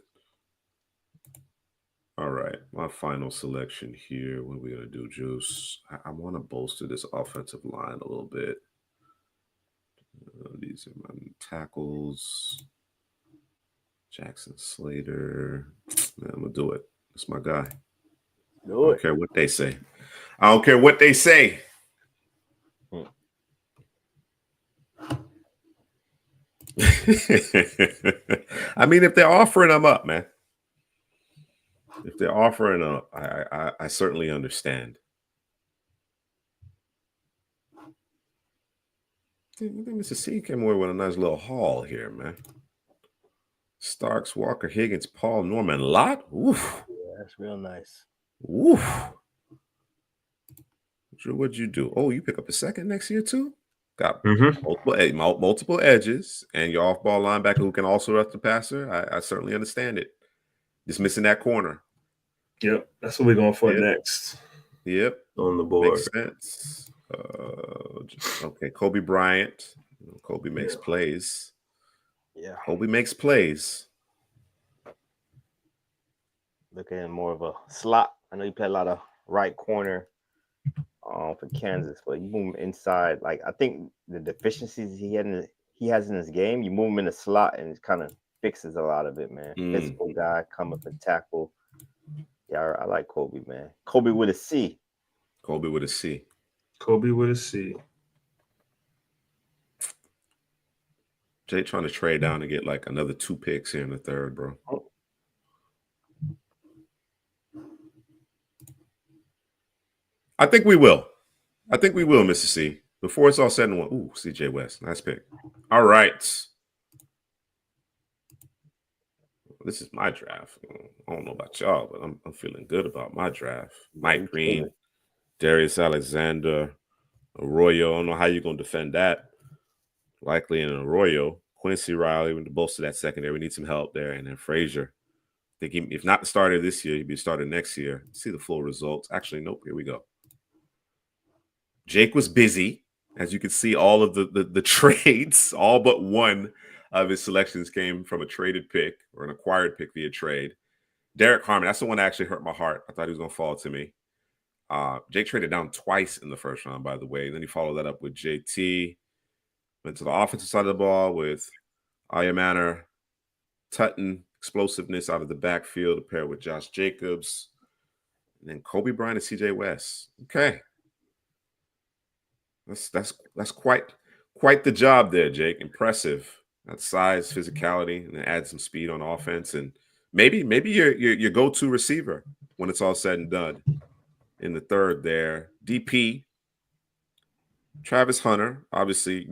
All right, my final selection here. What are we going to do, Juice? I want to bolster this offensive line a little bit. These are my tackles. Jackson Slater. Man, I'm going to do it. That's my guy. I don't care what they say. I don't care what they say. I mean, if they're offering them up, man. If they're offering up, I certainly understand. I think Mr. C came away with a nice little haul here, man. Starks, Walker, Higgins, Paul, Norman, Lott. Oof. Yeah, that's real nice. Oof. What'd you do? Oh, you pick up a second next year too? Got multiple edges, and your off-ball linebacker who can also rush the passer. I certainly understand it. Just missing that corner. Yep, that's what we're going for next. Yep, on the board. Makes sense. Okay, Kobe Bryant. Kobe makes plays. Yeah, Kobe makes plays. Looking at more of a slot. I know you play a lot of right corner for Kansas, but you move him inside. Like, I think the deficiencies he has in his game, you move him in the slot and it kind of fixes a lot of it, man. Physical guy, come up and tackle. Yeah, I like Kobe, man. Kobe with a C. Kobe with a C. Kobe with a C. Jay trying to trade down to get like another 2 picks here in the third, bro. I think we will. Mr. C. Before it's all said and done. Ooh, CJ West. Nice pick. All right. This is my draft. I don't know about y'all, but I'm feeling good about my draft. Mike Green, Darius Alexander, Arroyo. I don't know how you're going to defend that. Likely an Arroyo. Quincy Riley, with the bolster that secondary. We need some help there. And then Frazier. I think if not the starter this year, he'll be started next year. See the full results. Actually, nope. Here we go. Jake was busy. As you can see, all of the trades, all but one of his selections came from a traded pick or an acquired pick via trade. Derek Harmon, that's the one that actually hurt my heart. I thought he was going to fall to me. Jake traded down twice in the first round, by the way. Then he followed that up with JT. Went to the offensive side of the ball with Ayamaner, Tutton, explosiveness out of the backfield to pair with Josh Jacobs. And then Kobe Bryant and CJ West. Okay. That's quite the job there, Jake. Impressive. That size, physicality, and then add some speed on offense, and maybe your go-to receiver when it's all said and done in the third there. DP, Travis Hunter, obviously,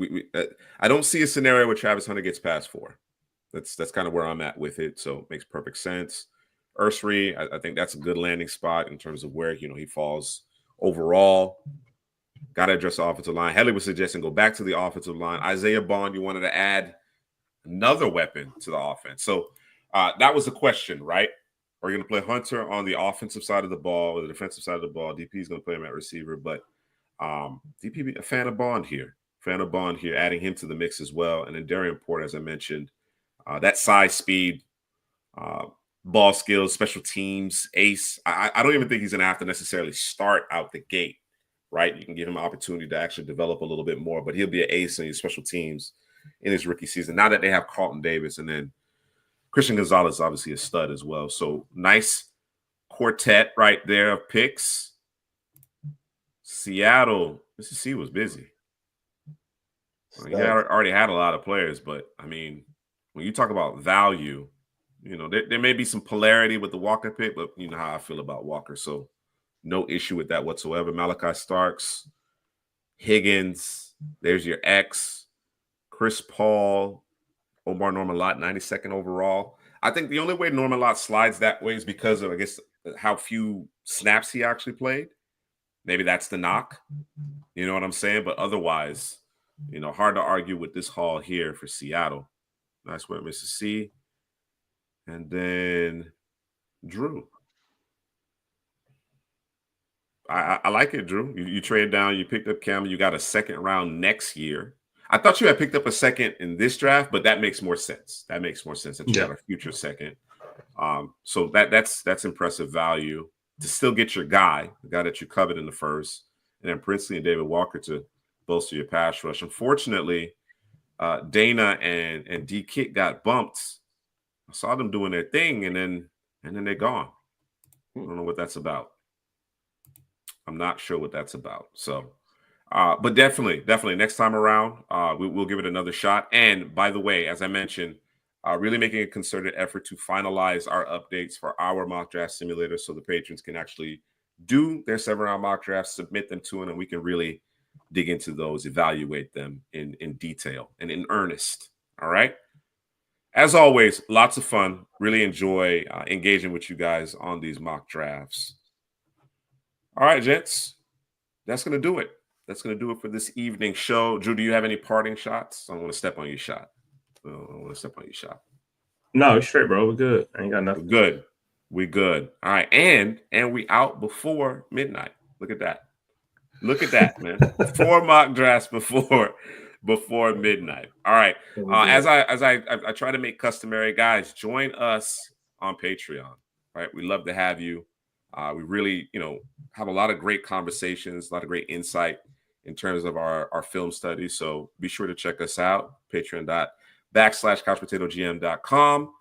I don't see a scenario where Travis Hunter gets past 4. That's kind of where I'm at with it. So it makes perfect sense. Ursary, I think that's a good landing spot in terms of where he falls overall. Got to address the offensive line. Headley was suggesting go back to the offensive line. Isaiah Bond, you wanted to add another weapon to the offense. So that was the question, right? Are you going to play Hunter on the offensive side of the ball or the defensive side of the ball? DP is going to play him at receiver, but DP a fan of Bond here. Adding him to the mix as well. And then Darian Port, as I mentioned, that size, speed, ball skills, special teams, ace. I don't even think he's going to have to necessarily start out the gate, right? You can give him an opportunity to actually develop a little bit more, but he'll be an ace in his special teams in his rookie season. Now that they have Carlton Davis, and then Christian Gonzalez is obviously a stud as well. So nice quartet right there of picks. Seattle, Mississippi was busy. He already had a lot of players, but I mean, when you talk about value, there may be some polarity with the Walker pick, but you know how I feel about Walker, so no issue with that whatsoever. Malachi Starks, Higgins, there's your X, Chris Paul, Omar Norman-Lott, 92nd overall. I think the only way Norman-Lott slides that way is because of, I guess, how few snaps he actually played. Maybe that's the knock. You know what I'm saying? But otherwise, hard to argue with this haul here for Seattle. Nice one, Mississippi. And then Drew. I like it, Drew. You trade down, you picked up Cam, you got a second round next year. I thought you had picked up a second in this draft, but that makes more sense. That you got a future second. So that's impressive value to still get your guy, the guy that you covered in the first, and then Princely and David Walker to bolster your pass rush. Unfortunately, Dana and D Kit got bumped. I saw them doing their thing, and then they're gone. I don't know what that's about. I'm not sure what that's about. So, but definitely next time around, we'll give it another shot. And by the way, as I mentioned, really making a concerted effort to finalize our updates for our mock draft simulator so the patrons can actually do their 7-round mock drafts, submit them to it, and we can really dig into those, evaluate them in detail and in earnest. All right. As always, lots of fun. Really enjoy engaging with you guys on these mock drafts. All right, gents. That's going to do it. That's going to do it for this evening show. Drew, do you have any parting shots? I don't want to step on your shot. No, it's straight, bro. We're good. I ain't got nothing. We good. All right. And we out before midnight. Look at that. Man. 4 mock drafts before midnight. All right. As I try to make customary, guys, join us on Patreon. Right. We love to have you. We really, have a lot of great conversations, a lot of great insight in terms of our film studies. So be sure to check us out. Patreon.com/couchpotatogm.com.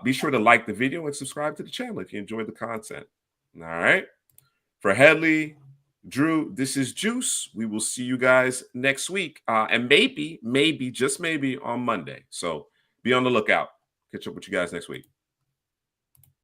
Be sure to like the video and subscribe to the channel if you enjoyed the content. All right. For Headley, Drew, this is Juice. We will see you guys next week. And maybe, just maybe on Monday. So be on the lookout. Catch up with you guys next week.